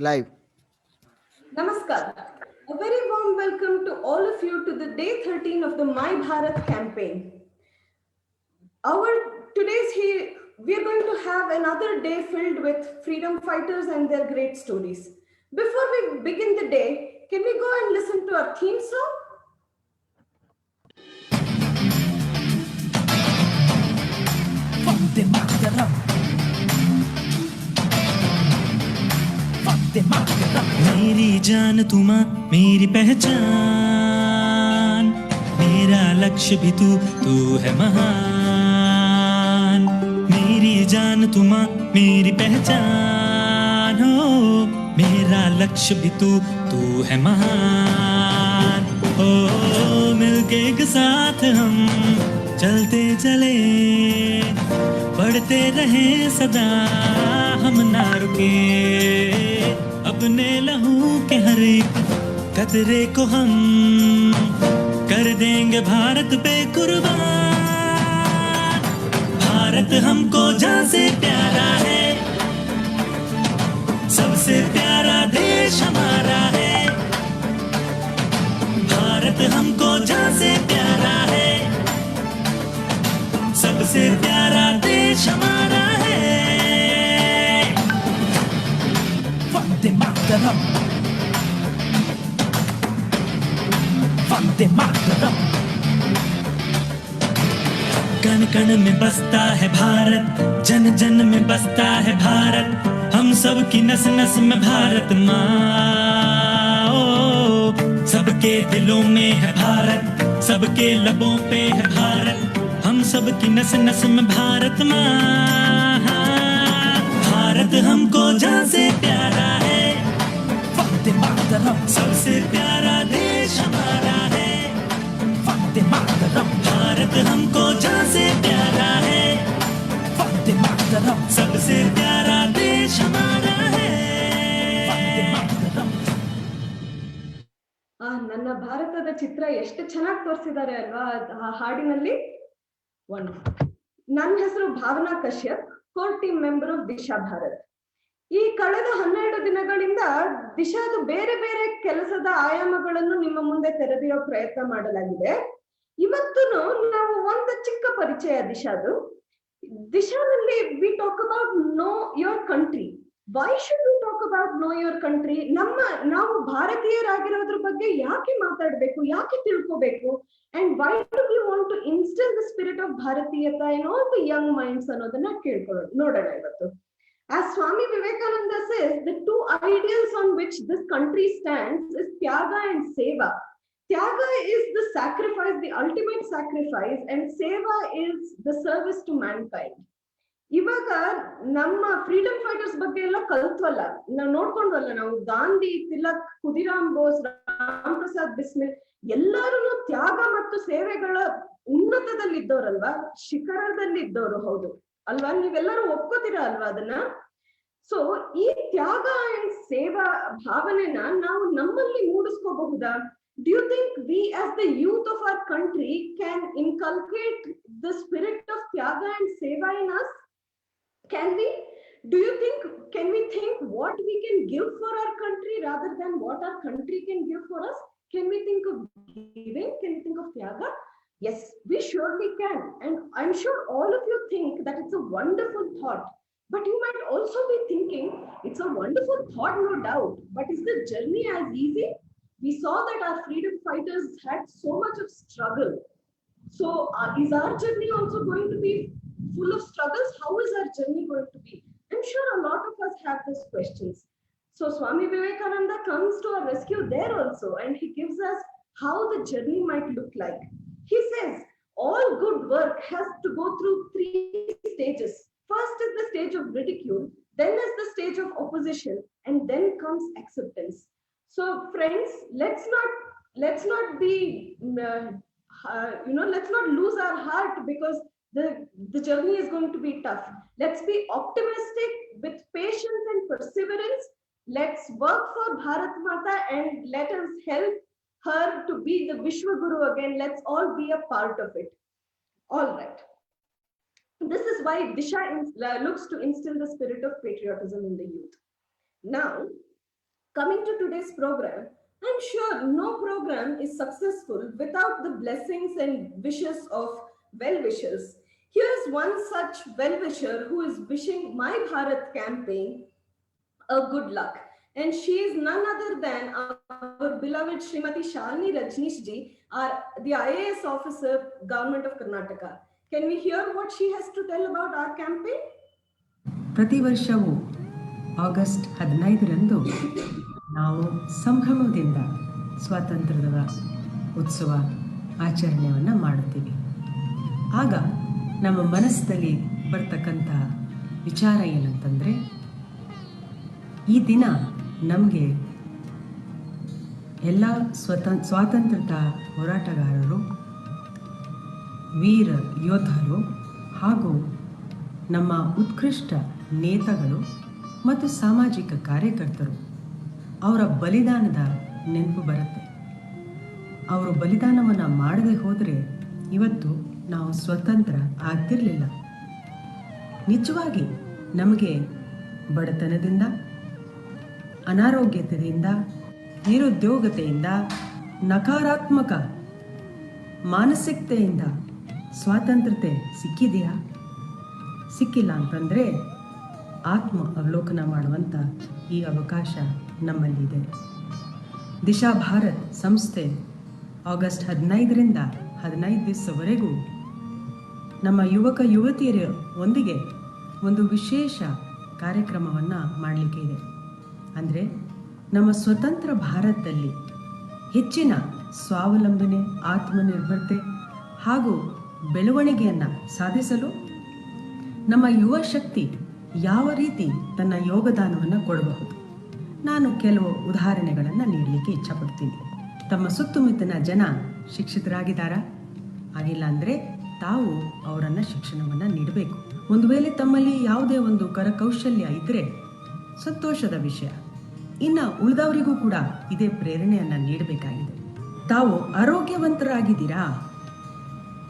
Live. Namaskar. A very warm welcome to all of you to the day 13 of the My Bharat campaign. We are going to have another day filled with freedom fighters and their great stories. Before we begin the day, can we go and listen to our theme song? Vande Mataram. Vande Mataram. मेरी जान तुम मेरी पहचान, मेरा लक्ष्य भी तू है महान। मेरी जान तुम मेरी पहचान हो, मेरा लक्ष्य भी तू है महान। ओ मिलके एक साथ हम चलते चले, बढ़ते रहे सदा हम ना रुके। अपने लहू के हर एक कतरे को हम कर देंगे भारत पे कुर्बान। भारत हमको जान से प्यारा है, सबसे प्यारा देश हमारा है। भारत हमको जान से प्यारा है, सबसे प्यारा देश हमारा है। वंदे मातरम, वंदे मातरम। कण कण में बसता है भारत, जन जन में बसता है भारत। हम सब की नस नस में भारत माँ। सबके दिलों में है भारत, सबके लबों पे है भारत। हम सब की नस नस में भारत माँ। भारत हमको जान से प्यारा है, वंदे मातरम। सबसे प्यारा देश हमारा है, वंदे मातरम। भारत हमको जान से प्यारा है, वंदे मातरम। सबसे प्यारा देश हमारा है, वंदे मातरम। ನನ್ನ ಭಾರತದ ಚಿತ್ರ ಎಷ್ಟು ಚೆನ್ನಾಗಿ ತೋರಿಸಿದ್ದಾರೆ ಅಲ್ವಾ ಆ ಹಾಡಿನಲ್ಲಿ. ನನ್ನ ಹೆಸರು Bhavana Kashyap, core team member of Disha Bharat. ಈ ಕಳೆದ 12 ದಿನಗಳಿಂದ ದಿಶಾದ ಬೇರೆ ಬೇರೆ ಕೆಲಸದ ಆಯಾಮಗಳನ್ನು ನಿಮ್ಮ ಮುಂದೆ ತೆರೆದಿರೋ ಪ್ರಯತ್ನ ಮಾಡಲಾಗಿದೆ. ಇವತ್ತು ನಾವು ಒಂದು ಚಿಕ್ಕ ಪರಿಚಯ ದಿಶಾದು. ದಿಶಾದಲ್ಲಿ we talk about know your country. Why should we talk about know your country? ನಾವು ಭಾರತೀಯರಾಗಿರೋದ್ರ ಬಗ್ಗೆ ಯಾಕೆ ಮಾತಾಡ್ಬೇಕು, ಯಾಕೆ ತಿಳ್ಕೋಬೇಕು? And why do we want to instil the spirit of Bharatiyata in all the young minds ಅನ್ನೋದನ್ನ ನೋಡೋಣ ಇವತ್ತು. As Swami Vivekananda says, the two ideals on which this country stands is Tyaga and Seva. Tyaga is the sacrifice, the ultimate sacrifice, and Seva is the service to mankind. ಇವಾಗ ನಮ್ಮ freedom fighters ಬಗ್ಗೆ ಎಲ್ಲ ಕಲ್ತ್ವಲ್ಲ, ನಾವು ನೋಡ್ಕೊಂಡ್ವಲ್ಲ. ನಾವು ಗಾಂಧಿ, ತಿಲಕ್, ಖುದಿರಾಮ್ ಬೋಸ್, ರಾಮ್ ಪ್ರಸಾದ್ ಬಿಸ್ಮಿಲ್ ಎಲ್ಲರೂ ತ್ಯಾಗ ಮತ್ತು ಸೇವೆಗಳ ಉನ್ನತದಲ್ಲಿದ್ದವರಲ್ವಾ, ಶಿಖರದಲ್ಲಿದ್ದವರು. ಹೌದು ಅಲ್ವಾ? ನೀವೆಲ್ಲರೂ ಒಪ್ಕೋತೀರಾ ಅಲ್ವಾ ಅದನ್ನ? ಸೊ ಈ ತ್ಯಾಗ ಅಂಡ್ ಸೇವಾ ಭಾವನೆನ ನಾವು ನಮ್ಮಲ್ಲಿ ಮೂಡಿಸ್ಕೋಬಹುದಾ? Do you think we as the youth of our country can inculcate the spirit of Tyaga and Seva in us? Can we? Can we think what we can give for our country rather than what our country can give for us? Can we think of giving? Can we think of Tyaga? Yes, we surely can. And I'm sure all of you think that it's a wonderful thought. But you might also be thinking, it's a wonderful thought, no doubt. But is the journey as easy? We saw that our freedom fighters had so much of struggle. So is our journey also going to be full of struggles? How is our journey going to be? I'm sure a lot of us have these questions. So Swami Vivekananda comes to our rescue there also, and he gives us how the journey might look like. He says, all good work has to go through 3 stages. First is the stage of ridicule, then is the stage of opposition, and then comes acceptance. So friends, let's not be, let's not lose our heart because the journey is going to be tough. Let's be optimistic with patience and perseverance. Let's work for Bharat Mata and let us help her to be the Vishwa Guru again. Let's all be a part of it. All right. This is why Disha looks to instill the spirit of patriotism in the youth. Now, Coming to today's program, I'm sure no program is successful without the blessings and wishes of well-wishers. Here's one such well-wisher who is wishing My Bharat campaign a good luck. And she is none other than our beloved Srimati Shalini Rajneesh ji, the IAS officer, Government of Karnataka. Can we hear what she has to tell about our campaign? ಪ್ರತಿ ವರ್ಷವೂ August 15ರಂದು ನಾವು ಸಂಭ್ರಮದಿಂದ ಸ್ವಾತಂತ್ರ್ಯದ ಉತ್ಸವ ಆಚರಣೆಯನ್ನು ಮಾಡುತ್ತೀವಿ. ಆಗ ನಮ್ಮ ಮನಸ್ಸಿನಲ್ಲಿ ಬರ್ತಕ್ಕಂಥ ವಿಚಾರ ಏನಂತಂದರೆ, ಈ ದಿನ ನಮಗೆ ಎಲ್ಲ ಸ್ವಾತಂತ್ರ್ಯದ ಹೋರಾಟಗಾರರು, ವೀರ ಯೋಧರು ಹಾಗೂ ನಮ್ಮ ಉತ್ಕೃಷ್ಟ ನೇತಾಗಳು ಮತ್ತು ಸಾಮಾಜಿಕ ಕಾರ್ಯಕರ್ತರು ಅವರ ಬಲಿದಾನದ ನೆನಪು ಬರುತ್ತೆ. ಅವರು ಬಲಿದಾನವನ್ನು ಮಾಡದೆ ಹೋದರೆ ಇವತ್ತು ನಾವು ಸ್ವತಂತ್ರ ಆಗ್ತಿರಲಿಲ್ಲ. ನಿಜವಾಗಿ ನಮಗೆ ಬಡತನದಿಂದ, ಅನಾರೋಗ್ಯತೆಯಿಂದ, ನಿರುದ್ಯೋಗತೆಯಿಂದ, ನಕಾರಾತ್ಮಕ ಮಾನಸಿಕತೆಯಿಂದ ಸ್ವಾತಂತ್ರ್ಯತೆ ಸಿಕ್ಕಿದೆಯಾ? ಸಿಕ್ಕಿಲ್ಲ ಅಂತಂದರೆ ಆತ್ಮ ಅವಲೋಕನ ಮಾಡುವಂಥ ಈ ಅವಕಾಶ ನಮ್ಮಲ್ಲಿದೆ. ದಿಶಾ ಭಾರತ್ ಸಂಸ್ಥೆ ಆಗಸ್ಟ್ 15ರಿಂದ 15 ದಿವಸವರೆಗೂ ನಮ್ಮ ಯುವಕ ಯುವತಿಯರ ಒಂದಿಗೆ ಒಂದು ವಿಶೇಷ ಕಾರ್ಯಕ್ರಮವನ್ನು ಮಾಡಲಿಕ್ಕೆ ಇದೆ. ಅಂದರೆ ನಮ್ಮ ಸ್ವತಂತ್ರ ಭಾರತದಲ್ಲಿ ಹೆಚ್ಚಿನ ಸ್ವಾವಲಂಬನೆ, ಆತ್ಮನಿರ್ಭರತೆ ಹಾಗೂ ಬೆಳವಣಿಗೆಯನ್ನು ಸಾಧಿಸಲು ನಮ್ಮ ಯುವ ಶಕ್ತಿ ಯಾವ ರೀತಿ ತನ್ನ ಯೋಗದಾನವನ್ನು ಕೊಡಬಹುದು. ನಾನು ಕೆಲವು ಉದಾಹರಣೆಗಳನ್ನು ನೀಡಲಿಕ್ಕೆ ಇಚ್ಛಪಡ್ತೀನಿ. ತಮ್ಮ ಸುತ್ತಮುತ್ತಲಿನ ಜನ ಶಿಕ್ಷಿತರಾಗಿದ್ದಾರಾ? ಆಗಿಲ್ಲ ಅಂದರೆ ತಾವು ಅವರನ್ನು ಶಿಕ್ಷಣವನ್ನು ನೀಡಬೇಕು. ಒಂದು ವೇಳೆ ತಮ್ಮಲ್ಲಿ ಯಾವುದೇ ಒಂದು ಕರಕೌಶಲ್ಯ ಇದ್ದರೆ ಸಂತೋಷದ ವಿಷಯ. ಇನ್ನು ಉಳಿದವರಿಗೂ ಕೂಡ ಇದೇ ಪ್ರೇರಣೆಯನ್ನು ನೀಡಬೇಕಾಗಿದೆ. ತಾವು ಆರೋಗ್ಯವಂತರಾಗಿದ್ದೀರಾ?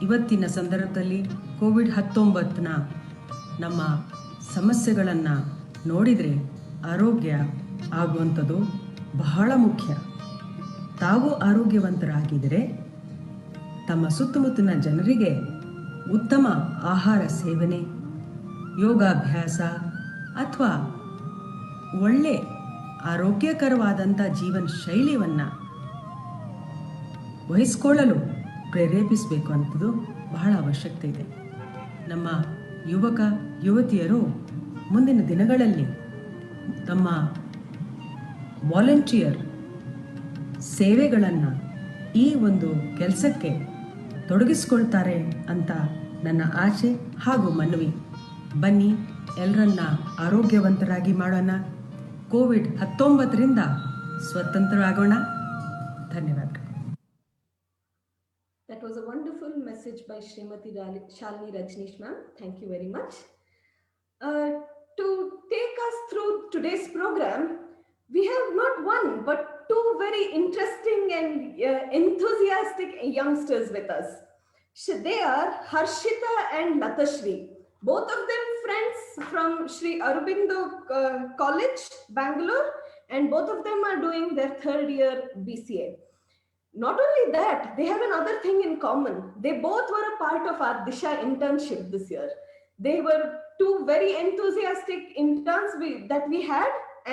ಇವತ್ತಿನ ಸಂದರ್ಭದಲ್ಲಿ ಕೋವಿಡ್-19ನ ನಮ್ಮ ಸಮಸ್ಯೆಗಳನ್ನು ನೋಡಿದರೆ ಆರೋಗ್ಯ ಆಗುವಂಥದ್ದು ಬಹಳ ಮುಖ್ಯ. ತಾವು ಆರೋಗ್ಯವಂತರಾಗಿದ್ದರೆ ತಮ್ಮ ಸುತ್ತಮುತ್ತಲಿನ ಜನರಿಗೆ ಉತ್ತಮ ಆಹಾರ ಸೇವನೆ, ಯೋಗಾಭ್ಯಾಸ ಅಥವಾ ಒಳ್ಳೆ ಆರೋಗ್ಯಕರವಾದಂಥ ಜೀವನ ಶೈಲಿಯನ್ನು ವಹಿಸ್ಕೊಳ್ಳಲು ಪ್ರೇರೇಪಿಸಬೇಕು ಅನ್ನೋದು ಬಹಳ ಅವಶ್ಯಕತೆ ಇದೆ. ನಮ್ಮ ಯುವಕ ಯುವತಿಯರು ಮುಂದಿನ ದಿನಗಳಲ್ಲಿ ತಮ್ಮ ವಾಲಂಟಿಯರ್ ಸೇವೆಗಳನ್ನು ಈ ಒಂದು ಕೆಲಸಕ್ಕೆ ತೊಡಗಿಸ್ಕೊಳ್ತಾರೆ ಅಂತ ನನ್ನ ಆಸೆ ಹಾಗೂ ಮನವಿ. ಬನ್ನಿ, ಎಲ್ಲರನ್ನ ಆರೋಗ್ಯವಂತರಾಗಿ ಮಾಡೋಣ. ಕೋವಿಡ್-19ರಿಂದ ಸ್ವತಂತ್ರರಾಗೋಣ. ಧನ್ಯವಾದಗಳು. That was a wonderful message by Srimati Shalini Rajneesh ma'am. Thank you very much. To take us through today's program, we have not one but two very interesting and enthusiastic youngsters with us. They are Harshita and Latashri. Both of them friends from Sri Aurobindo College, Bangalore, and both of them are doing their third year BCA. Not only that, they have another thing in common. They both were a part of our Disha internship this year. They were two very enthusiastic interns that we had.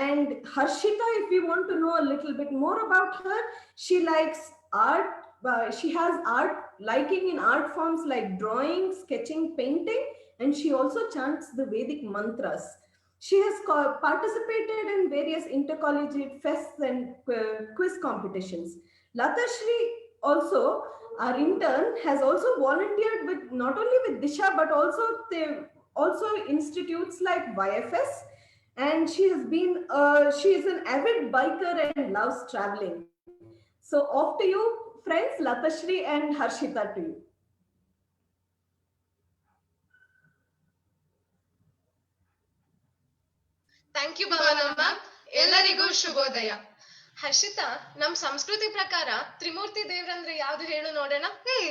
And Harshita, if you want to know a little bit more about her, she likes art. She has art liking in art forms like drawing, sketching, painting, and she also chants the Vedic mantras. She has participated in various intercollegiate fests and quiz competitions. Latashri, also our intern, has also volunteered with not only with Disha but also institutes like YFS, and she is an avid biker and loves traveling. So off to you, friends, Latashri and Harshita, to you. Thank you, Bhavana ma'am. ಎಲ್ಲರಿಗೂ ಶುಭೋದಯ. ಹರ್ಷಿತಾ, ನಮ್ ಸಂಸ್ಕೃತಿ ಪ್ರಕಾರ ತ್ರಿಮೂರ್ತಿ ದೇವ್ರಂದ್ರೆ ಯಾವ್ದು ಹೇಳು ನೋಡೋಣ.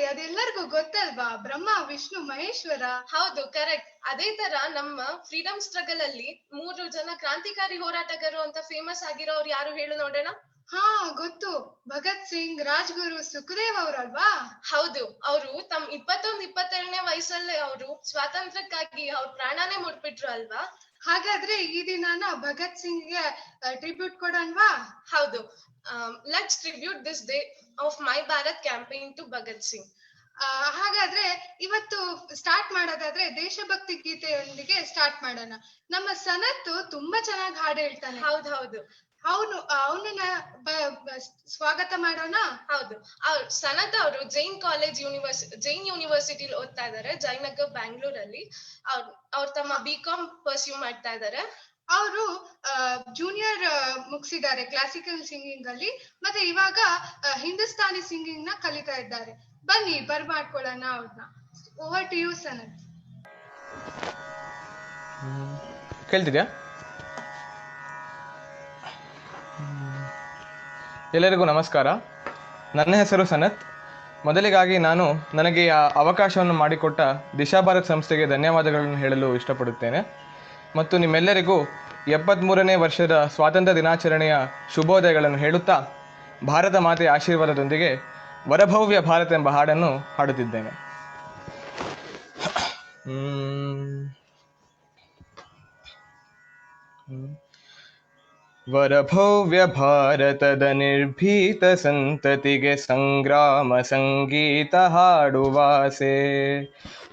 ಅದೆಲ್ಲರಿಗೂ ಗೊತ್ತಲ್ವಾ, ಬ್ರಹ್ಮ ವಿಷ್ಣು ಮಹೇಶ್ವರ. ಹೌದು, ಕರೆಕ್ಟ್. ಅದೇ ತರ ನಮ್ಮ ಫ್ರೀಡಮ್ ಸ್ಟ್ರಗಲ್ ಅಲ್ಲಿ 3 ಜನ ಕ್ರಾಂತಿಕಾರಿ ಹೋರಾಟಗಾರರು ಅಂತ ಫೇಮಸ್ ಆಗಿರೋರು ಯಾರು ಹೇಳು ನೋಡೋಣ. ಹಾ ಗೊತ್ತು, ಭಗತ್ ಸಿಂಗ್, ರಾಜ್ಗುರು, ಸುಖದೇವ್ ಅವ್ರಲ್ವಾ? ಹೌದು, ಅವರು ತಮ್ಮ 21-22ನೇ ವಯಸ್ಸಲ್ಲೇ ಅವರು ಸ್ವಾತಂತ್ರ್ಯಕ್ಕಾಗಿ ಅವ್ರ ಪ್ರಾಣನೇ ಮುಟ್ಬಿಟ್ರು ಅಲ್ವಾ. ಹಾಗಾದ್ರೆ ಈ ದಿನಾನ ಭಗತ್ ಸಿಂಗ್ಗೆ ಟ್ರಿಬ್ಯೂಟ್ ಕೊಡೋಣವಾ? ಹೌದು, let's tribute this day of my Bharat campaign to Bhagat Singh. ಹಾಗಾದ್ರೆ ಇವತ್ತು ಸ್ಟಾರ್ಟ್ ಮಾಡೋದಾದ್ರೆ ದೇಶಭಕ್ತಿ ಗೀತೆಯೊಂದಿಗೆ ಸ್ಟಾರ್ಟ್ ಮಾಡೋಣ. ನಮ್ಮ ಸನತ್ ತುಂಬಾ ಚೆನ್ನಾಗಿ ಹಾಡು ಹೇಳ್ತಾನೆ. ಹೌದು, ಅವನನ್ನ ಸ್ವಾಗತ ಮಾಡೋಣ. ಹೌದು, ಸನತ್ ಅವರು ಜೈನ್ ಯೂನಿವರ್ಸಿಟಿಲಿ ಓದ್ತಾ ಇದಾರೆ, ಜಯನಗರ್ ಬ್ಯಾಂಗ್ಳೂರಲ್ಲಿ. ಅವ್ರು ತಮ್ಮ BCom ಪರ್ಸ್ಯೂ ಮಾಡ್ತಾ ಇದಾರೆ. ಅವರು ಜೂನಿಯರ್ ಮುಗಿಸಿದ್ದಾರೆ ಕ್ಲಾಸಿಕಲ್ ಸಿಂಗಿಂಗ್ ಅಲ್ಲಿ, ಮತ್ತೆ ಇವಾಗ ಹಿಂದೂಸ್ತಾನಿ ಸಿಂಗಿಂಗ್ ನ ಕಲಿತಾ ಇದ್ದಾರೆ. ಬನ್ನಿ ಬರ್ಮಾಡ್ಕೊಳ್ಳೋಣ ಅವ್ರನ್ನ. Over to you Sanath. ಕೇಳ್ತಿದ್ಯಾ? ಎಲ್ಲರಿಗೂ ನಮಸ್ಕಾರ. ನನ್ನ ಹೆಸರು ಸನತ್. ಮೊದಲಿಗಾಗಿ ನಾನು ನನಗೆ ಆ ಅವಕಾಶವನ್ನು ಮಾಡಿಕೊಟ್ಟ ದಿಶಾ ಭಾರತ್ ಸಂಸ್ಥೆಗೆ ಧನ್ಯವಾದಗಳನ್ನು ಹೇಳಲು ಇಷ್ಟಪಡುತ್ತೇನೆ. ಮತ್ತು ನಿಮ್ಮೆಲ್ಲರಿಗೂ 73ನೇ ವರ್ಷದ ಸ್ವಾತಂತ್ರ್ಯ ದಿನಾಚರಣೆಯ ಶುಭೋದಯಗಳನ್ನು ಹೇಳುತ್ತಾ ಭಾರತ ಮಾತೆಯ ಆಶೀರ್ವಾದದೊಂದಿಗೆ ವರಭವ್ಯ ಭಾರತ ಎಂಬ ಹಾಡನ್ನು ಹಾಡುತ್ತಿದ್ದೇನೆ. ವರಭವ್ಯ ಭಾರತದ ನಿರ್ಭೀತ ಸಂತತಿಗೆ ಸಂಗ್ರಾಮ ಸಂಗೀತ ಹಾಡುವಾಸೆ.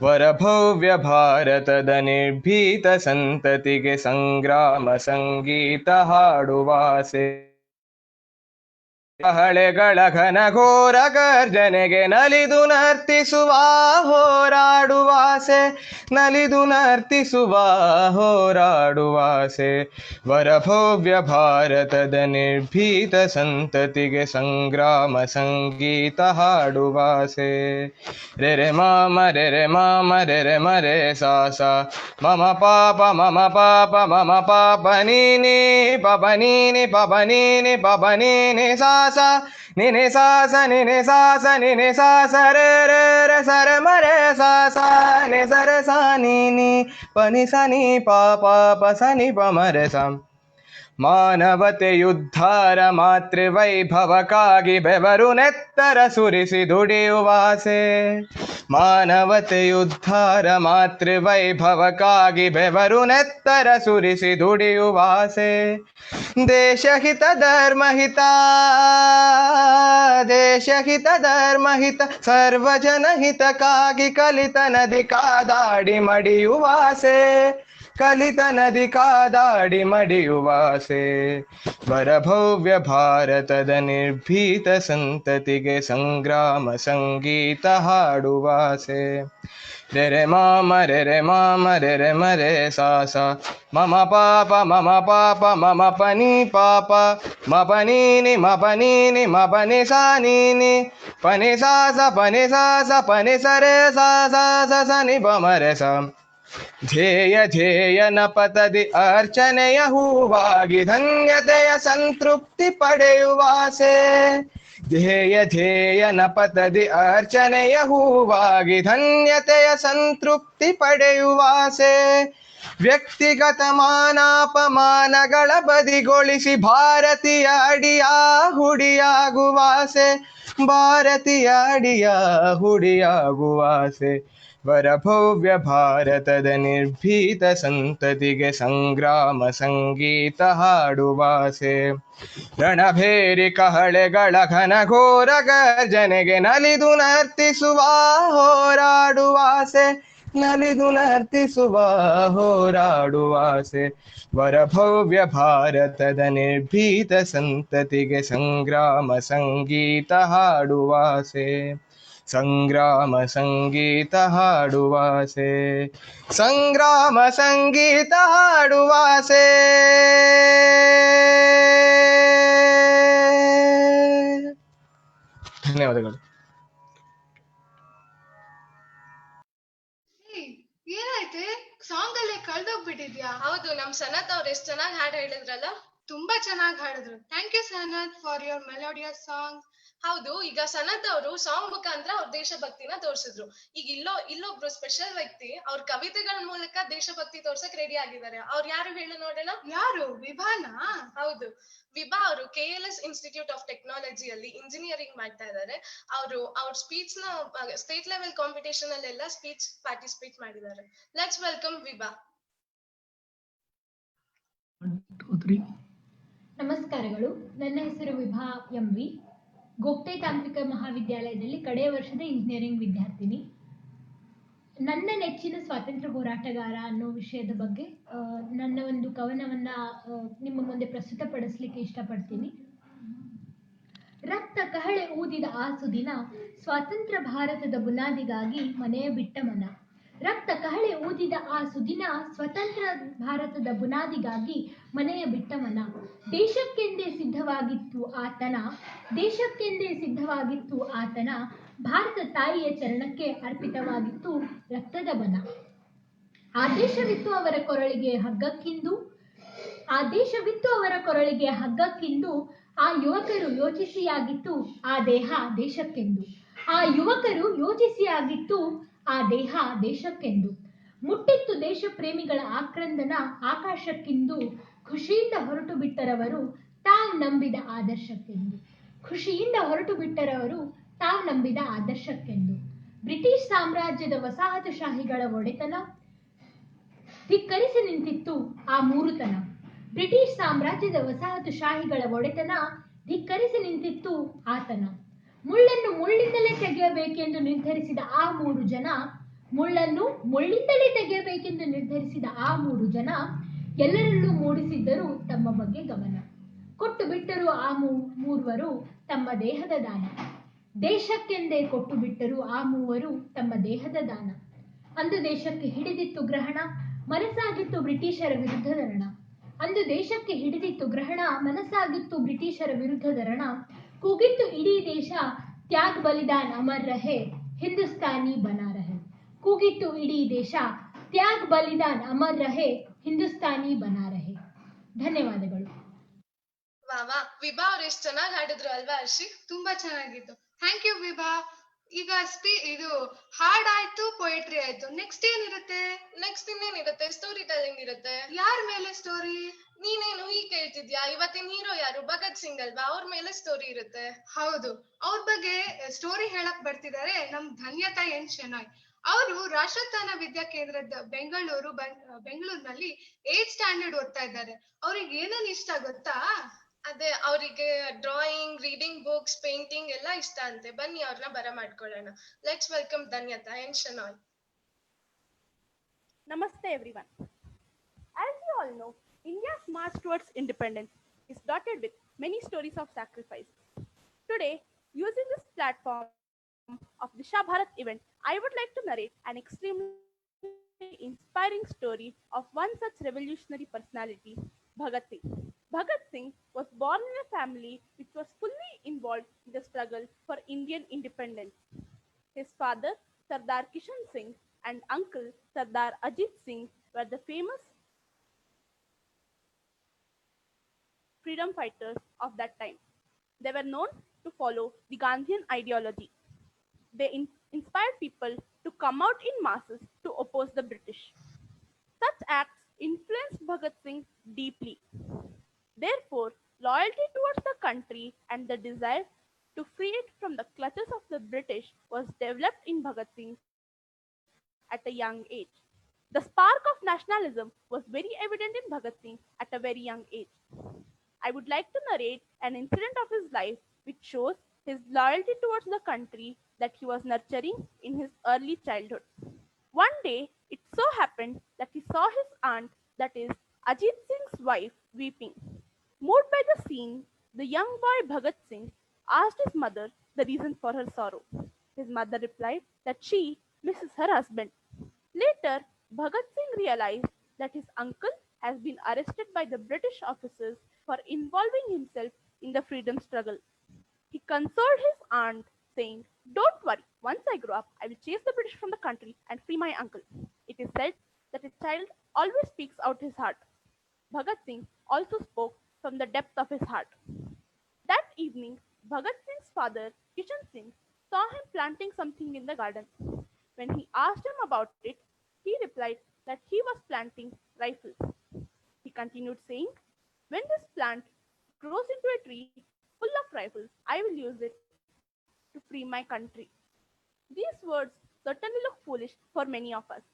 ವರಭವ್ಯ ಭಾರತದ ನಿರ್ಭೀತ ಸಂತತಿಗೆ ಸಂಗ್ರಾಮ ಸಂಗೀತ ಹಾಡುವಾಸೆ. ಹಳೆಗಳ ಘನಘೋರ ಗರ್ಜನೆಗೆ ನಲಿದು ನರ್ತಿಸುವ ಹೋರಾಡುವಾಸೆ. ನಲಿದು ನರ್ತಿಸುವ ಹೋರಾಡುವಾಸೆ. ವರಭವ್ಯ ಭಾರತದ ನಿರ್ಭೀತ ಸಂತತಿಗೆ ಸಂಗ್ರಾಮ ಸಂಗೀತ ಹಾಡುವಾಸೆ. ರೆರೆ ಮಾಮ ರೆರೆ ಮಾಮ ರೆರೆ ಮರೆ ಸಾಸ ಮಮ ಪಾಪ ಮಮ ಪಾಪ ನೀನಿ ಪಪ ನೀನಿ ಪಪ ನೀನಿ ಪಪ ನೀನಿ ಸಾಸ ನಿನೆ ಸಾಸ ನಿನೆ ಸಾಸ ನಿನೆ ಸಾಸ ರೇ ರೇ ರೆ ಸರ ಮರೆ ಸಾಸ ನೆ ಸರ ಸಾ ನೀನಿ ಪನಿ ಸನಿ ಪಾಪ ಪಸನಿ ಪಮರೆ ಸಂ. ಮಾನವತೆಯುದ್ಧಾರ ಮಾತೃವೈಭವಕ್ಕಾಗಿ ಬೆವರು ನೆತ್ತರ ಸುರಿಸಿ ದುಡಿಯುವಾಸೆ. ಮಾನವತೆಯುದ್ಧಾರ ಮಾತೃವೈಭವಕ್ಕಾಗಿ ಬೆವರು ನೆತ್ತರ ಸುರಿಸಿ ದುಡಿಯುವಾಸೆ. ದೇಶಹಿತ ಧರ್ಮಹಿತ ದೇಶಹಿತ ಧರ್ಮಹಿತ ಸರ್ವಜನಹಿತಕ್ಕಾಗಿ ಕಲಿತ ನದಿ ಕಾದಾಡಿ ಮಡಿಯುವಾಸೆ. ಕಲಿತ ನದಿ ಕಾದಾಡಿ ಮಡಿಯುವಾಸೆ. ವರಭವ್ಯ ಭಾರತದ ನಿರ್ಭೀತ ಸಂತತಿಗೆ ಸಂಗ್ರಾಮ ಸಂಗೀತ ಹಾಡುವಾಸೆ. ರೆರೆ ಮಾಮ ರೆರೆ ಮರೆ ಸಾಸ ಮಮ ಪಾಪ ಮಮ ಪನಿ ಪಾಪ ಮಪ ನೀನಿ ಮಪನಿ ಸಾ ನೀನಿ ಪನಿ ಸಾಸ ಪನಿ ಸರೆ ಸಾ ಸನಿ ಬಮರೆ ಸ. ಧ್ಯೇಯ ನಪತದಿ ಅರ್ಚನೆಯ ಹೂವಾಗಿ ಧನ್ಯತೆಯ ಸಂತೃಪ್ತಿ ಪಡೆಯುವಾಸೆ. ಧ್ಯೇಯ ನಪತದಿ ಅರ್ಚನೆಯ ಹೂವಾಗಿ ಧನ್ಯತೆಯ ಸಂತೃಪ್ತಿ ಪಡೆಯುವಾಸೆ. ವ್ಯಕ್ತಿಗತ ಮಾನಾಪಮಾನಗಳ ಬದಿಗೊಳಿಸಿ ಭಾರತೀಯ ಅಡಿಯ ಹುಡಿಯಾಗುವಾಸೆ. ಭಾರತೀಯ ಅಡಿಯ ಹುಡಿಯಾಗುವಾಸೆ. ವರಭವ್ಯ ಭಾರತದ ನಿರ್ಭೀತ ಸಂತತಿಗೆ ಸಂಗ್ರಾಮ ಸಂಗೀತ ಹಾಡುವಾಸೆ. ರಣಭೇರಿ ಕಹಳೆಗಳ ಘನಘೋರ ಗರ್ಜನೆಗೆ ನಲಿದು ನರ್ತಿಸುವ ಹೋರಾಡುವಾಸೆ. ನಲಿದು ನರ್ತಿಸುವ ಹೋರಾಡುವಾಸೆ. ವರಭವ್ಯ ಭಾರತದ ನಿರ್ಭೀತ ಸಂತತಿಗೆ ಸಂಗ್ರಾಮ ಸಂಗೀತ ಹಾಡುವಾಸೆ. ಸಂಗ್ರಾಮ ಸಂಗೀತ ಹಾಡುವಾಸೆ. ಸಂಗ್ರಾಮ ಸಂಗೀತ ಹಾಡುವಾಸೆ. ಧನ್ಯವಾದಗಳು. ಏನಾಯ್ತೆ, ಸಾಂಗ್ ಅಲ್ಲೇ ಕಳ್ದೋಗ್ಬಿಟ್ಟಿದ್ಯಾ? ಹೌದು, ನಮ್ ಸನತ್ ಅವ್ರು ಎಷ್ಟ್ ಚೆನ್ನಾಗಿ ಹಾಡು ಹೇಳಿದ್ರಲ್ಲ. ತುಂಬಾ ಚೆನ್ನಾಗಿ ಹಾಡಿದ್ರು. Thank you Sanath for your melodious song. ಹೌದು, ಈಗ ಸನತ್ ಅವರು ಸಾಂಗ್ ಮುಖಾಂತರ ಅವ್ರ ದೇಶಭಕ್ತಿನ ತೋರಿಸಿದ್ರು. ಈಗ ಇಲ್ಲೊಬ್ರು ಸ್ಪೆಷಲ್ ವ್ಯಕ್ತಿ ಅವ್ರ ಕವಿತೆಗಳ ಮೂಲಕ ದೇಶಭಕ್ತಿ ತೋರ್ಸಕ್ ರೆಡಿ ಆಗಿದ್ದಾರೆ. ಅವ್ರು ಯಾರು ಹೇಳು ನೋಡೋಣ. ಯಾರು? ವಿಭಾನ? ಹೌದು, ವಿಭಾ ಅವರು KLS ಇನ್ಸ್ಟಿಟ್ಯೂಟ್ ಆಫ್ ಟೆಕ್ನಾಲಜಿಯಲ್ಲಿ ಇಂಜಿನಿಯರಿಂಗ್ ಮಾಡ್ತಾ ಇದ್ದಾರೆ. ಅವ್ರ ಸ್ಪೀಚ್ ನ ಸ್ಟೇಟ್ ಲೆವೆಲ್ ಕಾಂಪಿಟೇಷನ್ ಅಲ್ಲೆಲ್ಲ ಸ್ಪೀಚ್ ಪಾರ್ಟಿಸಿಪೇಟ್ ಮಾಡಿದ್ದಾರೆ. ಲೆಟ್ಸ್ ವೆಲ್ಕಮ್ ವಿಭಾ. ನಮಸ್ಕಾರಗಳು. ನನ್ನ ಹೆಸರು ವಿಭಾ MV. ಗೋಪ್ತೆ ತಾಂತ್ರಿಕ ಮಹಾವಿದ್ಯಾಲಯದಲ್ಲಿ ಕಡೆಯ ವರ್ಷದ ಇಂಜಿನಿಯರಿಂಗ್ ವಿದ್ಯಾರ್ಥಿನಿ. ನನ್ನ ನೆಚ್ಚಿನ ಸ್ವಾತಂತ್ರ್ಯ ಹೋರಾಟಗಾರ ಅನ್ನೋ ವಿಷಯದ ಬಗ್ಗೆ ನನ್ನ ಒಂದು ಕವನವನ್ನು ನಿಮ್ಮ ಮುಂದೆ ಪ್ರಸ್ತುತಪಡಿಸಲಿಕ್ಕೆ ಇಷ್ಟಪಡ್ತೀನಿ. ರಕ್ತ ಕಹಳೆ ಊದಿದ ಆ ಸುದಿನ, ಸ್ವಾತಂತ್ರ್ಯ ಭಾರತದ ಬುನಾದಿಗಾಗಿ ಮನೆಯ ಬಿಟ್ಟ ಮನ. ರಕ್ತ ಕಹಳೆ ಊದಿದ ಆ ಸುದಿನ, ಸ್ವತಂತ್ರ ಭಾರತದ ಬುನಾದಿಗಾಗಿ ಮನೆಯ ಬಿಟ್ಟ ಮನ. ದೇಶಕ್ಕೆಂದೇ ಸಿದ್ಧವಾಗಿತ್ತು ಆತನ, ದೇಶಕ್ಕೆಂದೇ ಸಿದ್ಧವಾಗಿತ್ತು ಆತನ, ಭಾರತ ತಾಯಿಯ ಚರಣಕ್ಕೆ ಅರ್ಪಿತವಾಗಿತ್ತು ರಕ್ತದ ಬನ. ಆದೇಶವಿತ್ತು ಅವರ ಕೊರಳಿಗೆ ಹಗ್ಗಕ್ಕಿಂದು, ಆದೇಶವಿತ್ತು ಅವರ ಕೊರಳಿಗೆ ಹಗ್ಗಕ್ಕಿಂದು, ಆ ಯುವಕರು ಯೋಚಿಸಿಯಾಗಿತ್ತು ಆ ದೇಹ ದೇಶಕ್ಕೆಂದು. ಆ ಯುವಕರು ಯೋಚಿಸಿಯಾಗಿತ್ತು ಆ ದೇಹ ದೇಶಕ್ಕೆಂದು. ಮುಟ್ಟಿತ್ತು ದೇಶ ಪ್ರೇಮಿಗಳ ಆಕ್ರಂದನ ಆಕಾಶಕ್ಕಿಂದು, ಖುಷಿಯಿಂದ ಹೊರಟು ಬಿಟ್ಟರವರು ತಾವು ನಂಬಿದ ಆದರ್ಶಕ್ಕೆಂದು. ಖುಷಿಯಿಂದ ಹೊರಟು ಬಿಟ್ಟರವರು ತಾವು ನಂಬಿದ ಆದರ್ಶಕ್ಕೆಂದು. ಬ್ರಿಟಿಷ್ ಸಾಮ್ರಾಜ್ಯದ ವಸಾಹತುಶಾಹಿಗಳ ಒಡೆತನ ಧಿಕ್ಕರಿಸಿ ನಿಂತಿತ್ತು ಆ ಮೂರುತನ. ಬ್ರಿಟಿಷ್ ಸಾಮ್ರಾಜ್ಯದ ವಸಾಹತುಶಾಹಿಗಳ ಒಡೆತನ ಧಿಕ್ಕರಿಸಿ ನಿಂತಿತ್ತು ಆತನ. ಮುಳ್ಳನ್ನು ಮುಳ್ಳಿಂದಲೇ ತೆಗೆಯಬೇಕೆಂದು ನಿರ್ಧರಿಸಿದ ಆ ಮೂರು ಜನ, ಮುಳ್ಳನ್ನು ಮುಳ್ಳಿಂದಲೇ ತೆಗೆಯಬೇಕೆಂದು ನಿರ್ಧರಿಸಿದ ಆ ಮೂರು ಜನ, ಎಲ್ಲರಲ್ಲೂ ಮೂಡಿಸಿದ್ದರು ತಮ್ಮ ಬಗ್ಗೆ ಗಮನ. ಕೊಟ್ಟು ಬಿಟ್ಟರು ಆ ಮೂವರು ತಮ್ಮ ದೇಹದ ದಾನ. ದೇಶಕ್ಕೆಂದೇ ಕೊಟ್ಟು ಬಿಟ್ಟರು ಆ ಮೂವರು ತಮ್ಮ ದೇಹದ ದಾನ. ಅಂದು ದೇಶಕ್ಕೆ ಹಿಡಿದಿತ್ತು ಗ್ರಹಣ, ಮನಸ್ಸಾಗಿತ್ತು ಬ್ರಿಟಿಷರ ವಿರುದ್ಧದ ರಣ. ಅಂದು ದೇಶಕ್ಕೆ ಹಿಡಿದಿತ್ತು ಗ್ರಹಣ, ಮನಸ್ಸಾಗಿತ್ತು ಬ್ರಿಟಿಷರ ವಿರುದ್ಧದ ರಣ. ಕೂಗಿತ್ತು ಇಡೀ ದೇಶ, ತ್ಯಾಗ್ ಬಲಿದಾನ್ ಅಮರ್ ರಹೆ, ಹಿಂದೂಸ್ತಾನಿ ಬನಾ ರಹೆ. ಕೂಗಿತ್ತು ಇಡೀ ದೇಶ, ತ್ಯಾಗ್ ಬಲಿದಾನ್ ಅಮರ್ ರಹೆ, ಹಿಂದೂಸ್ತಾನಿ ಬನಾ ರಹೆ. ಧನ್ಯವಾದಗಳು. ವಾ, ವಿಭಾ ಅವ್ರು ಎಷ್ಟು ಚೆನ್ನಾಗಿ ಹಾಡಿದ್ರು ಅಲ್ವಾ ಹರ್ಷಿ? ತುಂಬಾ ಚೆನ್ನಾಗಿತ್ತು. ಥ್ಯಾಂಕ್ ಯು ವಿಭಾ. ಈಗ ಇದು ಹಾಡಾಯ್ತು, ಪೊಯೆಟ್ರಿ ಆಯ್ತು. ನೆಕ್ಸ್ಟ್ ಏನಿರುತ್ತೆ? ನೆಕ್ಸ್ಟ್ ಇನ್ನೇನಿರುತ್ತೆ? ಸ್ಟೋರಿ ಟೆಲ್ಲಿಂಗ್ ಇರುತ್ತೆ. ಯಾರ ಮೇಲೆ ಸ್ಟೋರಿ? ನೀನೇನು ಈಗ ಕೇಳ್ತಿದ್ಯಾ? ಇವತ್ತಿನ ಹೀರೋ ಯಾರು? ಭಗತ್ ಸಿಂಗ್ ಅಲ್ವಾ? ಅವ್ರ ಮೇಲೆ ಸ್ಟೋರಿ ಇರುತ್ತೆ. ಹೌದು, ಅವ್ರ ಬಗ್ಗೆ ಸ್ಟೋರಿ ಹೇಳಕ್ ಬರ್ತಿದ್ದಾರೆ ನಮ್ ಧನ್ಯತಾ ಎನ್ ಶೆನಾಯ್. ಅವರು ರಾಷ್ಟ್ರೋತ್ಥಾನ ವಿದ್ಯಾ ಕೇಂದ್ರದ ಬೆಂಗಳೂರಿನಲ್ಲಿ 8th ಸ್ಟ್ಯಾಂಡರ್ಡ್ ಓದ್ತಾ ಇದ್ದಾರೆ. ಅವ್ರಿಗೆ ಏನೇನ್ ಇಷ್ಟ ಗೊತ್ತಾ? ಅದೇ, ಅವರಿಗೆ ಡ್ರಾಯಿಂಗ್, ರೀಡಿಂಗ್ ಬುಕ್ಸ್, ಪೇಂಟಿಂಗ್ ಎಲ್ಲ ಇಷ್ಟ ಅಂತೆ. ಬನ್ನಿ ಅವ್ರನ್ನ ಬರಮಾಡ್ಕೊಳ್ಳೋಣ. Let's welcome Dhanyata N Shenoy. Namaste everyone. As you all know, India's march towards independence is dotted with many stories of sacrifice. Today, using this platform of Disha Bharat event, I would like to narrate an extremely inspiring story of one such revolutionary personality, Bhagat Singh. Bhagat Singh was born in a family which was fully involved in the struggle for Indian independence. His father, Sardar Kishan Singh, and uncle Sardar Ajit Singh were the famous freedom fighters of that time. They were known to follow the Gandhian ideology. They inspired people to come out in masses to oppose the British. Such acts influenced Bhagat Singh deeply. Therefore, loyalty towards the country and the desire to free it from the clutches of the British was developed in Bhagat Singh at a young age. The spark of nationalism was very evident in Bhagat Singh at a very young age. I would like to narrate an incident of his life which shows his loyalty towards the country that he was nurturing in his early childhood. One day, it so happened that he saw his aunt, that is, Ajit Singh's wife, weeping. Moved by the scene, the young boy Bhagat Singh asked his mother the reason for her sorrow. His mother replied that she misses her husband. Later, Bhagat Singh realized that his uncle has been arrested by the British officers for involving himself in the freedom struggle. He consoled his aunt, saying, "Don't worry, once I grow up, I will chase the British from the country and free my uncle." It is said that a child always speaks out his heart. Bhagat Singh also spoke from the depth of his heart. That evening, Bhagat Singh's father, Kishan Singh, saw him planting something in the garden. When he asked him about it, he replied that he was planting rifles. He continued saying, "When this plant grows into a tree full of rifles, I will use it to free my country." These words certainly look foolish for many of us,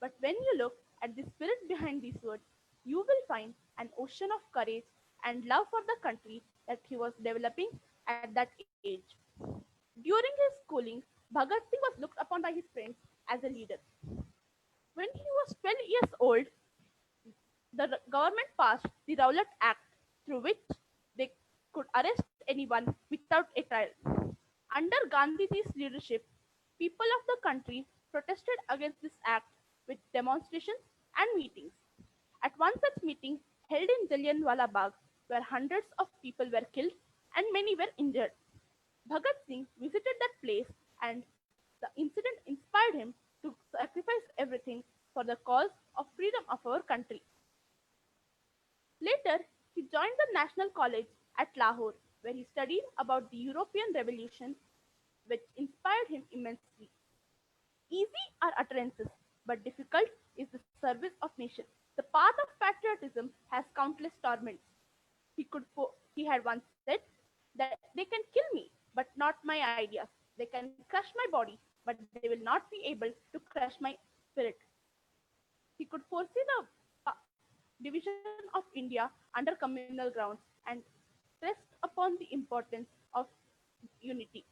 but when you look at the spirit behind these words, you will find an ocean of courage and love for the country that he was developing at that age. During his schooling, Bhagat Singh was looked upon by his friends as a leader. When he was 12 years old, the government passed the Rowlatt Act, through which they could arrest anyone without a trial. Under Gandhiji's leadership, people of the country protested against this act with demonstrations and meetings. At one such meeting held in Jallianwala Bagh, where hundreds of people were killed and many were injured, Bhagat Singh visited that place, and the incident inspired him to sacrifice everything for the cause of freedom of our country. Later, he joined the National College at Lahore, where he studied about the European Revolution, which inspired him immensely. Easy are utterances, but difficult is the service of nation. The path of patriotism has countless torments. He had once said that they can kill me, but not my ideas. They can crush my body, but they will not be able to crush my spirit. He could foresee the division of India under communal grounds and stressed upon the importance of unity.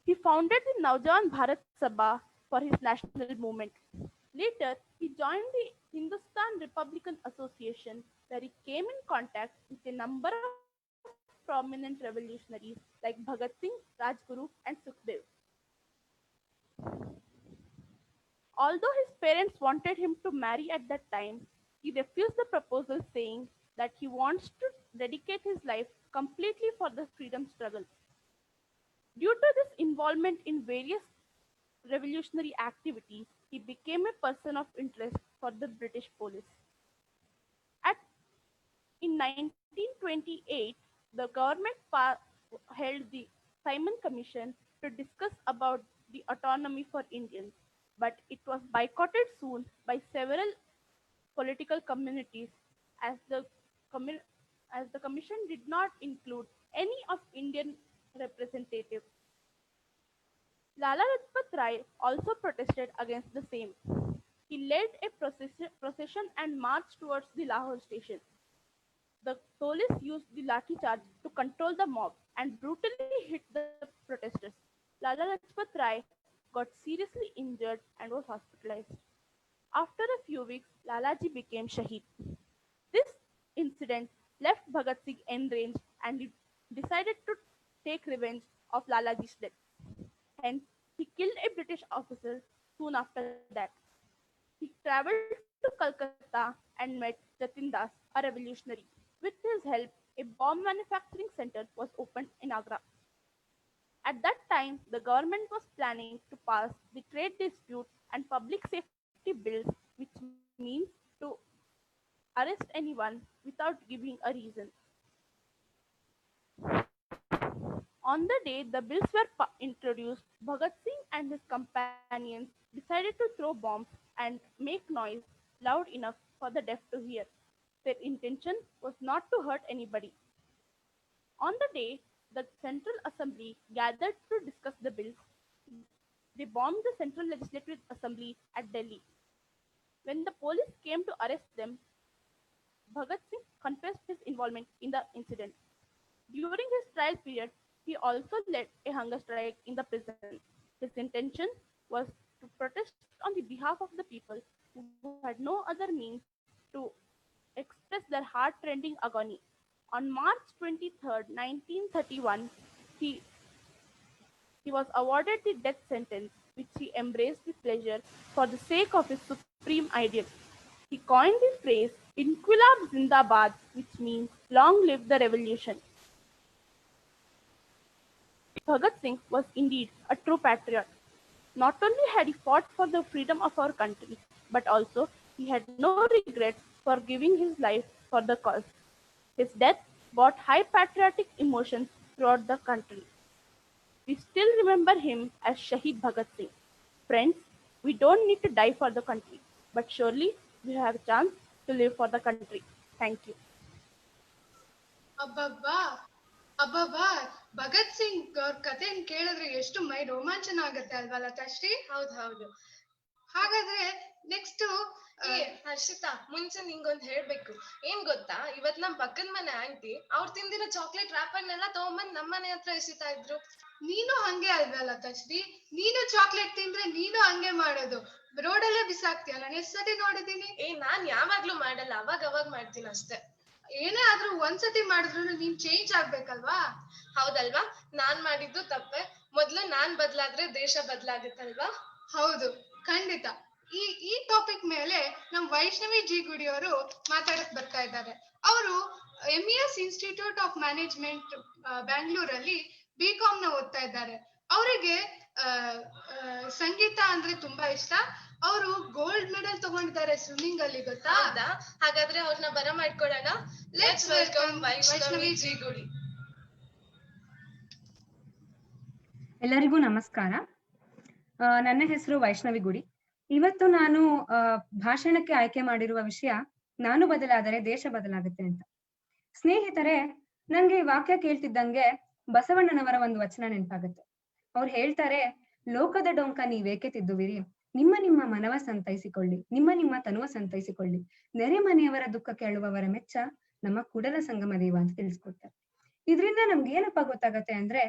He founded the Naujawan Bharat Sabha for his national movement. Later, he joined the Hindustan Republican Association, where he came in contact with a number of prominent revolutionaries like Bhagat Singh, Rajguru, and Sukhdev. Although his parents wanted him to marry at that time, he refused the proposal, saying that he wants to dedicate his life completely for the freedom struggle. Due to this involvement in various revolutionary activities, he became a person of interest for the British police. In 1928, the government held the Simon Commission to discuss about the autonomy for Indians, but it was boycotted soon by several political communities as the commission did not include any of Indian representatives. Lala Lajpat Rai also protested against the same. He led a procession and marched towards the Lahore station. The police used the lathi charge to control the mob and brutally hit the protesters. Lala Lajpat Rai got seriously injured and was hospitalized. After a few weeks, Lalaji became Shaheed. This incident left Bhagat Singh enraged and he decided to take revenge of Lalaji's death. Hence, he killed a British officer soon after that. He traveled to Calcutta and met Jatin Das, a revolutionary. With his help, a bomb manufacturing center was opened in Agra. At that time, the government was planning to pass the Trade Dispute and Public Safety Bills, which means to arrest anyone without giving a reason. On the day the bills were introduced, Bhagat Singh and his companions decided to throw bombs and make noise loud enough for the deaf to hear. Their intention was not to hurt anybody. On the day the Central Assembly gathered to discuss the bills, they bombed the Central Legislative Assembly at Delhi. When the police came to arrest them, Bhagat Singh confessed his involvement in the incident. During his trial period, he also led a hunger strike in the prison. His intention was to protest on the behalf of the people who had no other means to express their heart-rending agony. On March 23, 1931, he was awarded the death sentence, which he embraced with pleasure for the sake of his supreme ideal. He coined the phrase "Inquilab Zindabad," which means "Long live the revolution." Bhagat Singh was indeed a true patriot. Not only had he fought for the freedom of our country, but also he had no regrets for giving his life for the cause. His death brought high patriotic emotions throughout the country. We still remember him as Shahid Bhagat Singh. Friends, we don't need to die for the country, but surely we have a chance to live for the country. Thank you. ಅಬ್ಬಬ್ಬಾ ಅಬ್ಬಬ್ಬಾ ಭಗತ್ ಸಿಂಗ್ ಅವ್ರ ಕಥೆನ್ ಕೇಳಿದ್ರೆ ಎಷ್ಟು ಮೈ ರೋಮಾಂಚನ ಆಗತ್ತೆ ಅಲ್ವಾ ಲತಾಶ್ರೀ? ಹೌದು. ಹಾಗಾದ್ರೆ ನೆಕ್ಸ್ಟ್ ಏ ಹರ್ಷಿತಾ, ಮುಂಚೆ ನಿಂಗೊಂದ್ ಹೇಳ್ಬೇಕು. ಏನ್ ಗೊತ್ತಾ, ಇವತ್ ನಮ್ ಪಕ್ಕದ ಮನೆ ಆಂಟಿ ಅವ್ರು ತಿಂದಿರೋ ಚಾಕ್ಲೇಟ್ ರ್ಯಾಪರ್ನೆಲ್ಲ ತಗೊಂಬಂದ್ ನಮ್ಮನೆ ಹತ್ರ ಎಸಿತಾ ಇದ್ರು. ನೀನು ಹಂಗೆ ಅಲ್ವಾ ಲತಾಶ್ರೀ? ನೀನು ಚಾಕ್ಲೇಟ್ ತಿಂದ್ರೆ ನೀನು ಹಂಗೆ ಮಾಡೋದು, ರೋಡಲ್ಲೇ ಬಿಸಾಕ್ತೀಯ. ನಾನು ಎಷ್ಟ್ ಸತಿ ನೋಡಿದೀನಿ. ನಾನ್ ಯಾವಾಗ್ಲೂ ಮಾಡಲ್ಲ, ಅವಾಗ ಮಾಡ್ತೀನಿ ಅಷ್ಟೇ. ಏನೇ ಆದ್ರೂ ಒಂದ್ಸತಿ ಮಾಡಿದ್ರು ನೀನ್ ಚೇಂಜ್ ಆಗ್ಬೇಕಲ್ವಾ? ಹೌದಲ್ವಾ? ನಾನ್ ಮಾಡಿದ್ದು ತಪ್ಪೆ. ಮೊದ್ಲು ನಾನ್ ಬದ್ಲಾದ್ರೆ ದೇಶ ಬದ್ಲಾಗುತ್ತಲ್ವಾ? ಹೌದು, ಖಂಡಿತ. ಈ ಟಾಪಿಕ್ ಮೇಲೆ ನಮ್ ವೈಷ್ಣವಿ ಜಿ ಗುಡಿ ಅವರು ಮಾತಾಡಕ್ ಬರ್ತಾ ಇದ್ದಾರೆ. ಅವರು MES ಇನ್ಸ್ಟಿಟ್ಯೂಟ್ ಆಫ್ ಮ್ಯಾನೇಜ್ಮೆಂಟ್ ಬ್ಯಾಂಗ್ಳೂರಲ್ಲಿ BCom ನ ಓದ್ತಾ ಇದ್ದಾರೆ. ಅವರಿಗೆ ಸಂಗೀತ ಅಂದ್ರೆ ತುಂಬಾ ಇಷ್ಟ. ಅವರು ಗೋಲ್ಡ್ ಮೆಡಲ್ ತಗೊಂಡಿದ್ದಾರೆ ಸ್ವಿಮ್ಮಿಂಗ್ ಅಲ್ಲಿ, ಗೊತ್ತಾ? ಹೌದಾ? ಹಾಗಾದ್ರೆ ಅವ್ರನ್ನ ಬರ ಮಾಡ್ಕೊಳ್ಳೋಣ. ಲೆಟ್ಸ್ ವೆಲ್ಕಮ್ ವೈಷ್ಣವಿ ಜಿ ಗುಡಿ. ಎಲ್ಲರಿಗೂ ನಮಸ್ಕಾರ. ನನ್ನ ಹೆಸರು ವೈಷ್ಣವಿ ಗುಡಿ. ಇವತ್ತು ನಾನು ಭಾಷಣಕ್ಕೆ ಆಯ್ಕೆ ಮಾಡಿರುವ ವಿಷಯ ನಾನು ಬದಲಾದರೆ ದೇಶ ಬದಲಾಗುತ್ತೆ ಅಂತ. ಸ್ನೇಹಿತರೆ, ನಂಗೆ ಈ ವಾಕ್ಯ ಕೇಳ್ತಿದ್ದಂಗೆ ಬಸವಣ್ಣನವರ ಒಂದು ವಚನ ನೆನಪಾಗುತ್ತೆ. ಅವ್ರು ಹೇಳ್ತಾರೆ, ಲೋಕದ ಡೊಂಕ ನೀವೇಕೆ ತಿದ್ದುವಿರಿ, ನಿಮ್ಮ ಮನವ ಸಂತೈಸಿಕೊಳ್ಳಿ, ನಿಮ್ಮ ತನುವ ಸಂತೈಸಿಕೊಳ್ಳಿ, ನೆರೆ ಮನೆಯವರ ದುಃಖ ಕೇಳುವವರ ಮೆಚ್ಚ ನಮ್ಮ ಕೂಡಲ ಸಂಗಮ ದೇವ ಅಂತ ತಿಳಿಸ್ಕೊಡ್ತಾರೆ. ಇದರಿಂದ ನಮ್ಗೆ ಏನಪ್ಪಾ ಗೊತ್ತಾಗತ್ತೆ ಅಂದ್ರೆ,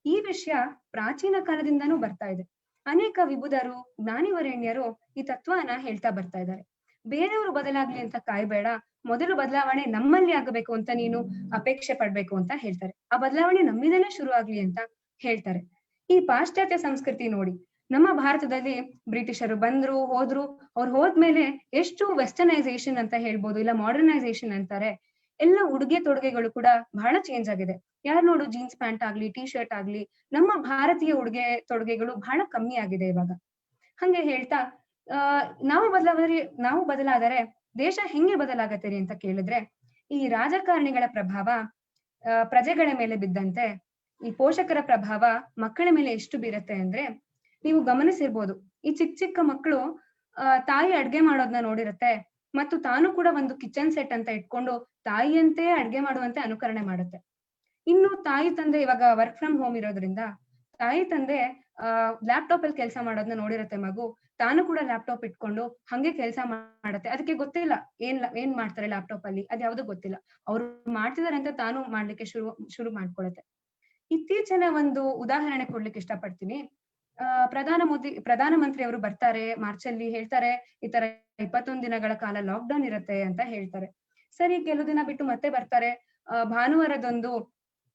ಈ ವಿಷಯ ಪ್ರಾಚೀನ ಕಾಲದಿಂದನೂ ಬರ್ತಾ ಇದೆ. ಅನೇಕ ವಿಬುಧರು, ಜ್ಞಾನಿವರೇಣ್ಯರು ಈ ತತ್ವನ ಹೇಳ್ತಾ ಬರ್ತಾ ಇದ್ದಾರೆ. ಬೇರೆಯವರು ಬದಲಾಗ್ಲಿ ಅಂತ ಕಾಯ್ಬೇಡ, ಮೊದಲು ಬದಲಾವಣೆ ನಮ್ಮಲ್ಲಿ ಆಗಬೇಕು ಅಂತ ನೀನು ಅಪೇಕ್ಷೆ ಪಡ್ಬೇಕು ಅಂತ ಹೇಳ್ತಾರೆ. ಆ ಬದಲಾವಣೆ ನಮ್ಮಿಂದಲೇ ಶುರು ಆಗ್ಲಿ ಅಂತ ಹೇಳ್ತಾರೆ. ಈ ಪಾಶ್ಚಾತ್ಯ ಸಂಸ್ಕೃತಿ ನೋಡಿ, ನಮ್ಮ ಭಾರತದಲ್ಲಿ ಬ್ರಿಟಿಷರು ಬಂದ್ರು ಹೋದ್ರು, ಅವ್ರು ಹೋದ್ಮೇಲೆ ಎಷ್ಟು ವೆಸ್ಟರ್ನೈಸೇಷನ್ ಅಂತ ಹೇಳ್ಬೋದು, ಇಲ್ಲ ಮಾಡರ್ನೈಸೇಷನ್ ಅಂತಾರೆ. ಎಲ್ಲ ಉಡುಗೆ ತೊಡುಗೆಗಳು ಕೂಡ ಬಹಳ ಚೇಂಜ್ ಆಗಿದೆ. ಯಾರು ನೋಡು ಜೀನ್ಸ್ ಪ್ಯಾಂಟ್ ಆಗ್ಲಿ, ಟಿ ಶರ್ಟ್ ಆಗ್ಲಿ, ನಮ್ಮ ಭಾರತೀಯ ಉಡುಗೆ ತೊಡುಗೆಗಳು ಬಹಳ ಕಮ್ಮಿ ಆಗಿದೆ ಇವಾಗ. ಹಂಗೆ ಹೇಳ್ತಾ ನಾವು ಬದಲಾದರೆ ದೇಶ ಹೆಂಗೆ ಬದಲಾಗತ್ತೀರಿ ಅಂತ ಕೇಳಿದ್ರೆ, ಈ ರಾಜಕಾರಣಿಗಳ ಪ್ರಭಾವ ಪ್ರಜೆಗಳ ಮೇಲೆ ಬಿದ್ದಂತೆ ಈ ಪೋಷಕರ ಪ್ರಭಾವ ಮಕ್ಕಳ ಮೇಲೆ ಎಷ್ಟು ಬೀರತ್ತೆ ಅಂದ್ರೆ, ನೀವು ಗಮನಿಸಿರ್ಬೋದು, ಈ ಚಿಕ್ಕ ಮಕ್ಕಳು ತಾಯಿ ಅಡ್ಗೆ ಮಾಡೋದನ್ನ ನೋಡಿರತ್ತೆ, ಮತ್ತು ತಾನು ಕೂಡ ಒಂದು ಕಿಚನ್ ಸೆಟ್ ಅಂತ ಇಟ್ಕೊಂಡು ತಾಯಿಯಂತೆ ಅಡ್ಗೆ ಮಾಡುವಂತೆ ಅನುಕರಣೆ ಮಾಡುತ್ತೆ. ಇನ್ನು ತಾಯಿ ತಂದೆ ಇವಾಗ ವರ್ಕ್ ಫ್ರಮ್ ಹೋಮ್ ಇರೋದ್ರಿಂದ ತಾಯಿ ತಂದೆ ಲ್ಯಾಪ್ಟಾಪ್ ಅಲ್ಲಿ ಕೆಲಸ ಮಾಡೋದನ್ನ ನೋಡಿರತ್ತೆ ಮಗು, ತಾನು ಕೂಡ ಲ್ಯಾಪ್ಟಾಪ್ ಇಟ್ಕೊಂಡು ಹಂಗೆ ಕೆಲಸ ಮಾಡತ್ತೆ. ಅದಕ್ಕೆ ಗೊತ್ತಿಲ್ಲ ಏನ್ ಮಾಡ್ತಾರೆ ಲ್ಯಾಪ್ಟಾಪ್ ಅಲ್ಲಿ, ಅದ್ಯಾವ್ದು ಗೊತ್ತಿಲ್ಲ. ಅವ್ರು ಮಾಡ್ತಿದಾರೆ ಅಂತ ತಾನು ಮಾಡ್ಲಿಕ್ಕೆ ಶುರು ಮಾಡ್ಕೊಳತ್ತೆ. ಇತ್ತೀಚಿನ ಒಂದು ಉದಾಹರಣೆ ಕೊಡ್ಲಿಕ್ಕೆ ಇಷ್ಟಪಡ್ತೀನಿ. ಪ್ರಧಾನಮಂತ್ರಿ ಅವರು ಬರ್ತಾರೆ ಮಾರ್ಚ್ ಅಲ್ಲಿ, ಹೇಳ್ತಾರೆ ಈ ತರ 21 ದಿನಗಳ ಕಾಲ ಲಾಕ್ ಡೌನ್ ಇರತ್ತೆ ಅಂತ ಹೇಳ್ತಾರೆ. ಸರಿ, ಕೆಲವು ದಿನ ಬಿಟ್ಟು ಮತ್ತೆ ಬರ್ತಾರೆ. ಭಾನುವಾರದೊಂದು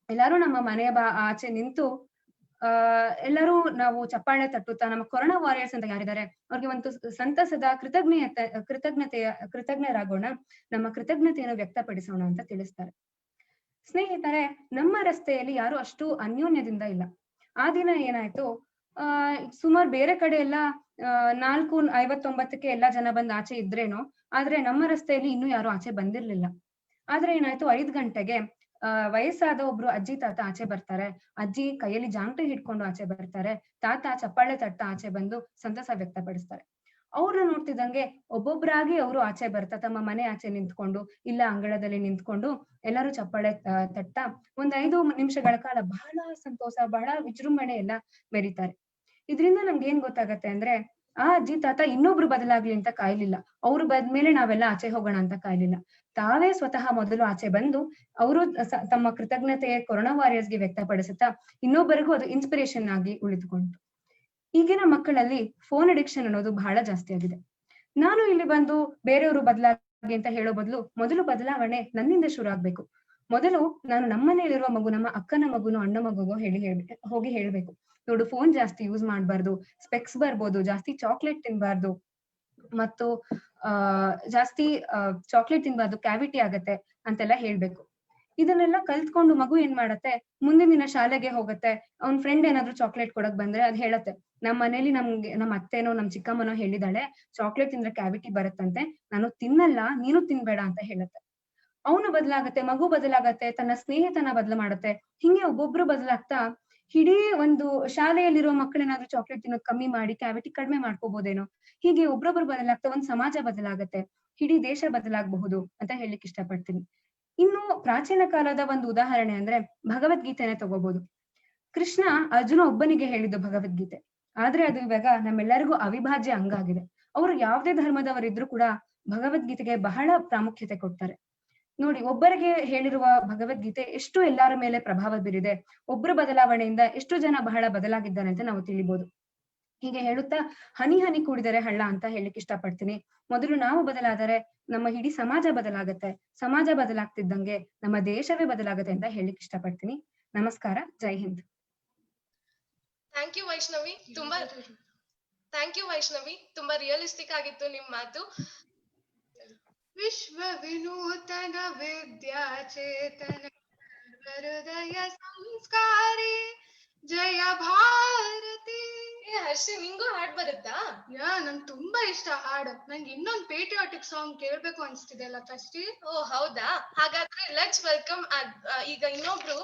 ಎಲ್ಲಾರು ನಮ್ಮ ಮನೆಯ ಆಚೆ ನಿಂತು ಎಲ್ಲರೂ ನಾವು ಚಪ್ಪಾಳೆ ತಟ್ಟುತ್ತಾ ನಮ್ಮ ಕೊರೋನಾ ವಾರಿಯರ್ಸ್ ಅಂತ ಯಾರಿದ್ದಾರೆ ಅವ್ರಿಗೆ ಒಂದು ಸಂತಸದ ಕೃತಜ್ಞರಾಗೋಣ, ನಮ್ಮ ಕೃತಜ್ಞತೆಯನ್ನು ವ್ಯಕ್ತಪಡಿಸೋಣ ಅಂತ ತಿಳಿಸ್ತಾರೆ. ಸ್ನೇಹಿತರೆ, ನಮ್ಮ ರಸ್ತೆಯಲ್ಲಿ ಯಾರು ಅಷ್ಟು ಅನ್ಯೋನ್ಯದಿಂದ ಇಲ್ಲ. ಆ ದಿನ ಏನಾಯ್ತು, ಸುಮಾರು ಬೇರೆ ಕಡೆ ಎಲ್ಲ 4:59 ಎಲ್ಲಾ ಜನ ಬಂದ್ ಆಚೆ ಇದ್ರೇನೋ, ಆದ್ರೆ ನಮ್ಮ ರಸ್ತೆಯಲ್ಲಿ ಇನ್ನೂ ಯಾರು ಆಚೆ ಬಂದಿರ್ಲಿಲ್ಲ. ಆದ್ರೆ ಏನಾಯ್ತು, 5 ಗಂಟೆಗೆ ವಯಸ್ಸಾದ ಒಬ್ರು ಅಜ್ಜಿ ತಾತ ಆಚೆ ಬರ್ತಾರೆ. ಅಜ್ಜಿ ಕೈಯಲ್ಲಿ ಜಾಂಗ್ರಿ ಹಿಡ್ಕೊಂಡು ಆಚೆ ಬರ್ತಾರೆ. ತಾತ ಚಪ್ಪಾಳೆ ತಟ್ಟ ಆಚೆ ಬಂದು ಸಂತಸ ವ್ಯಕ್ತಪಡಿಸ್ತಾರೆ. ಅವ್ರನ್ನ ನೋಡ್ತಿದ್ದಂಗೆ ಒಬ್ಬೊಬ್ರಾಗಿ ಅವರು ಆಚೆ ಬರ್ತಾ ತಮ್ಮ ಮನೆ ಆಚೆ ನಿಂತ್ಕೊಂಡು, ಇಲ್ಲ ಅಂಗಳದಲ್ಲಿ ನಿಂತ್ಕೊಂಡು ಎಲ್ಲರೂ ಚಪ್ಪಾಳೆ ತಟ್ಟ 5 ನಿಮಿಷಗಳ ಕಾಲ ಬಹಳ ಸಂತೋಷ, ಬಹಳ ವಿಜೃಂಭಣೆ ಎಲ್ಲ ಮೆರೀತಾರೆ. ಇದರಿಂದ ನಮ್ಗೆ ಏನ್ ಗೊತ್ತಾಗತ್ತೆ ಅಂದ್ರೆ, ಆ ಅಜ್ಜಿ ತಾತ ಇನ್ನೊಬ್ರು ಬದಲಾಗ್ಲಿ ಅಂತ ಕಾಯ್ಲಿಲ್ಲ, ಅವ್ರು ಬಂದ್ಮೇಲೆ ನಾವೆಲ್ಲ ಆಚೆ ಹೋಗೋಣ ಅಂತ ಕಾಯ್ಲಿಲ್ಲ. ತಾವೇ ಸ್ವತಃ ಮೊದಲು ಆಚೆ ಬಂದು ಅವರು ತಮ್ಮ ಕೃತಜ್ಞತೆಯ ಕೊರೋನಾ ವಾರಿಯರ್ಸ್ಗೆ ವ್ಯಕ್ತಪಡಿಸುತ್ತಾ ಇನ್ನೊಬ್ಬರಿಗೂ ಅದು ಇನ್ಸ್ಪಿರೇಷನ್ ಆಗಿ ಉಳಿದುಕೊಂಡ್ರು. ಈಗಿನ ಮಕ್ಕಳಲ್ಲಿ ಫೋನ್ ಅಡಿಕ್ಷನ್ ಅನ್ನೋದು ಬಹಳ ಜಾಸ್ತಿ ಆಗಿದೆ. ನಾನು ಇಲ್ಲಿ ಬಂದು ಬೇರೆಯವರು ಬದಲಾಗಿ ಅಂತ ಹೇಳೋ ಬದಲು, ಮೊದಲು ಬದಲಾವಣೆ ನನ್ನಿಂದ ಶುರು ಆಗ್ಬೇಕು. ಮೊದಲು ನಾನು ನಮ್ಮನೇಲಿರುವ ಮಗು, ನಮ್ಮ ಅಕ್ಕನ ಮಗುನೋ ಅಣ್ಣ ಮಗುಗೋ ಹೋಗಿ ಹೇಳ್ಬೇಕು, ನೋಡು ಫೋನ್ ಜಾಸ್ತಿ ಯೂಸ್ ಮಾಡ್ಬಾರ್ದು, ಸ್ಪೆಕ್ಸ್ ಬರ್ಬೋದು, ಜಾಸ್ತಿ ಚಾಕ್ಲೇಟ್ ತಿನ್ಬಾರ್ದು, ಮತ್ತು ಜಾಸ್ತಿ ಚಾಕ್ಲೇಟ್ ತಿನ್ಬಾರ್ದು, ಕ್ಯಾವಿಟಿ ಆಗತ್ತೆ ಅಂತೆಲ್ಲ ಹೇಳ್ಬೇಕು. ಇದನ್ನೆಲ್ಲ ಕಲ್ತ್ಕೊಂಡು ಮಗು ಏನ್ ಮಾಡತ್ತೆ, ಮುಂದಿನ ದಿನ ಶಾಲೆಗೆ ಹೋಗತ್ತೆ. ಅವ್ನ್ ಫ್ರೆಂಡ್ ಏನಾದ್ರು ಚಾಕ್ಲೇಟ್ ಕೊಡಕ್ ಬಂದ್ರೆ ಅದ್ ಹೇಳತ್ತೆ, ನಮ್ಮ ಮನೇಲಿ ನಮ್ಮ ಅತ್ತೆನೋ ನಮ್ ಚಿಕ್ಕಮ್ಮನೋ ಹೇಳಿದಾಳೆ ಚಾಕ್ಲೇಟ್ ತಿಂದ್ರೆ ಕ್ಯಾವಿಟಿ ಬರುತ್ತಂತೆ, ನಾನು ತಿನ್ನಲ್ಲ, ನೀನು ತಿನ್ಬೇಡ ಅಂತ ಹೇಳತ್ತೆ. ಅವನು ಬದಲಾಗತ್ತೆ, ಮಗು ಬದಲಾಗತ್ತೆ, ತನ್ನ ಸ್ನೇಹಿತನ ಬದಲು ಮಾಡುತ್ತೆ. ಹಿಂಗೆ ಒಬ್ಬೊಬ್ರು ಬದಲಾಗ್ತಾ ಇಡೀ ಒಂದು ಶಾಲೆಯಲ್ಲಿರೋ ಮಕ್ಕಳೇನಾದ್ರೂ ಚಾಕ್ಲೇಟ್ ತಿನ್ನೋದು ಕಮ್ಮಿ ಮಾಡಿ ಕ್ಯಾವಿಟಿ ಕಡಿಮೆ ಮಾಡ್ಕೋಬಹುದೇನೋ. ಹೀಗೆ ಒಬ್ರೊಬ್ರು ಬದಲಾಗ್ತಾ ಒಂದ್ ಸಮಾಜ ಬದಲಾಗತ್ತೆ, ಇಡೀ ದೇಶ ಬದಲಾಗಬಹುದು ಅಂತ ಹೇಳಲಿಕ್ಕೆ ಇಷ್ಟಪಡ್ತೀನಿ. ಇನ್ನು ಪ್ರಾಚೀನ ಕಾಲದ ಒಂದು ಉದಾಹರಣೆ ಅಂದ್ರೆ ಭಗವದ್ಗೀತೆನೆ ತಗೋಬಹುದು. ಕೃಷ್ಣ ಅರ್ಜುನ ಒಬ್ಬನಿಗೆ ಹೇಳಿದ್ದು ಭಗವದ್ಗೀತೆ, ಆದ್ರೆ ಅದು ಇವಾಗ ನಮ್ಮೆಲ್ಲರಿಗೂ ಅವಿಭಾಜ್ಯ ಅಂಗ ಆಗಿದೆ. ಅವರು ಯಾವುದೇ ಧರ್ಮದವರಿದ್ರು ಕೂಡ ಭಗವದ್ಗೀತೆಗೆ ಬಹಳ ಪ್ರಾಮುಖ್ಯತೆ ಕೊಡ್ತಾರೆ. ನೋಡಿ, ಒಬ್ಬರಿಗೆ ಹೇಳಿರುವ ಭಗವದ್ಗೀತೆ ಎಷ್ಟು ಎಲ್ಲರ ಮೇಲೆ ಪ್ರಭಾವ ಬೀರಿದೆ, ಒಬ್ಬರ ಬದಲಾವಣೆಯಿಂದ ಎಷ್ಟು ಜನ ಬಹಳ ಬದಲಾಗಿದ್ದಾರೆ ಅಂತ ನಾವು ತಿಳಿಬಹುದು. ಹೀಗೆ ಹೇಳುತ್ತಾ ಹನಿ ಹನಿ ಕೂಡಿದರೆ ಹಳ್ಳ ಅಂತ ಹೇಳಲಿಕ್ಕೆ ಇಷ್ಟಪಡ್ತೀನಿ. ಮೊದಲು ನಾವು ಬದಲಾದರೆ ನಮ್ಮ ಇಡೀ ಸಮಾಜ ಬದಲಾಗತ್ತೆ, ಸಮಾಜ ಬದಲಾಗ್ತಿದ್ದಂಗೆ ನಮ್ಮ ದೇಶವೇ ಬದಲಾಗತ್ತೆ ಅಂತ ಹೇಳಲಿಕ್ಕೆ ಇಷ್ಟಪಡ್ತೀನಿ. ನಮಸ್ಕಾರ, ಜೈ ಹಿಂದ್. ಥ್ಯಾಂಕ್ ಯು ವೈಷ್ಣವಿ, ತುಂಬಾ ರಿಯಲಿಸ್ಟಿಕ್ ಆಗಿತ್ತು ನಿಮ್ ಮಾತು. ವಿಶ್ವ ವಿನೂತನ ವಿದ್ಯಾಚೇತನ ಹೃದಯ ಸಂಸ್ಕಾರಿ ಜಯ ಭಾರತಿ. ಹರ್ಷಿ, ನಿಂಗೂ ಹಾಡ್ ಬರುತ್ತಾ? ನಂಗೆ ತುಂಬಾ ಇಷ್ಟ ಹಾಡು. ನಂಗೆ ಇನ್ನೊಂದು ಪೇಟ್ರಿಯಾಟಿಕ್ ಸಾಂಗ್ ಕೇಳ್ಬೇಕು ಅನ್ಸ್ತಿದೆ ಅಲ್ಲ ಫಸ್ಟಿ. ಓ ಹೌದಾ? ಹಾಗಾದ್ರೆ ಲೆಟ್ಸ್ ವೆಲ್ಕಮ್ ಈಗ ಇನ್ನೊಬ್ರು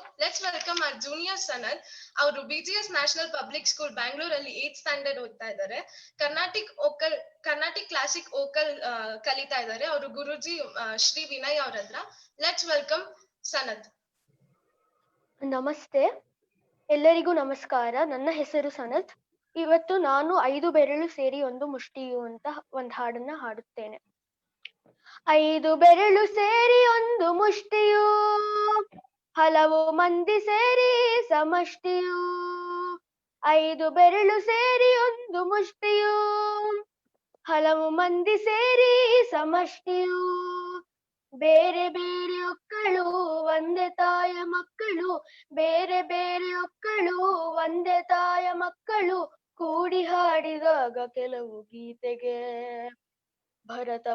ಜೂನಿಯರ್ ಸನತ್. ಅವರು BGS ನ್ಯಾಷನಲ್ ಪಬ್ಲಿಕ್ ಸ್ಕೂಲ್ ಬ್ಯಾಂಗ್ಳೂರಲ್ಲಿ 8th ಸ್ಟ್ಯಾಂಡರ್ಡ್ ಓದ್ತಾ ಇದ್ದಾರೆ. ಕರ್ನಾಟಿಕ್ ಕ್ಲಾಸಿಕ್ ಓಕಲ್ ಕಲಿತಾ ಇದ್ದಾರೆ. ಅವರು ಗುರುಜಿ ಶ್ರೀ ವಿನಯ್ ಅವ್ರ ಹತ್ರ. Let's welcome Sanath. ನಮಸ್ತೆ, ಎಲ್ಲರಿಗೂ ನಮಸ್ಕಾರ. ನನ್ನ ಹೆಸರು ಸನತ್. ಇವತ್ತು ನಾನು 5 ಬೆರಳು ಸೇರಿ ಒಂದು ಮುಷ್ಟಿಯು ಅಂತ ಒಂದು ಹಾಡನ್ನ ಹಾಡುತ್ತೇನೆ. 5 ಬೆರಳು ಸೇರಿ ಒಂದು ಮುಷ್ಟಿಯು, ಹಲವು ಮಂದಿ ಸೇರಿ ಸಮಷ್ಟಿಯು. 5 ಬೆರಳು ಸೇರಿ ಒಂದು ಮುಷ್ಟಿಯು, ಹಲವು ಮಂದಿ ಸೇರಿ ಸಮಷ್ಟಿಯು. ಬೇರೆ ಬೇರೆ ಒಕ್ಕಳು ಒಂದೇ ತಾಯ ಮಕ್ಕಳು, ಬೇರೆ ಬೇರೆ ಒಕ್ಕಳು ಒಂದೇ ತಾಯ ಮಕ್ಕಳು, ಕೂಡಿ ಹಾಡಿದಾಗ ಕೆಲವು ಗೀತೆಗೆ ಭರತ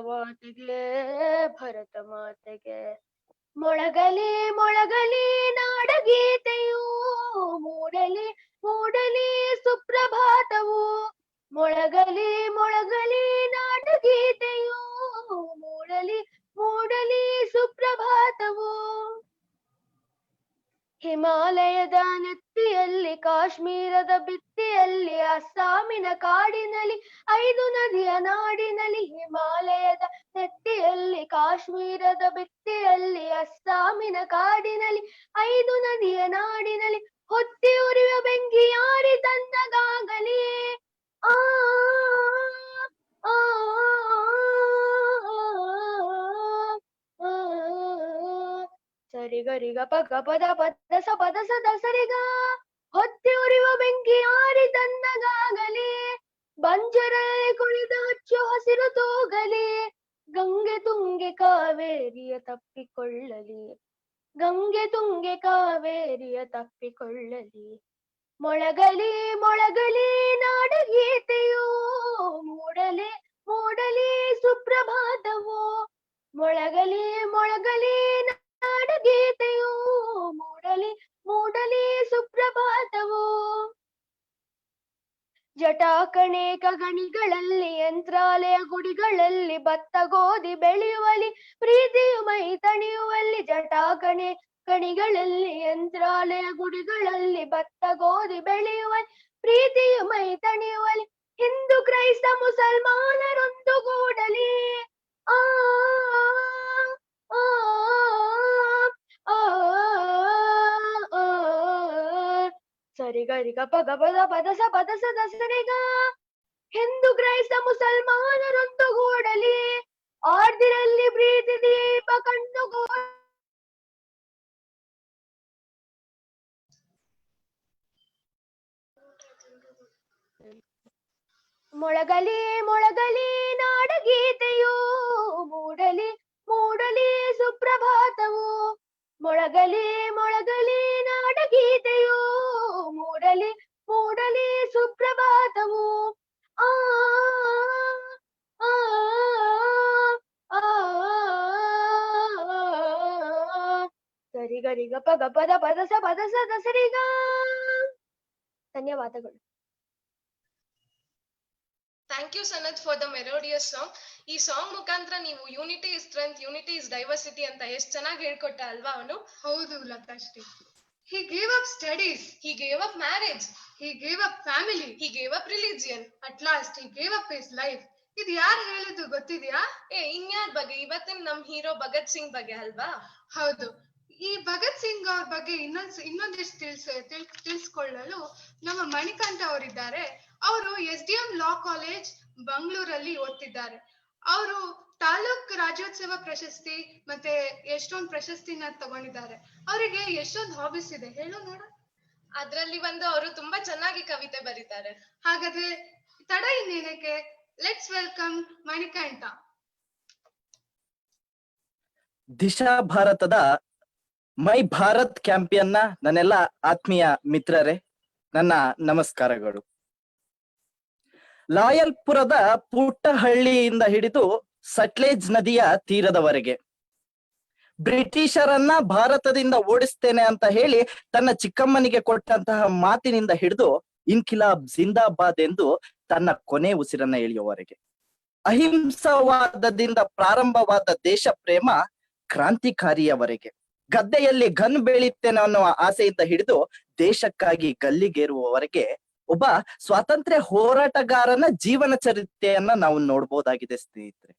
ಮಾತೆಗೆ. ಮೊಳಗಲಿ ಮೊಳಗಲಿ ನಾಡಗೀತೆಯು, ಮೂಡಲಿ ಮೂಡಲಿ ಸುಪ್ರಭಾತವು. ಮೊಳಗಲಿ ಮೊಳಗಲಿ ನಾಡಗೀತೆಯು, ಮೂಡಲಿ ಮೂಡಲಿ ಸುಪ್ರಭಾತವು. ಹಿಮಾಲಯದ ನೆತ್ತಿಯಲ್ಲಿ, ಕಾಶ್ಮೀರದ ಭಿತ್ತಿಯಲ್ಲಿ, ಅಸ್ಸಾಮಿನ ಕಾಡಿನಲ್ಲಿ, 5 ನದಿಯ ನಾಡಿನಲ್ಲಿ. ಹಿಮಾಲಯದ ನೆತ್ತಿಯಲ್ಲಿ, ಕಾಶ್ಮೀರದ ಭಿತ್ತಿಯಲ್ಲಿ, ಅಸ್ಸಾಮಿನ ಕಾಡಿನಲ್ಲಿ, 5 ನದಿಯ ನಾಡಿನಲ್ಲಿ. ಹೊತ್ತಿ ಉರಿಯುವ ಬೆಂಕಿ ಯಾರಿ ತಂದಗಾಗಲಿ, ಆ ಸರಿಗರಿಗ ಪಗ ಪದ ಪದ ಸ ಪದ ಸದ ಸರಿಗ. ಹೊತ್ತಿ ಉರಿಯುವ ಬೆಂಕಿ ಯಾರಿ ತಂದಗಾಗಲಿ, ಬಂಜರಲ್ಲಿ ಕುಳಿದ ಹಚ್ಚು ಹಸಿರು ತೂಗಲಿ. ಗಂಗೆ ತುಂಗೆ ಕಾವೇರಿಯ ತಪ್ಪಿಕೊಳ್ಳಲಿ, ಗಂಗೆ ತುಂಗೆ ಕಾವೇರಿಯ ತಪ್ಪಿಕೊಳ್ಳಲಿ. ಮೊಳಗಲಿ ಮೊಳಗಲಿ ನಾಡಗೀತೆಯು, ಮೂಡಲಿ ಮೂಡಲಿ ಸುಪ್ರಭಾತವು. ಮೊಳಗಲಿ ಮೊಳಗಲಿ ನಾಡಗೀತೆಯು, ಮೂಡಲಿ ಮೂಡಲಿ ಸುಪ್ರಭಾತವು. ಜಟಾಕಣೇಕ ಗಣಿಗಳಲ್ಲಿ, ಯಂತ್ರಾಲಯ ಗುಡಿಗಳಲ್ಲಿ, ಭತ್ತ ಗೋಧಿ ಬೆಳೆಯುವಲ್ಲಿ, ಪ್ರೀತಿಯು ಮೈ ತಣಿಯುವಲ್ಲಿ. ಜಟಾಕಣೆ ಗಣಿಗಳಲ್ಲಿ, ಯಂತ್ರಾಲಯ ಗುಡಿಗಳಲ್ಲಿ, ಭತ್ತ ಗೋಧಿ ಬೆಳೆಯುವಲ್ಲಿ, ಪ್ರೀತಿಯು ಮೈ ತಣಿಯುವಲ್ಲಿ. ಹಿಂದೂ ಕ್ರೈಸ್ತ ಮುಸಲ್ಮಾನರೊಂದುಗೂಡಲಿ, ಆ ಸರಿಗರಿಗ ಪಗ ಪದ ಪದ ಸ ಪದ ಸದ ಸರಿಗ. ಹಿಂದೂ ಕ್ರೈಸ್ತ ಮುಸಲ್ಮಾನರೊಂದುಗೂಡಲಿ, ಆರ್ದಿರಲ್ಲಿ ಪ್ರೀತಿ ದೀಪ ಕಣ್ಣುಗೋ. ಮೊಳಗಲಿ ಮೊಳಗಲಿ ನಾಡಗೀತೆಯು, ಮೂಡಲಿ ಮೂಡಲಿ ಸುಪ್ರಭಾತವು. ಮೊಳಗಲಿ ಮೊಳಗಲಿ ನಾಡಗೀತೆಯು, ಮೂಡಲಿ ಮೂಡಲಿ ಸುಪ್ರಭಾತವು. ಆ ಸರಿಗರಿಗ ಪಗ ಪದ ಪದ ಸ ಪದ ಸದ ಸರಿಗ. ಧನ್ಯವಾದಗಳು. Thank you Sanath for the melodious song. ಈ ಸಾಂಗ್ ಮುಖಾಂತರ ನೀವು unity is strength, unity is diversity ಅಂತ ಎಷ್ಟು ಚೆನ್ನಾಗಿ ಹೇಳ್ಕೊಟ್ಟ ಅಲ್ವಾ ಅವನು? ಹೌದು Latashree. He gave up studies. He gave up marriage. He gave up family. He gave up religion. At last he gave up his life. ಇದು ಯಾರು ಹೇಳಿದ್ದು ಗೊತ್ತಿದ್ಯಾ? ಇನ್ಯಾರ ಬಗ್ಗೆ? ಇವತ್ತಿನ ನಮ್ ಹೀರೋ ಭಗತ್ ಸಿಂಗ್ ಬಗ್ಗೆ ಅಲ್ವಾ? ಹೌದು. ಈ ಭಗತ್ ಸಿಂಗ್ ಅವ್ರ ಬಗ್ಗೆ ಇನ್ನೊಂದಿಷ್ಟು ತಿಳಿಸ್ಕೊಳ್ಳಲು ನಮ್ಮ ಮಣಿಕಂಠ ಅವರಿದ್ದಾರೆ. ಅವರು SDM ಲಾ ಕಾಲೇಜ್ ಬೆಂಗಳೂರಲ್ಲಿ ಓದ್ತಿದ್ದಾರೆ. ಅವರು ತಾಲೂಕ್ ರಾಜ್ಯೋತ್ಸವ ಪ್ರಶಸ್ತಿ ಮತ್ತೆ ಎಷ್ಟೊಂದು ಪ್ರಶಸ್ತಿನ ತಗೊಂಡಿದ್ದಾರೆ. ಅವರಿಗೆ ಎಷ್ಟೊಂದು ಹಾಬೀಸ್ ಇದೆ ಹೇಳು ನೋಡ. ಅದ್ರಲ್ಲಿ ಒಂದು ಅವರು ತುಂಬಾ ಚೆನ್ನಾಗಿ ಕವಿತೆ ಬರೀತಾರೆ. ಹಾಗಾದ್ರೆ ತಡ ಇನ್ನೇನಕ್ಕೆ, ಲೆಟ್ಸ್ ವೆಲ್ಕಮ್ ಮಣಿಕಂಠ. ದಿಶಾ ಭಾರತದ ಮೈ ಭಾರತ್ ಕ್ಯಾಂಪಿಯನ್ನ ನನ್ನೆಲ್ಲ ಆತ್ಮೀಯ ಮಿತ್ರರೇ, ನನ್ನ ನಮಸ್ಕಾರಗಳು. ಲಾಯಲ್ಪುರದ ಪುಟ್ಟಹಳ್ಳಿಯಿಂದ ಹಿಡಿದು ಸಟ್ಲೇಜ್ ನದಿಯ ತೀರದವರೆಗೆ ಬ್ರಿಟಿಷರನ್ನ ಭಾರತದಿಂದ ಓಡಿಸ್ತೇನೆ ಅಂತ ಹೇಳಿ ತನ್ನ ಚಿಕ್ಕಮ್ಮನಿಗೆ ಕೊಟ್ಟಂತಹ ಮಾತಿನಿಂದ ಹಿಡಿದು ಇನ್ಕಿಲಾಬ್ ಜಿಂದಾಬಾದ್ ಎಂದು ತನ್ನ ಕೊನೆ ಉಸಿರನ್ನ ಎಳೆಯುವವರೆಗೆ, ಅಹಿಂಸವಾದದಿಂದ ಪ್ರಾರಂಭವಾದ ದೇಶ ಪ್ರೇಮ ಕ್ರಾಂತಿಕಾರಿಯವರೆಗೆ, ಗದ್ದೆಯಲ್ಲಿ ಗನ್ ಬೆಳೆಯುತ್ತೇನೆ ಅನ್ನುವ ಆಸೆಯಿಂದ ಹಿಡಿದು ದೇಶಕ್ಕಾಗಿ ಗಲ್ಲಿಗೇರುವವರೆಗೆ ಒಬ್ಬ ಸ್ವಾತಂತ್ರ್ಯ ಹೋರಾಟಗಾರನ ಜೀವನ ಚರಿತ್ರೆಯನ್ನ ನಾವು ನೋಡ್ಬೋದಾಗಿದೆ ಸ್ನೇಹಿತರೆ.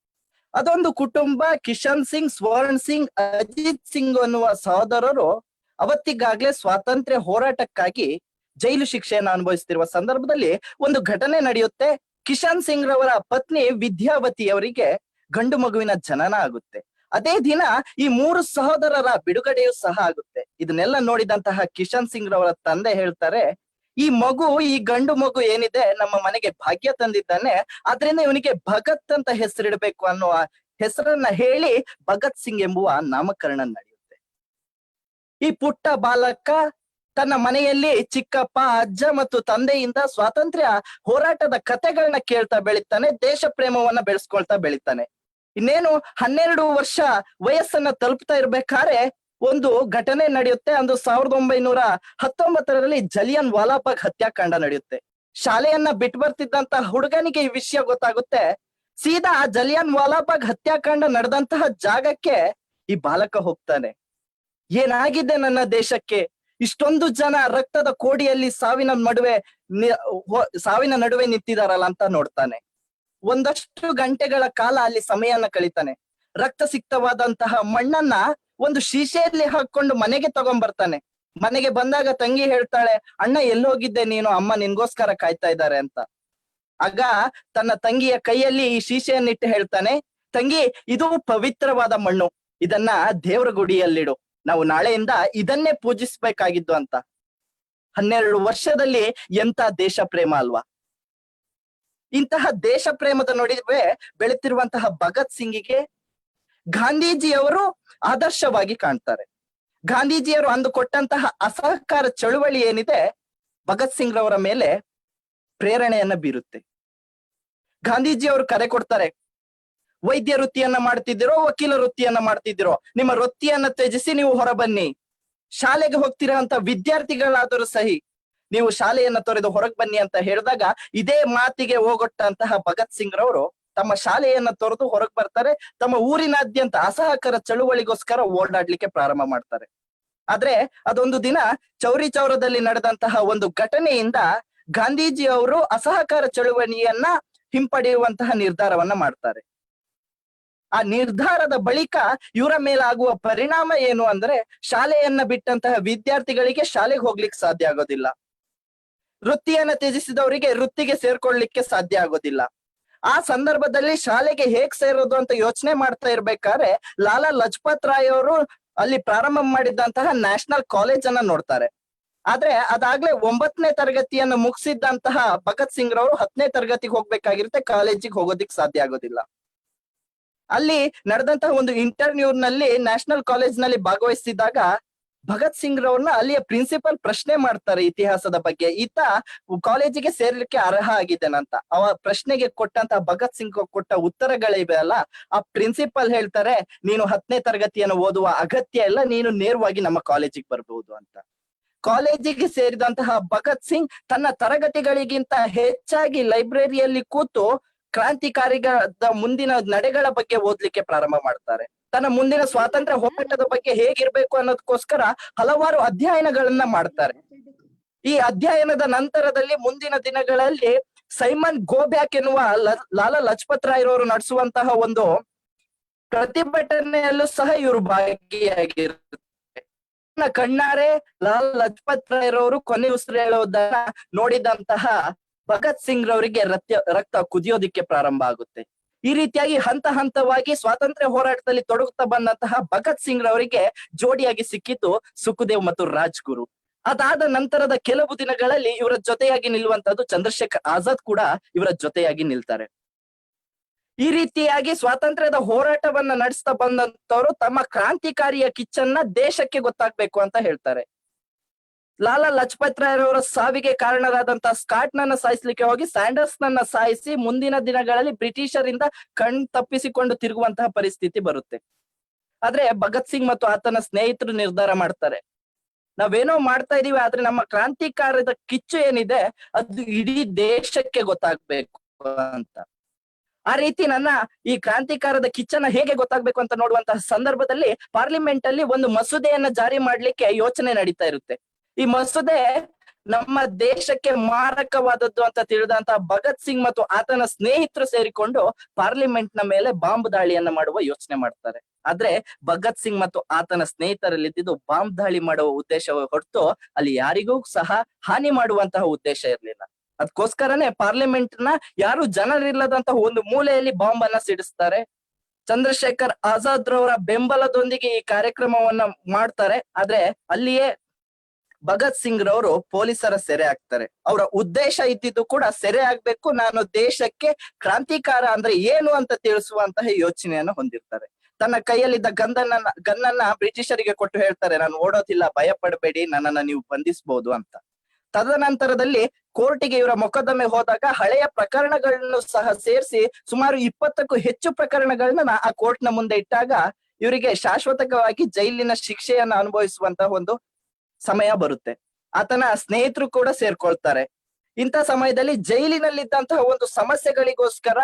ಅದೊಂದು ಕುಟುಂಬ. ಕಿಶನ್ ಸಿಂಗ್, ಸ್ವರ್ಣ ಸಿಂಗ್, ಅಜಿತ್ ಸಿಂಗ್ ಅನ್ನುವ ಸಹೋದರರು ಅವತ್ತಿಗಾಗ್ಲೇ ಸ್ವಾತಂತ್ರ್ಯ ಹೋರಾಟಕ್ಕಾಗಿ ಜೈಲು ಶಿಕ್ಷೆಯನ್ನು ಅನುಭವಿಸ್ತಿರುವ ಸಂದರ್ಭದಲ್ಲಿ ಒಂದು ಘಟನೆ ನಡೆಯುತ್ತೆ. ಕಿಶನ್ ಸಿಂಗ್ ರವರ ಪತ್ನಿ ವಿದ್ಯಾವತಿಯವರಿಗೆ ಗಂಡು ಮಗುವಿನ ಜನನ ಆಗುತ್ತೆ. ಅದೇ ದಿನ ಈ 3 ಸಹೋದರರ ಬಿಡುಗಡೆಯೂ ಸಹ ಆಗುತ್ತೆ. ಇದನ್ನೆಲ್ಲ ನೋಡಿದಂತಹ ಕಿಶನ್ ಸಿಂಗ್ ರವರ ತಂದೆ ಹೇಳ್ತಾರೆ, ಈ ಗಂಡು ಮಗು ಏನಿದೆ ನಮ್ಮ ಮನೆಗೆ ಭಾಗ್ಯ ತಂದಿದ್ದಾನೆ, ಆದ್ರಿಂದ ಇವನಿಗೆ ಭಗತ್ ಅಂತ ಹೆಸರಿಡಬೇಕು ಅನ್ನುವ ಹೆಸರನ್ನ ಹೇಳಿ ಭಗತ್ ಸಿಂಗ್ ಎಂಬುವ ನಾಮಕರಣ ನಡೆಯುತ್ತೆ. ಈ ಪುಟ್ಟ ಬಾಲಕ ತನ್ನ ಮನೆಯಲ್ಲಿ ಚಿಕ್ಕಪ್ಪ, ಅಜ್ಜ ಮತ್ತು ತಂದೆಯಿಂದ ಸ್ವಾತಂತ್ರ್ಯ ಹೋರಾಟದ ಕಥೆಗಳನ್ನ ಕೇಳ್ತಾ ಬೆಳಿತಾನೆ, ದೇಶ ಪ್ರೇಮವನ್ನ ಬೆಳೆಸ್ಕೊಳ್ತಾ ಬೆಳಿತಾನೆ. ಇನ್ನೇನು 12 ವರ್ಷ ವಯಸ್ಸನ್ನ ತಲುಪ್ತಾ ಇರ್ಬೇಕಾದ್ರೆ ಒಂದು ಘಟನೆ ನಡೆಯುತ್ತೆ. ಅಂದು 1919ರಲ್ಲಿ ಜಲಿಯನ್ ವಾಲಾಬಾಗ್ ಹತ್ಯಾಕಾಂಡ ನಡೆಯುತ್ತೆ. ಶಾಲೆಯನ್ನ ಬಿಟ್ಟು ಬರ್ತಿದ್ದಂತ ಹುಡುಗನಿಗೆ ಈ ವಿಷಯ ಗೊತ್ತಾಗುತ್ತೆ. ಸೀದಾ ಜಲಿಯನ್ ವಾಲಾಬಾಗ್ ಹತ್ಯಾಕಾಂಡ ನಡೆದಂತಹ ಜಾಗಕ್ಕೆ ಈ ಬಾಲಕ ಹೋಗ್ತಾನೆ. ಏನಾಗಿದೆ ನನ್ನ ದೇಶಕ್ಕೆ, ಇಷ್ಟೊಂದು ಜನ ರಕ್ತದ ಕೋಡಿಯಲ್ಲಿ ಸಾವಿನ ನಡುವೆ ನಿಂತಿದಾರಲ್ಲ ಅಂತ ನೋಡ್ತಾನೆ. ಒಂದಷ್ಟು ಗಂಟೆಗಳ ಕಾಲ ಅಲ್ಲಿ ಸಮಯನ ಕಳೀತಾನೆ. ರಕ್ತ ಸಿಕ್ತವಾದಂತಹ ಮಣ್ಣನ್ನ ಒಂದು ಶೀಶೆಯಲ್ಲಿ ಹಾಕೊಂಡು ಮನೆಗೆ ತಗೊಂಡ್ಬರ್ತಾನೆ. ಮನೆಗೆ ಬಂದಾಗ ತಂಗಿ ಹೇಳ್ತಾಳೆ, ಅಣ್ಣ ಎಲ್ಲೋಗಿದ್ದೆ ನೀನು, ಅಮ್ಮ ನಿನ್ಗೋಸ್ಕರ ಕಾಯ್ತಾ ಇದ್ದಾರೆ ಅಂತ. ಆಗ ತನ್ನ ತಂಗಿಯ ಕೈಯಲ್ಲಿ ಈ ಶೀಶೆಯನ್ನಿಟ್ಟು ಹೇಳ್ತಾನೆ, ತಂಗಿ ಇದು ಪವಿತ್ರವಾದ ಮಣ್ಣು, ಇದನ್ನ ದೇವ್ರ ಗುಡಿಯಲ್ಲಿಡು, ನಾವು ನಾಳೆಯಿಂದ ಇದನ್ನೇ ಪೂಜಿಸ್ಬೇಕಾಗಿದ್ದು ಅಂತ. 12 ವರ್ಷದಲ್ಲಿ ಎಂತ ದೇಶ ಪ್ರೇಮ ಅಲ್ವಾ. ಇಂತಹ ದೇಶ ಪ್ರೇಮದ ನಡುವೆ ಬೆಳೆತಿರುವಂತಹ ಭಗತ್ ಸಿಂಗಿಗೆ ಗಾಂಧೀಜಿಯವರು ಆದರ್ಶವಾಗಿ ಕಾಣ್ತಾರೆ. ಗಾಂಧೀಜಿಯವರು ಅಂದು ಕೊಟ್ಟಂತಹ ಅಸಹಕಾರ ಚಳುವಳಿ ಏನಿದೆ ಭಗತ್ ಸಿಂಗ್ ರವರ ಮೇಲೆ ಪ್ರೇರಣೆಯನ್ನ ಬೀರುತ್ತೆ. ಗಾಂಧೀಜಿಯವರು ಕರೆ ಕೊಡ್ತಾರೆ, ವೈದ್ಯ ವೃತ್ತಿಯನ್ನ ಮಾಡ್ತಿದ್ದೀರೋ, ವಕೀಲ ವೃತ್ತಿಯನ್ನ ಮಾಡ್ತಿದ್ದೀರೋ, ನಿಮ್ಮ ವೃತ್ತಿಯನ್ನ ತ್ಯಜಿಸಿ ನೀವು ಹೊರಬನ್ನಿ. ಶಾಲೆಗೆ ಹೋಗ್ತಿರೋಂತ ವಿದ್ಯಾರ್ಥಿಗಳಾದರೂ ಸಹಿ ನೀವು ಶಾಲೆಯನ್ನ ತೊರೆದು ಹೊರಗೆ ಬನ್ನಿ ಅಂತ ಹೇಳಿದಾಗ ಇದೇ ಮಾತಿಗೆ ಹೋಗೊಟ್ಟಂತಹ ಭಗತ್ ಸಿಂಗ್ ರವರು ತಮ್ಮ ಶಾಲೆಯನ್ನ ತೊರೆದು ಹೊರಗೆ ಬರ್ತಾರೆ. ತಮ್ಮ ಊರಿನಾದ್ಯಂತ ಅಸಹಕಾರ ಚಳುವಳಿಗೋಸ್ಕರ ಓಡಾಡ್ಲಿಕ್ಕೆ ಪ್ರಾರಂಭ ಮಾಡ್ತಾರೆ. ಆದ್ರೆ ಅದೊಂದು ದಿನ ಚೌರಿ ಚೌರದಲ್ಲಿ ನಡೆದಂತಹ ಒಂದು ಘಟನೆಯಿಂದ ಗಾಂಧೀಜಿ ಅವರು ಅಸಹಕಾರ ಚಳುವಳಿಯನ್ನ ಹಿಂಪಡೆಯುವಂತಹ ನಿರ್ಧಾರವನ್ನ ಮಾಡ್ತಾರೆ. ಆ ನಿರ್ಧಾರದ ಬಳಿಕ ಇವರ ಮೇಲಾಗುವ ಪರಿಣಾಮ ಏನು ಅಂದ್ರೆ, ಶಾಲೆಯನ್ನ ಬಿಟ್ಟಂತಹ ವಿದ್ಯಾರ್ಥಿಗಳಿಗೆ ಶಾಲೆಗೆ ಹೋಗ್ಲಿಕ್ಕೆ ಸಾಧ್ಯ ಆಗೋದಿಲ್ಲ. ವೃತ್ತಿಯನ್ನ ತ್ಯಜಿಸಿದವರಿಗೆ ವೃತ್ತಿಗೆ ಸೇರ್ಕೊಳ್ಳಿಕ್ಕೆ ಸಾಧ್ಯ ಆಗೋದಿಲ್ಲ. ಆ ಸಂದರ್ಭದಲ್ಲಿ ಶಾಲೆಗೆ ಹೇಗ್ ಸೇರೋದು ಅಂತ ಯೋಚನೆ ಮಾಡ್ತಾ ಇರ್ಬೇಕಾದ್ರೆ ಲಾಲಾ ಲಜಪತ್ ರಾಯ್ ಅವರು ಅಲ್ಲಿ ಪ್ರಾರಂಭ ಮಾಡಿದಂತಹ ನ್ಯಾಷನಲ್ ಕಾಲೇಜ್ ಅನ್ನ ನೋಡ್ತಾರೆ. ಆದ್ರೆ ಅದಾಗ್ಲೇ 9ನೇ ತರಗತಿಯನ್ನು ಮುಗಿಸಿದ್ದಂತಹ ಭಗತ್ ಸಿಂಗ್ ರವರು 10ನೇ ತರಗತಿಗೆ ಹೋಗ್ಬೇಕಾಗಿರುತ್ತೆ, ಕಾಲೇಜಿಗೆ ಹೋಗೋದಿಕ್ ಸಾಧ್ಯ ಆಗೋದಿಲ್ಲ. ಅಲ್ಲಿ ನಡೆದಂತಹ ಒಂದು ಇಂಟರ್ವ್ಯೂನಲ್ಲಿ ನ್ಯಾಷನಲ್ ಕಾಲೇಜ್ ನಲ್ಲಿ ಭಾಗವಹಿಸಿದಾಗ ಭಗತ್ ಸಿಂಗ್ ರವ್ರನ್ನ ಅಲ್ಲಿಯ ಪ್ರಿನ್ಸಿಪಲ್ ಪ್ರಶ್ನೆ ಮಾಡ್ತಾರೆ ಇತಿಹಾಸದ ಬಗ್ಗೆ, ಈತ ಕಾಲೇಜಿಗೆ ಸೇರ್ಲಿಕ್ಕೆ ಅರ್ಹ ಆಗಿದ್ದೇನಂತ. ಅವ ಪ್ರಶ್ನೆಗೆ ಕೊಟ್ಟಂತಹ ಭಗತ್ ಸಿಂಗ್ ಕೊಟ್ಟ ಉತ್ತರಗಳಿವೆ ಅಲ್ಲ, ಆ ಪ್ರಿನ್ಸಿಪಲ್ ಹೇಳ್ತಾರೆ, ನೀನು 10ನೇ ತರಗತಿಯನ್ನು ಓದುವ ಅಗತ್ಯ ಇಲ್ಲ, ನೀನು ನೇರವಾಗಿ ನಮ್ಮ ಕಾಲೇಜಿಗೆ ಬರ್ಬಹುದು ಅಂತ. ಕಾಲೇಜಿಗೆ ಸೇರಿದಂತಹ ಭಗತ್ ಸಿಂಗ್ ತನ್ನ ತರಗತಿಗಳಿಗಿಂತ ಹೆಚ್ಚಾಗಿ ಲೈಬ್ರರಿಯಲ್ಲಿ ಕೂತು ಕ್ರಾಂತಿಕಾರಿಗಳ ಮುಂದಿನ ನಡೆಗಳ ಬಗ್ಗೆ ಓದ್ಲಿಕ್ಕೆ ಪ್ರಾರಂಭ ಮಾಡ್ತಾರೆ. ತನ್ನ ಮುಂದಿನ ಸ್ವಾತಂತ್ರ್ಯ ಹೋರಾಟದ ಬಗ್ಗೆ ಹೇಗಿರ್ಬೇಕು ಅನ್ನೋದಕ್ಕೋಸ್ಕರ ಹಲವಾರು ಅಧ್ಯಯನಗಳನ್ನ ಮಾಡ್ತಾರೆ. ಈ ಅಧ್ಯಯನದ ನಂತರದಲ್ಲಿ ಮುಂದಿನ ದಿನಗಳಲ್ಲಿ ಸೈಮನ್ ಗೋಬ್ಯಾಕ್ ಎನ್ನುವ ಲಾಲಾ ಲಜಪತ್ ರಾಯ್ ರವರು ನಡೆಸುವಂತಹ ಒಂದು ಪ್ರತಿಭಟನೆಯಲ್ಲೂ ಸಹ ಇವರು ಭಾಗಿಯಾಗಿರ್ತಾರೆ. ಕಣ್ಣಾರೆ ಲಾಲಾ ಲಜಪತ್ ರಾಯ್ ರವರು ಕೊನೆ ಉಸಿರೆಳೋದನ್ನ ನೋಡಿದಂತಹ ಭಗತ್ ಸಿಂಗ್ ರವರಿಗೆ ರಕ್ತ ಕುದಿಯೋದಿಕ್ಕೆ ಪ್ರಾರಂಭ ಆಗುತ್ತೆ. ಈ ರೀತಿಯಾಗಿ ಹಂತ ಹಂತವಾಗಿ ಸ್ವಾತಂತ್ರ್ಯ ಹೋರಾಟದಲ್ಲಿ ತೊಡಗುತ್ತಾ ಬಂದಂತಹ ಭಗತ್ ಸಿಂಗ್ ರವರಿಗೆ ಜೋಡಿಯಾಗಿ ಸಿಕ್ಕಿದ್ದು ಸುಖದೇವ್ ಮತ್ತು ರಾಜ್ಗುರು. ಅದಾದ ನಂತರದ ಕೆಲವು ದಿನಗಳಲ್ಲಿ ಇವರ ಜೊತೆಯಾಗಿ ನಿಲ್ಲುವಂತದ್ದು ಚಂದ್ರಶೇಖರ್ ಆಜಾದ್ ಕೂಡ ಇವರ ಜೊತೆಯಾಗಿ ನಿಲ್ತಾರೆ. ಈ ರೀತಿಯಾಗಿ ಸ್ವಾತಂತ್ರ್ಯದ ಹೋರಾಟವನ್ನ ನಡೆಸ್ತಾ ಬಂದಂತವರು ತಮ್ಮ ಕ್ರಾಂತಿಕಾರಿಯ ಕಿಚ್ಚನ್ನ ದೇಶಕ್ಕೆ ಗೊತ್ತಾಗ್ಬೇಕು ಅಂತ ಹೇಳ್ತಾರೆ. ಲಾಲಾ ಲಜಪತ್ ರಾಯ್ ಅವರ ಸಾವಿಗೆ ಕಾರಣರಾದಂತಹ ಸ್ಕಾಟ್ ನನ್ನ ಸಾಯಿಸ್ಲಿಕ್ಕೆ ಹೋಗಿ ಸ್ಯಾಂಡರ್ಸ್ ನನ್ನ ಸಾಯಿಸಿ ಮುಂದಿನ ದಿನಗಳಲ್ಲಿ ಬ್ರಿಟಿಷರಿಂದ ಕಣ್ ತಪ್ಪಿಸಿಕೊಂಡು ತಿರುಗುವಂತಹ ಪರಿಸ್ಥಿತಿ ಬರುತ್ತೆ. ಆದ್ರೆ ಭಗತ್ ಸಿಂಗ್ ಮತ್ತು ಆತನ ಸ್ನೇಹಿತರು ನಿರ್ಧಾರ ಮಾಡ್ತಾರೆ, ನಾವೇನೋ ಮಾಡ್ತಾ ಇದೀವಿ, ಆದ್ರೆ ನಮ್ಮ ಕ್ರಾಂತಿಕಾರದ ಕಿಚ್ಚು ಏನಿದೆ ಅದು ಇಡೀ ದೇಶಕ್ಕೆ ಗೊತ್ತಾಗ್ಬೇಕು ಅಂತ. ಆ ರೀತಿ ಈ ಕ್ರಾಂತಿಕಾರದ ಕಿಚ್ಚನ್ನ ಹೇಗೆ ಗೊತ್ತಾಗ್ಬೇಕು ಅಂತ ನೋಡುವಂತಹ ಸಂದರ್ಭದಲ್ಲಿ ಪಾರ್ಲಿಮೆಂಟ್ ಅಲ್ಲಿ ಒಂದು ಮಸೂದೆಯನ್ನ ಜಾರಿ ಮಾಡ್ಲಿಕ್ಕೆ ಯೋಚನೆ ನಡೀತಾ ಇರುತ್ತೆ. ಈ ಮಸೂದೆ ನಮ್ಮ ದೇಶಕ್ಕೆ ಮಾರಕವಾದದ್ದು ಅಂತ ತಿಳಿದಂತಹ ಭಗತ್ ಸಿಂಗ್ ಮತ್ತು ಆತನ ಸ್ನೇಹಿತರು ಸೇರಿಕೊಂಡು ಪಾರ್ಲಿಮೆಂಟ್ ನ ಮೇಲೆ ಬಾಂಬ್ ದಾಳಿಯನ್ನ ಮಾಡುವ ಯೋಚನೆ ಮಾಡ್ತಾರೆ. ಆದ್ರೆ ಭಗತ್ ಸಿಂಗ್ ಮತ್ತು ಆತನ ಸ್ನೇಹಿತರಲ್ಲಿದ್ದು ಬಾಂಬ್ ದಾಳಿ ಮಾಡುವ ಉದ್ದೇಶ ಹೊರತು ಅಲ್ಲಿ ಯಾರಿಗೂ ಸಹ ಹಾನಿ ಮಾಡುವಂತಹ ಉದ್ದೇಶ ಇರ್ಲಿಲ್ಲ. ಅದಕ್ಕೋಸ್ಕರನೇ ಪಾರ್ಲಿಮೆಂಟ್ ನ ಯಾರು ಜನರಿಲ್ಲದಂತಹ ಒಂದು ಮೂಲೆಯಲ್ಲಿ ಬಾಂಬ್ ಅನ್ನ ಸಿಡಿಸ್ತಾರೆ. ಚಂದ್ರಶೇಖರ್ ಆಜಾದ್ ರವರ ಬೆಂಬಲದೊಂದಿಗೆ ಈ ಕಾರ್ಯಕ್ರಮವನ್ನ ಮಾಡ್ತಾರೆ. ಆದ್ರೆ ಅಲ್ಲಿಯೇ ಭಗತ್ ಸಿಂಗ್ ರವರು ಪೊಲೀಸರ ಸೆರೆ ಆಗ್ತಾರೆ. ಅವರ ಉದ್ದೇಶ ಇದ್ದಿದ್ದು ಕೂಡ ಸೆರೆ ಆಗ್ಬೇಕು, ನಾನು ದೇಶಕ್ಕೆ ಕ್ರಾಂತಿಕಾರ ಅಂದ್ರೆ ಏನು ಅಂತ ತಿಳಿಸುವಂತಹ ಯೋಚನೆಯನ್ನು ಹೊಂದಿರ್ತಾರೆ. ತನ್ನ ಕೈಯಲ್ಲಿದ್ದ ಗನ್ನನ್ನ ಬ್ರಿಟಿಷರಿಗೆ ಕೊಟ್ಟು ಹೇಳ್ತಾರೆ, ನಾನು ಓಡೋದಿಲ್ಲ, ಭಯ ಪಡಬೇಡಿ, ನನ್ನನ್ನ ನೀವು ಬಂಧಿಸಬಹುದು ಅಂತ. ತದನಂತರದಲ್ಲಿ ಕೋರ್ಟಿಗೆ ಇವರ ಮೊಕದ್ದಮೆ ಹೋದಾಗ ಹಳೆಯ ಪ್ರಕರಣಗಳನ್ನು ಸಹ ಸೇರಿಸಿ ಸುಮಾರು 20ಕ್ಕೂ ಹೆಚ್ಚು ಪ್ರಕರಣಗಳನ್ನ ಆ ಕೋರ್ಟ್ ನ ಮುಂದೆ ಇಟ್ಟಾಗ ಇವರಿಗೆ ಶಾಶ್ವತವಾಗಿ ಜೈಲಿನ ಶಿಕ್ಷೆಯನ್ನ ಅನುಭವಿಸುವಂತಹ ಒಂದು ಸಮಯ ಬರುತ್ತೆ. ಆತನ ಸ್ನೇಹಿತರು ಕೂಡ ಸೇರ್ಕೊಳ್ತಾರೆ. ಇಂಥ ಸಮಯದಲ್ಲಿ ಜೈಲಿನಲ್ಲಿದ್ದಂತಹ ಒಂದು ಸಮಸ್ಯೆಗಳಿಗೋಸ್ಕರ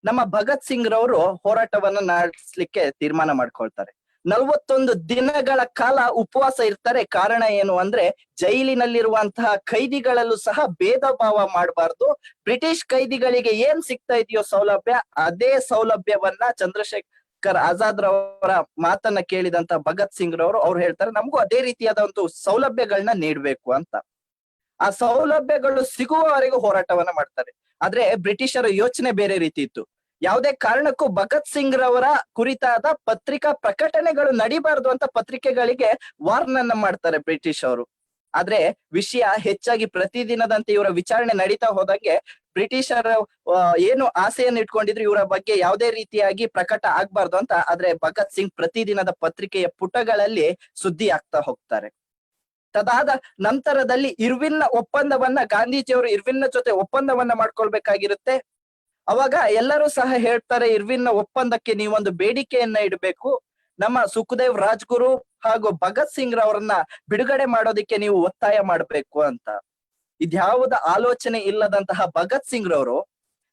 ನಮ್ಮ ಭಗತ್ ಸಿಂಗ್ ರವರು ಹೋರಾಟವನ್ನ ನಡೆಸಲಿಕ್ಕೆ ತೀರ್ಮಾನ ಮಾಡ್ಕೊಳ್ತಾರೆ. 41 ದಿನಗಳ ಕಾಲ ಉಪವಾಸ ಇರ್ತಾರೆ. ಕಾರಣ ಏನು ಅಂದ್ರೆ ಜೈಲಿನಲ್ಲಿರುವಂತಹ ಖೈದಿಗಳಲ್ಲೂ ಸಹ ಭೇದ ಭಾವ ಮಾಡಬಾರ್ದು. ಬ್ರಿಟಿಷ್ ಖೈದಿಗಳಿಗೆ ಏನ್ ಸಿಗ್ತಾ ಇದೆಯೋ ಸೌಲಭ್ಯ, ಅದೇ ಸೌಲಭ್ಯವನ್ನ ಚಂದ್ರಶೇಖರ್ ಆಜಾದ್ ರವರ ಮಾತನ್ನ ಕೇಳಿದಂತ ಭಗತ್ ಸಿಂಗ್ ರವರು ಅವ್ರು ಹೇಳ್ತಾರೆ, ನಮಗೂ ಅದೇ ರೀತಿಯಾದ ಒಂದು ಸೌಲಭ್ಯಗಳನ್ನ ನೀಡ್ಬೇಕು ಅಂತ. ಆ ಸೌಲಭ್ಯಗಳು ಸಿಗುವವರೆಗೂ ಹೋರಾಟವನ್ನ ಮಾಡ್ತಾರೆ. ಆದ್ರೆ ಬ್ರಿಟಿಷರ ಯೋಚನೆ ಬೇರೆ ರೀತಿ ಇತ್ತು. ಯಾವುದೇ ಕಾರಣಕ್ಕೂ ಭಗತ್ ಸಿಂಗ್ ರವರ ಕುರಿತಾದ ಪತ್ರಿಕಾ ಪ್ರಕಟಣೆಗಳು ನಡಿಬಾರ್ದು ಅಂತ ಪತ್ರಿಕೆಗಳಿಗೆ ವಾರ್ನನ್ನ ಮಾಡ್ತಾರೆ ಬ್ರಿಟಿಷ್ ಅವರು. ಆದ್ರೆ ವಿಷಯ ಹೆಚ್ಚಾಗಿ ಪ್ರತಿದಿನದಂತೆ ಇವರ ವಿಚಾರಣೆ ನಡೀತಾ ಹೋದಂಗೆ ಬ್ರಿಟಿಷರ ಏನು ಆಸೆಯನ್ನು ಇಟ್ಕೊಂಡಿದ್ರು ಇವರ ಬಗ್ಗೆ ಯಾವುದೇ ರೀತಿಯಾಗಿ ಪ್ರಕಟ ಆಗ್ಬಾರ್ದು ಅಂತ. ಆದ್ರೆ ಭಗತ್ ಸಿಂಗ್ ಪ್ರತಿದಿನದ ಪತ್ರಿಕೆಯ ಪುಟಗಳಲ್ಲಿ ಸುದ್ದಿ ಆಗ್ತಾ ಹೋಗ್ತಾರೆ. ತದಾದ ನಂತರದಲ್ಲಿ ಇರ್ವಿನ್ ಒಪ್ಪಂದವನ್ನ ಗಾಂಧೀಜಿಯವರು ಇರ್ವಿನ್ ಜೊತೆ ಒಪ್ಪಂದವನ್ನ ಮಾಡ್ಕೊಳ್ಬೇಕಾಗಿರುತ್ತೆ. ಅವಾಗ ಎಲ್ಲರೂ ಸಹ ಹೇಳ್ತಾರೆ, ಇರ್ವಿನ್ ಒಪ್ಪಂದಕ್ಕೆ ನೀವೊಂದು ಬೇಡಿಕೆಯನ್ನ ಇಡಬೇಕು, ನಮ್ಮ ಸುಖದೇವ್ ರಾಜ್ಗುರು ಹಾಗೂ ಭಗತ್ ಸಿಂಗ್ ರವರನ್ನ ಬಿಡುಗಡೆ ಮಾಡೋದಿಕ್ಕೆ ನೀವು ಒತ್ತಾಯ ಮಾಡ್ಬೇಕು ಅಂತ. ಇದ್ಯಾವುದ ಆಲೋಚನೆ ಇಲ್ಲದಂತಹ ಭಗತ್ ಸಿಂಗ್ ರವರು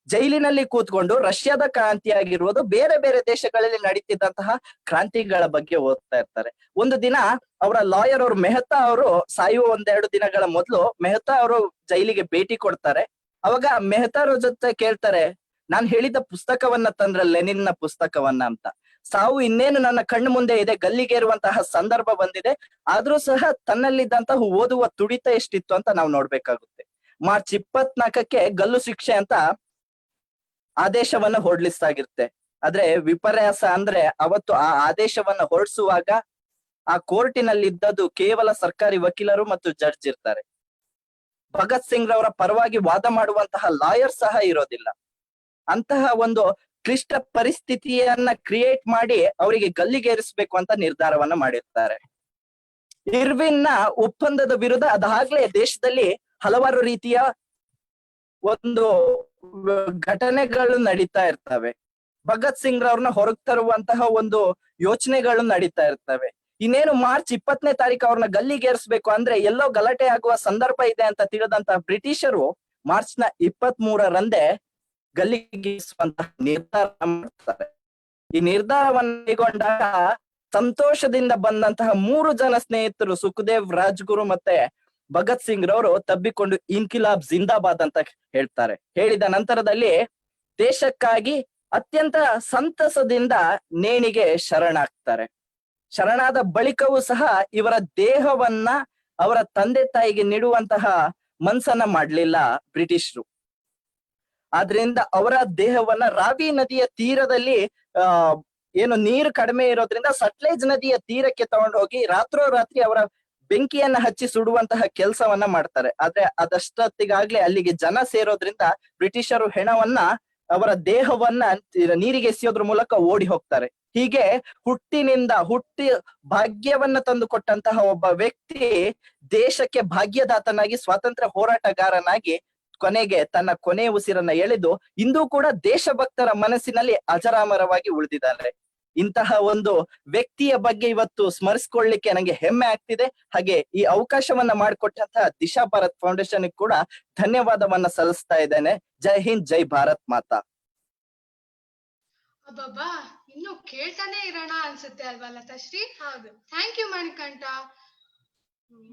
ಜೈಲಿನಲ್ಲಿ ಕೂತ್ಕೊಂಡು ರಷ್ಯಾದ ಕ್ರಾಂತಿ ಆಗಿರುವುದು, ಬೇರೆ ಬೇರೆ ದೇಶಗಳಲ್ಲಿ ನಡೀತಿದ್ದಂತಹ ಕ್ರಾಂತಿಗಳ ಬಗ್ಗೆ ಓದ್ತಾ ಇರ್ತಾರೆ. ಒಂದು ದಿನ ಅವರ ಲಾಯರ್ ಅವರು ಮೆಹ್ತಾ ಅವರು ಸಾಯುವ 1-2 ದಿನಗಳ ಮೊದಲು ಮೆಹ್ತಾ ಅವರು ಜೈಲಿಗೆ ಭೇಟಿ ಕೊಡ್ತಾರೆ. ಅವಾಗ ಮೆಹ್ತಾ ಅವ್ರ ಜೊತೆ ಕೇಳ್ತಾರೆ, ನಾನ್ ಹೇಳಿದ ಪುಸ್ತಕವನ್ನ ತಂದ್ರ ಲೆನಿನ್ನ ಪುಸ್ತಕವನ್ನ ಅಂತ. ಸಾವು ಇನ್ನೇನು ನನ್ನ ಕಣ್ಣು ಮುಂದೆ ಇದೆ, ಗಲ್ಲಿಗೇರುವಂತಹ ಸಂದರ್ಭ ಬಂದಿದೆ, ಆದ್ರೂ ಸಹ ತನ್ನಲ್ಲಿದ್ದಂತಹ ಓದುವ ತುಡಿತ ಎಷ್ಟಿತ್ತು ಅಂತ ನಾವು ನೋಡ್ಬೇಕಾಗುತ್ತೆ. ಮಾರ್ಚ್ 24ಕ್ಕೆ ಗಲ್ಲು ಶಿಕ್ಷೆ ಅಂತ ಆದೇಶವನ್ನ ಹೊರಡಿಸಲಾಗಿರುತ್ತೆ. ಆದ್ರೆ ವಿಪರ್ಯಾಸ ಅಂದ್ರೆ ಅವತ್ತು ಆ ಆದೇಶವನ್ನ ಹೊರಡಿಸುವಾಗ ಆ ಕೋರ್ಟಿನಲ್ಲಿ ಇದ್ದದ್ದು ಕೇವಲ ಸರ್ಕಾರಿ ವಕೀಲರು ಮತ್ತು ಜಡ್ಜ್ ಇರ್ತಾರೆ. ಭಗತ್ ಸಿಂಗ್ ರವರ ಪರವಾಗಿ ವಾದ ಮಾಡುವಂತಹ ಲಾಯರ್ ಸಹ ಇರೋದಿಲ್ಲ. ಅಂತಹ ಒಂದು ಕ್ಲಿಷ್ಟ ಪರಿಸ್ಥಿತಿಯನ್ನ ಕ್ರಿಯೇಟ್ ಮಾಡಿ ಅವರಿಗೆ ಗಲ್ಲಿಗೇರಿಸಬೇಕು ಅಂತ ನಿರ್ಧಾರವನ್ನ ಮಾಡಿರ್ತಾರೆ. ಇರ್ವಿನ್ ನ ಒಪ್ಪಂದದ ವಿರುದ್ಧ ಅದಾಗ್ಲೇ ದೇಶದಲ್ಲಿ ಹಲವಾರು ರೀತಿಯ ಒಂದು ಘಟನೆಗಳು ನಡೀತಾ ಇರ್ತವೆ. ಭಗತ್ ಸಿಂಗ್ ರವ್ರನ್ನ ಹೊರಗ್ ತರುವಂತಹ ಒಂದು ಯೋಚನೆಗಳು ನಡೀತಾ ಇರ್ತವೆ. ಇನ್ನೇನು ಮಾರ್ಚ್ 20ನೇ ತಾರೀಕು ಅವ್ರನ್ನ ಗಲ್ಲಿಗೇರಿಸ್ಬೇಕು ಅಂದ್ರೆ ಎಲ್ಲೋ ಗಲಾಟೆ ಆಗುವ ಸಂದರ್ಭ ಇದೆ ಅಂತ ತಿಳಿದಂತಹ ಬ್ರಿಟಿಷರು ಮಾರ್ಚ್ ನ 23ರಂದೇ ಗಲ್ಲಿಗೇರಿಸುವಂತಹ ನಿರ್ಧಾರ ಮಾಡ್ತಾರೆ. ಈ ನಿರ್ಧಾರವನ್ನು ಕೈಗೊಂಡಾಗ ಸಂತೋಷದಿಂದ ಬಂದಂತಹ 3 ಜನ ಸ್ನೇಹಿತರು ಸುಖದೇವ್, ರಾಜ್ಗುರು ಮತ್ತೆ ಭಗತ್ ಸಿಂಗ್ ರವರು ತಬ್ಬಿಕೊಂಡು ಇನ್ಕಿಲಾಬ್ ಜಿಂದಾಬಾದ್ ಅಂತ ಹೇಳ್ತಾರೆ. ಹೇಳಿದ ನಂತರದಲ್ಲಿ ದೇಶಕ್ಕಾಗಿ ಅತ್ಯಂತ ಸಂತಸದಿಂದ ನೇಣಿಗೆ ಶರಣಾಗ್ತಾರೆ. ಶರಣಾದ ಬಳಿಕವೂ ಸಹ ಇವರ ದೇಹವನ್ನ ಅವರ ತಂದೆ ತಾಯಿಗೆ ನೀಡುವಂತಹ ಮನ್ಸನ್ನ ಮಾಡ್ಲಿಲ್ಲ ಬ್ರಿಟಿಷರು. ಆದ್ರಿಂದ ಅವರ ದೇಹವನ್ನ ರಾವಿ ನದಿಯ ತೀರದಲ್ಲಿ ಏನು ನೀರು ಕಡಿಮೆ ಇರೋದ್ರಿಂದ ಸಟ್ಲೇಜ್ ನದಿಯ ತೀರಕ್ಕೆ ತಗೊಂಡು ಹೋಗಿ ರಾತ್ರೋರಾತ್ರಿ ಅವರ ಬೆಂಕಿಯನ್ನ ಹಚ್ಚಿ ಸುಡುವಂತಹ ಕೆಲಸವನ್ನ ಮಾಡ್ತಾರೆ. ಆದ್ರೆ ಅದಷ್ಟೊತ್ತಿಗಾಗ್ಲೇ ಅಲ್ಲಿಗೆ ಜನ ಸೇರೋದ್ರಿಂದ ಬ್ರಿಟಿಷರು ಹೆಣವನ್ನ ಅವರ ದೇಹವನ್ನ ನೀರಿಗೆ ಎಸೆಯೋದ್ರ ಮೂಲಕ ಓಡಿ ಹೋಗ್ತಾರೆ. ಹೀಗೆ ಹುಟ್ಟಿ ಭಾಗ್ಯವನ್ನ ತಂದು ಕೊಟ್ಟಂತಹ ಒಬ್ಬ ವ್ಯಕ್ತಿ ದೇಶಕ್ಕೆ ಭಾಗ್ಯದಾತನಾಗಿ ಸ್ವಾತಂತ್ರ್ಯ ಹೋರಾಟಗಾರನಾಗಿ ಕೊನೆಗೆ ತನ್ನ ಕೊನೆಯ ಉಸಿರನ್ನ ಎಳೆದು ಇಂದು ಕೂಡ ದೇಶಭಕ್ತರ ಮನಸ್ಸಿನಲ್ಲಿ ಅಜರಾಮರವಾಗಿ ಉಳಿದಿದ್ದಾರೆ. ಇಂತಹ ಒಂದು ವ್ಯಕ್ತಿಯ ಬಗ್ಗೆ ಇವತ್ತು ಸ್ಮರಿಸ್ಕೊಳ್ಳಿಕ್ಕೆ ನನಗೆ ಹೆಮ್ಮೆ ಆಗ್ತಿದೆ. ಹಾಗೆ ಈ ಅವಕಾಶವನ್ನ ಮಾಡಿಕೊಟ್ಟಂತಹ ದಿಶಾ ಭಾರತ್ ಫೌಂಡೇಶನ್ ಕೂಡ ಧನ್ಯವಾದವನ್ನ ಸಲ್ಲಿಸ್ತಾ ಇದ್ದೇನೆ. ಜೈ ಹಿಂದ್, ಜೈ ಭಾರತ್ ಮಾತಾ. ಅಬ್ಬಬ್ಬಾ, ಇನ್ನು ಕೇಳ್ತಾನೆ ಇರೋಣ ಅನ್ಸುತ್ತೆ ಅಲ್ವಾ ಲತಾಶ್ರೀ? ಹೌದು. Thank you Manikantha.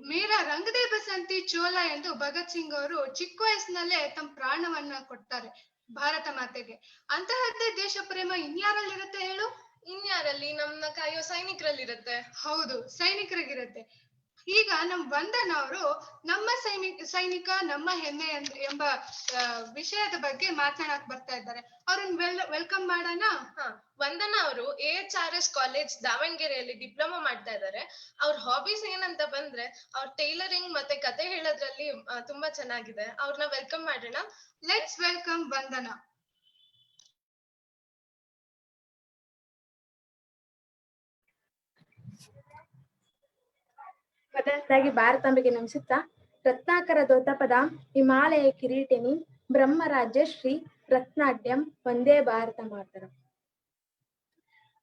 ಮೇರಾ ರಂಗದೇ ಬಸಂತಿ ಚೋಲ ಎಂದು ಭಗತ್ ಸಿಂಗ್ ಅವರು ಚಿಕ್ಕ ವಯಸ್ಸಿನಲ್ಲೇ ತಮ್ಮ ಪ್ರಾಣವನ್ನ ಕೊಡ್ತಾರೆ ಭಾರತ ಮಾತೆಗೆ. ಅಂತಹದ್ದೇ ದೇಶ ಪ್ರೇಮ ಇನ್ಯಾರಲ್ಲಿರುತ್ತೆ ಹೇಳು? ಇನ್ಯಾರಲ್ಲಿ? ನಮ್ನ ಕಾಯೋ ಸೈನಿಕರಲ್ಲಿರುತ್ತೆ. ಹೌದು, ಸೈನಿಕರಿಗಿರುತ್ತೆ. ಈಗ ನಮ್ ವಂದನ ಅವರು ನಮ್ಮ ಸೈನಿಕ ನಮ್ಮ ಹೆಮ್ಮೆ ಎಂಬ ವಿಷಯದ ಬಗ್ಗೆ ಮಾತನಾಡಕ್ ಬರ್ತಾ ಇದ್ದಾರೆ. ಅವ್ರನ್ನ ವೆಲ್ಕಮ್ ಮಾಡೋಣ. ವಂದನಾ ಅವರು AHRS ಕಾಲೇಜ್ ದಾವಣಗೆರೆಯಲ್ಲಿ ಡಿಪ್ಲೊಮಾ ಮಾಡ್ತಾ ಇದ್ದಾರೆ. ಅವ್ರ ಹಾಬೀಸ್ ಏನಂತ ಬಂದ್ರೆ ಅವ್ರ ಟೈಲರಿಂಗ್ ಮತ್ತೆ ಕತೆ ಹೇಳೋದ್ರಲ್ಲಿ ತುಂಬಾ ಚೆನ್ನಾಗಿದೆ. ಅವ್ರನ್ನ ವೆಲ್ಕಮ್ ಮಾಡೋಣ. ಲೆಟ್ಸ್ ವೆಲ್ಕಮ್ ವಂದನಾ. ಮೊದಲನೇದಾಗಿ ಭಾರತಾಂಬೆಗೆ ನಮಿಸುತ್ತಾ, ರತ್ನಾಕರ ದೋತಪದ ಹಿಮಾಲಯ ಕಿರೀಟಿನಿ ಬ್ರಹ್ಮರಾಜ್ಯ ಶ್ರೀ ರತ್ನಾಢ್ಯಂ ವಂದೇ ಭಾರತ ಮಾತರಂ.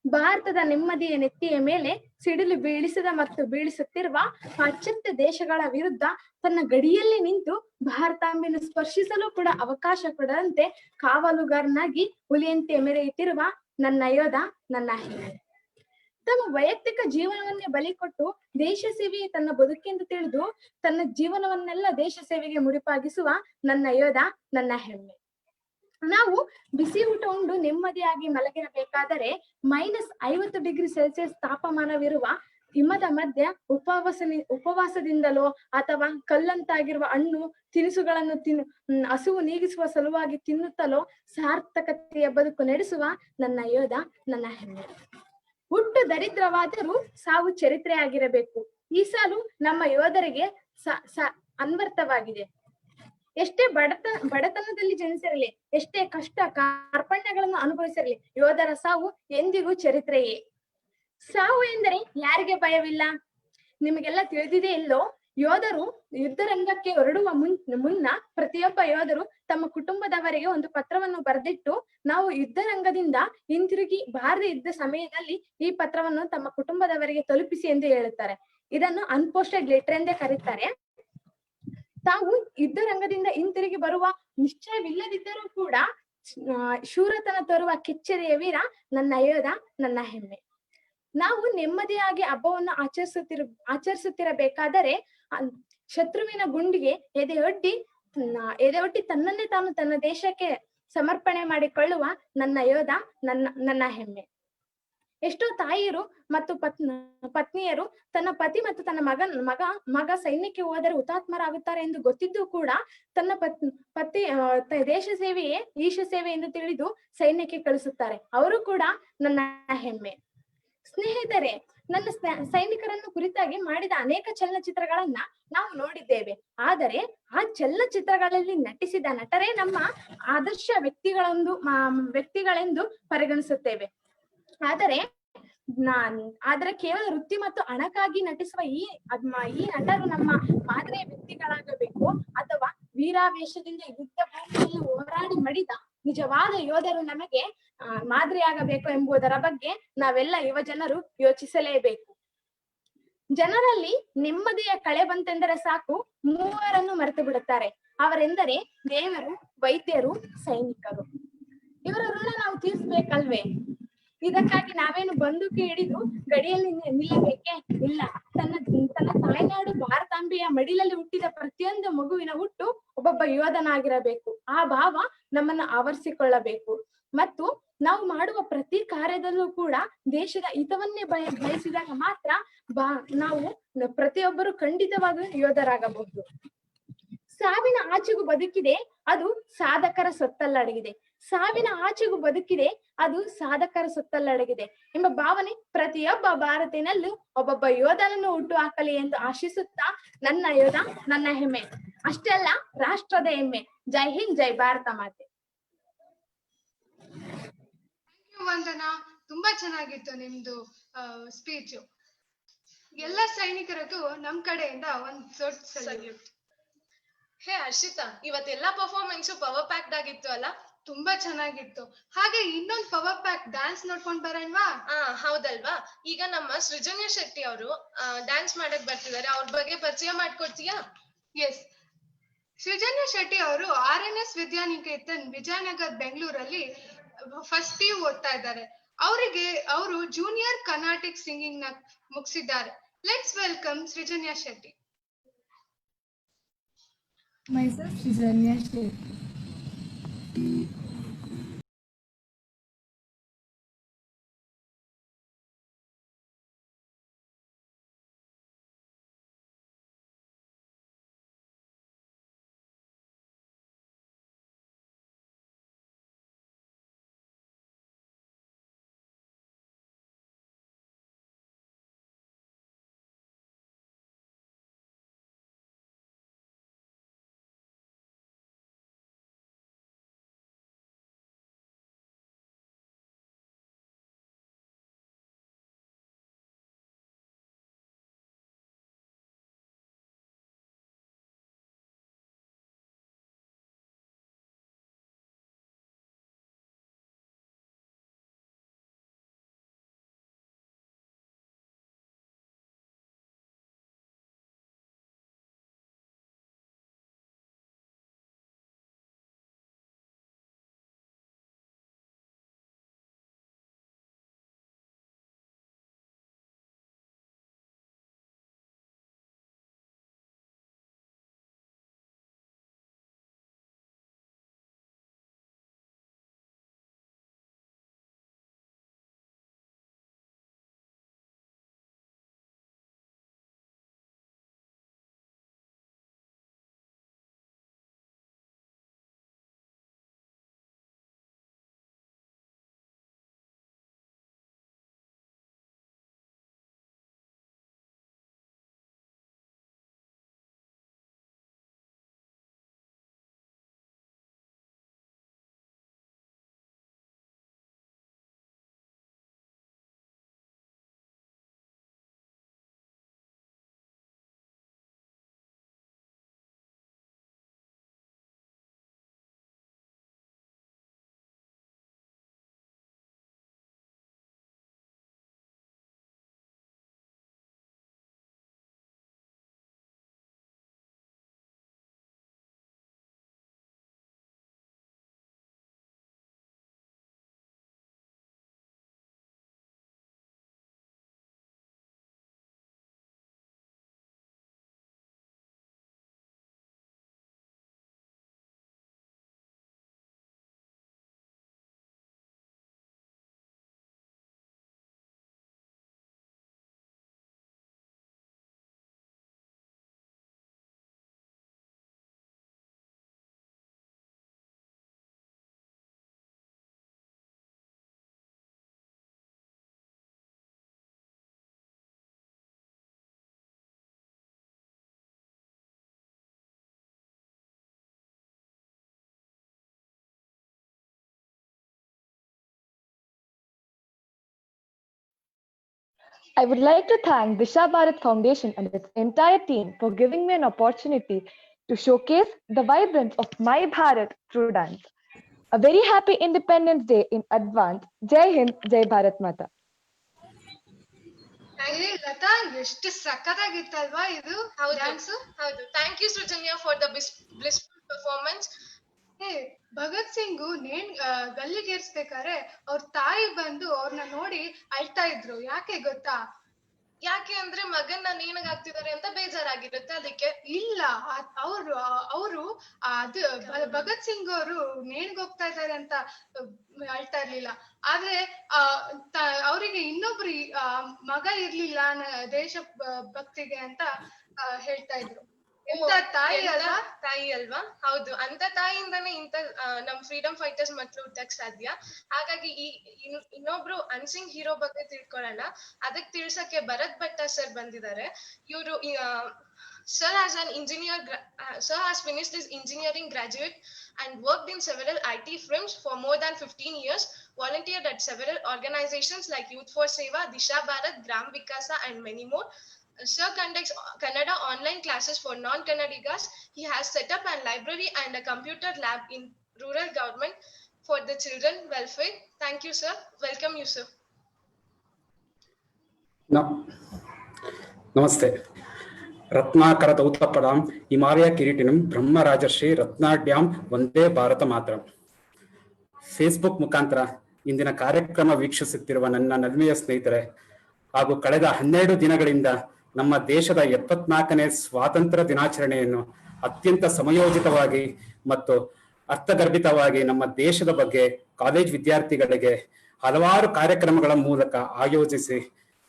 ಭಾರತದ ನೆಮ್ಮದಿಯ ನೆತ್ತಿಯ ಮೇಲೆ ಸಿಡಿಲು ಬೀಳಿಸಿದ ಮತ್ತು ಬೀಳಿಸುತ್ತಿರುವ ಪಾಶ್ಚಾತ್ಯ ದೇಶಗಳ ವಿರುದ್ಧ ತನ್ನ ಗಡಿಯಲ್ಲಿ ನಿಂತು ಭಾರತಾಂಬೆಯನ್ನು ಸ್ಪರ್ಶಿಸಲು ಕೂಡ ಅವಕಾಶ ಕೊಡದಂತೆ ಕಾವಲುಗಾರನಾಗಿ ಹುಲಿಯಂತೆ ಮೆರೆಯುತ್ತಿರುವ ನನ್ನ ಯೋಧ, ನನ್ನ ಹೆಮ್ಮೆ. ತಮ್ಮ ವೈಯಕ್ತಿಕ ಜೀವನವನ್ನೇ ಬಲಿ ಕೊಟ್ಟು ದೇಶ ಸೇವೆಯೇ ತನ್ನ ಬದುಕೆಂದು ತಿಳಿದು ತನ್ನ ಜೀವನವನ್ನೆಲ್ಲ ದೇಶ ಸೇವೆಗೆ ಮುಡಿಪಾಗಿಸುವ ನನ್ನ ಯೋಧ, ನನ್ನ ಹೆಮ್ಮೆ. ನಾವು ಬಿಸಿ ಊಟ ಉಂಡು ನೆಮ್ಮದಿಯಾಗಿ ಮಲಗಿರಬೇಕಾದರೆ -50°C ತಾಪಮಾನವಿರುವ ಹಿಮದ ಮಧ್ಯ ಉಪವಾಸದಿಂದಲೋ ಅಥವಾ ಕಲ್ಲಂತಾಗಿರುವ ಹಣ್ಣು ತಿನಿಸುಗಳನ್ನು ಹಸುವು ನೀಗಿಸುವ ಸಲುವಾಗಿ ತಿನ್ನುತ್ತಲೋ ಸಾರ್ಥಕತೆಯ ಬದುಕು ನಡೆಸುವ ನನ್ನ ಯೋಧ, ನನ್ನ ಹೆಮ್ಮೆ. ಹುಟ್ಟು ದರಿದ್ರವಾದರೂ ಸಾವು ಚರಿತ್ರೆಯಾಗಿರಬೇಕು. ಈ ಸಾಲು ನಮ್ಮ ಯೋಧರಿಗೆ ಅನ್ವರ್ಥವಾಗಿದೆ. ಎಷ್ಟೇ ಬಡತನದಲ್ಲಿ ಜನಿಸಿರಲಿ, ಎಷ್ಟೇ ಕಷ್ಟ ಕಾರ್ಪಣ್ಯಗಳನ್ನು ಅನುಭವಿಸಿರಲಿ, ಯೋಧರ ಸಾವು ಎಂದಿಗೂ ಚರಿತ್ರೆಯೇ. ಸಾವು ಎಂದರೆ ಯಾರಿಗೆ ಭಯವಿಲ್ಲ? ನಿಮಗೆಲ್ಲ ತಿಳಿದಿದೆ ಇಲ್ಲೋ? ಯೋಧರು ಯುದ್ಧರಂಗಕ್ಕೆ ಹೊರಡುವ ಮುನ್ನ ಪ್ರತಿಯೊಬ್ಬ ಯೋಧರು ತಮ್ಮ ಕುಟುಂಬದವರಿಗೆ ಒಂದು ಪತ್ರವನ್ನು ಬರೆದಿಟ್ಟು ನಾವು ಯುದ್ಧರಂಗದಿಂದ ಹಿಂತಿರುಗಿ ಬಾರದೆ ಇದ್ದ ಸಮಯದಲ್ಲಿ ಈ ಪತ್ರವನ್ನು ತಮ್ಮ ಕುಟುಂಬದವರಿಗೆ ತಲುಪಿಸಿ ಎಂದು ಹೇಳುತ್ತಾರೆ. ಇದನ್ನು ಅನ್ಪೋಸ್ಟೆಡ್ ಲೆಟರ್ ಎಂದೇ ಕರೀತಾರೆ. ತಾವು ಯುದ್ಧರಂಗದಿಂದ ಹಿಂತಿರುಗಿ ಬರುವ ನಿಶ್ಚಯವಿಲ್ಲದಿದ್ದರೂ ಕೂಡ ಶೂರತನ ತೋರುವ ಕೆಚ್ಚೆದೆಯ ವೀರ, ನನ್ನ ಯೋಧ, ನನ್ನ ಹೆಮ್ಮೆ. ನಾವು ನೆಮ್ಮದಿಯಾಗಿ ಹಬ್ಬವನ್ನು ಆಚರಿಸುತ್ತಿರಬೇಕಾದರೆ ಶತ್ರುವಿನ ಗುಂಡಿಗೆ ಎದೆಯೊಡ್ಡಿ ತನ್ನನ್ನೇ ತಾನು ತನ್ನ ದೇಶಕ್ಕೆ ಸಮರ್ಪಣೆ ಮಾಡಿಕೊಳ್ಳುವ ನನ್ನ ಯೋಧ, ನನ್ನ ಹೆಮ್ಮೆ. ಎಷ್ಟೋ ತಾಯಿಯರು ಮತ್ತು ಪತ್ನಿಯರು ತನ್ನ ಪತಿ ಮತ್ತು ತನ್ನ ಮಗ ಸೈನ್ಯಕ್ಕೆ ಹೋದರೆ ಹುತಾತ್ಮರಾಗುತ್ತಾರೆ ಎಂದು ಗೊತ್ತಿದ್ದು ಕೂಡ ತನ್ನ ಪತಿ ದೇಶ ಸೇವೆಯೇ ಈಶ ಸೇವೆ ಎಂದು ತಿಳಿದು ಸೈನ್ಯಕ್ಕೆ ಕಳಿಸುತ್ತಾರೆ. ಅವರು ಕೂಡ ನನ್ನ ಹೆಮ್ಮೆ. ಸ್ನೇಹಿತರೆ, ನನ್ನ ಸೈನಿಕರನ್ನು ಕುರಿತಾಗಿ ಮಾಡಿದ ಅನೇಕ ಚಲನಚಿತ್ರಗಳನ್ನ ನಾವು ನೋಡಿದ್ದೇವೆ. ಆದರೆ ಆ ಚಲನಚಿತ್ರಗಳಲ್ಲಿ ನಟಿಸಿದ ನಟರೇ ನಮ್ಮ ಆದರ್ಶ ವ್ಯಕ್ತಿಗಳೆಂದು ಪರಿಗಣಿಸುತ್ತೇವೆ. ಆದರೆ ಕೇವಲ ವೃತ್ತಿ ಮತ್ತು ಹಣಕ್ಕಾಗಿ ನಟಿಸುವ ಈ ನಟರು ನಮ್ಮ ಮಾದರಿಯ ವ್ಯಕ್ತಿಗಳಾಗಬೇಕು ಅಥವಾ ವೀರಾವೇಶದಿಂದ ಯುದ್ಧ ಭೂಮಿಯಲ್ಲಿ ಹೋರಾಡಿ ಮಡಿದ ನಿಜವಾದ ಯೋಧರು ನಮಗೆ ಮಾದರಿಯಾಗಬೇಕು ಎಂಬುದರ ಬಗ್ಗೆ ನಾವೆಲ್ಲ ಯುವ ಜನರು ಯೋಚಿಸಲೇಬೇಕು. ಜನರಲ್ಲಿ ನೆಮ್ಮದಿಯ ಕಳೆ ಬಂತೆಂದರೆ ಸಾಕು, ಮೂವರನ್ನು ಮರೆತು ಬಿಡುತ್ತಾರೆ. ಅವರೆಂದರೆ ದೇವರು, ವೈದ್ಯರು, ಸೈನಿಕರು. ಇವರ ಋಣ ನಾವು ತೀರಿಸ್ಬೇಕಲ್ವೇ? ಇದಕ್ಕಾಗಿ ನಾವೇನು ಬಂದೂಕು ಹಿಡಿದು ಗಡಿಯಲ್ಲಿ ನಿಲ್ಲಬೇಕೆ? ಇಲ್ಲ. ತನ್ನ ತಾಯ್ನಾಡು ಭಾರತಾಂಬೆಯ ಮಡಿಲಲ್ಲಿ ಹುಟ್ಟಿದ ಪ್ರತಿಯೊಂದು ಮಗುವಿನ ಹುಟ್ಟು ಒಬ್ಬೊಬ್ಬ ಯೋಧನಾಗಿರಬೇಕು. ಆ ಭಾವ ನಮ್ಮನ್ನ ಆವರಿಸಿಕೊಳ್ಳಬೇಕು. ಮತ್ತು ನಾವು ಮಾಡುವ ಪ್ರತಿ ಕಾರ್ಯದಲ್ಲೂ ಕೂಡ ದೇಶದ ಹಿತವನ್ನೇ ಬಯಸಿದಾಗ ಮಾತ್ರ ನಾವು ಪ್ರತಿಯೊಬ್ಬರು ಖಂಡಿತವಾಗಿ ಯೋಧರಾಗಬಹುದು. ಸಾವಿನ ಆಚೆಗೂ ಬದುಕಿದೆ, ಅದು ಸಾಧಕರ ಸೊತ್ತಲ್ಲಡಗಿದೆ. ಸಾವಿನ ಆಚೆಗೂ ಬದುಕಿದೆ, ಅದು ಸಾಧಕರ ಸೊತ್ತಲ್ಲಡಗಿದೆ ಎಂಬ ಭಾವನೆ ಪ್ರತಿಯೊಬ್ಬ ಭಾರತೀಯನಲ್ಲೂ ಒಬ್ಬೊಬ್ಬ ಯೋಧನನ್ನು ಹುಟ್ಟು ಹಾಕಲಿ ಎಂದು ಆಶಿಸುತ್ತಾ, ನನ್ನ ಯೋಧ ನನ್ನ ಹೆಮ್ಮೆ, ಅಷ್ಟೇ ಅಲ್ಲ ರಾಷ್ಟ್ರದ ಹೆಮ್ಮೆ. ಜೈ ಹಿಂದ್, ಜೈ ಭಾರತ ಮಾತೆ. ವಂದನಾ, ತುಂಬಾ ಚೆನ್ನಾಗಿತ್ತು ನಿಮ್ದು ಸ್ಪೀಚ್. ಎಲ್ಲ ಸೈನಿಕರಿಗೂ ನಮ್ ಕಡೆಯಿಂದ ಒಂದ್ ದೊಡ್ಡ ಸಲ್ಯೂಟ್. ಹೇ ಹರ್ಷಿತಾ, ಇವತ್ತೆಲ್ಲಾ ಪರ್ಫಾರ್ಮೆನ್ಸ್ ಪವರ್ ಪ್ಯಾಕ್ಡ್ ಆಗಿತ್ತು ಅಲ್ಲ? ತುಂಬಾ ಚೆನ್ನಾಗಿತ್ತು. ಹಾಗೆ ಇನ್ನೊಂದು ಪವರ್ ಪ್ಯಾಕ್ ಡ್ಯಾನ್ಸ್ ನೋಡ್ಕೊಂಡ್ ಬರೋಣವಾ? ಹೌದಲ್ವಾ? ಈಗ ನಮ್ಮ ಸೃಜನ್ಯ ಶೆಟ್ಟಿ ಅವರು ಡ್ಯಾನ್ಸ್ ಮಾಡಕ್ ಬರ್ತಿದ್ದಾರೆ, ಅವ್ರ ಬಗ್ಗೆ ಪರಿಚಯ ಮಾಡ್ಕೊಡ್ತೀಯಾ? ಎಸ್, ಸೃಜನ್ಯ ಶೆಟ್ಟಿ ಅವರು RNS ವಿದ್ಯಾನಿಕೇತನ್ ವಿಜಯನಗರ್ ಬೆಂಗಳೂರಲ್ಲಿ ಫಸ್ಟ್ PU ಓದ್ತಾ ಇದ್ದಾರೆ. ಅವರು ಜೂನಿಯರ್ ಕರ್ನಾಟಿಕ್ ಸಿಂಗಿಂಗ್ ನ ಮುಗಿಸಿದ್ದಾರೆ. Let's welcome Srijanya Shetty. Myself Srijanya Shetty. I would like to thank Disha Bharat Foundation and its entire team for giving me an opportunity to showcase the vibrance of my Bharat through dance. A very happy Independence Day in advance. Jai Hind, Jai Bharat Mata. Lata, ಎಷ್ಟು ಸಖತ್ತಾಗಿತ್ತಲ್ವಾ ಇದು dance? ಹೌದು. Thank you Srijanya for the blissful performance. ಹೇ, ಭಗತ್ ಸಿಂಗ್ ಗಲ್ಲಿಗೇರ್ಸ್ಬೇಕಾದ್ರೆ ಅವ್ರ ತಾಯಿ ಬಂದು ಅವ್ರನ್ನ ನೋಡಿ ಅಳ್ತಾ ಇದ್ರು. ಯಾಕೆ ಗೊತ್ತಾ? ಯಾಕೆ ಅಂದ್ರೆ ಮಗನ್ನ ನೇಣಗ್ ಹಾಕ್ತಿದ್ದಾರೆ ಅಂತ ಬೇಜಾರಾಗಿರುತ್ತೆ ಅದಕ್ಕೆ. ಇಲ್ಲ, ಅವರು ಅದು ಭಗತ್ ಸಿಂಗ್ ಅವರು ನೇಣಿಗೆ ಹೋಗ್ತಾ ಇದ್ದಾರೆ ಅಂತ ಅಳ್ತಾ ಇರ್ಲಿಲ್ಲ. ಆದ್ರೆ ಅವರಿಗೆ ಇನ್ನೊಬ್ರು ಮಗ ಇರ್ಲಿಲ್ಲ ದೇಶ ಭಕ್ತಿಗೆ ಅಂತ ಹೇಳ್ತಾ ಇದ್ರು. ತಾಯಿ ಅಲ್ವಾ? ಹೌದು, ಅಂತ ತಾಯಿಯಿಂದಾನೇ ಇಂತ ನಮ್ ಫ್ರೀಡಮ್ ಫೈಟರ್ಸ್ ಮಕ್ಳು ಹುಟ್ಟಕ್ ಸಾಧ್ಯ. ಹಾಗಾಗಿ ಈ ಇನ್ನೊಬ್ರು ಅನ್ಸಿಂಗ್ ಹೀರೋ ಬಗ್ಗೆ ತಿಳ್ಕೊಳ್ಳೋಣ. ಅದಕ್ ತಿಳ್ಸಕ್ಕೆ ಭರತ್ ಭಟ್ಟ ಸರ್ ಬಂದಿದ್ದಾರೆ. ಇವರು Sir has finished his engineering graduate and worked in several IT firms for more than 15 years, volunteered at several organizations like Youth for Seva, Disha Bharat, Gram Vikasa and many more. Sir conducts Kannada online classes for non-Kannadigas. He has set up a library and a computer lab in rural government for the children welfare. Thank you, sir. Welcome you, sir. ನಮಸ್ತೆ. ರತ್ನಾಕರ ದೌತಪದಾಂ ಹಿಮಾಲಯ ಕಿರೀಟಿನಂ ಬ್ರಹ್ಮರಾಜರ್ಷಿ ರತ್ನಾಢ್ಯಾಂ ವಂದೇ ಭಾರತ ಮಾತರಂ. Facebook ಮುಖಾಂತರ ಇಂದಿನ ಕಾರ್ಯಕ್ರಮ ವೀಕ್ಷಿಸುತ್ತಿರುವ ನನ್ನ ನಲ್ಮೆಯ ಸ್ನೇಹಿತರೆ ಹಾಗೂ ಕಳೆದ 12 ದಿನಗಳಿಂದ ನಮ್ಮ ದೇಶದ 74ನೇ ಸ್ವಾತಂತ್ರ್ಯ ದಿನಾಚರಣೆಯನ್ನು ಅತ್ಯಂತ ಸಮಯೋಚಿತವಾಗಿ ಮತ್ತು ಅರ್ಥಗರ್ಭಿತವಾಗಿ ನಮ್ಮ ದೇಶದ ಬಗ್ಗೆ ಕಾಲೇಜ್ ವಿದ್ಯಾರ್ಥಿಗಳಿಗೆ ಹಲವಾರು ಕಾರ್ಯಕ್ರಮಗಳ ಮೂಲಕ ಆಯೋಜಿಸಿ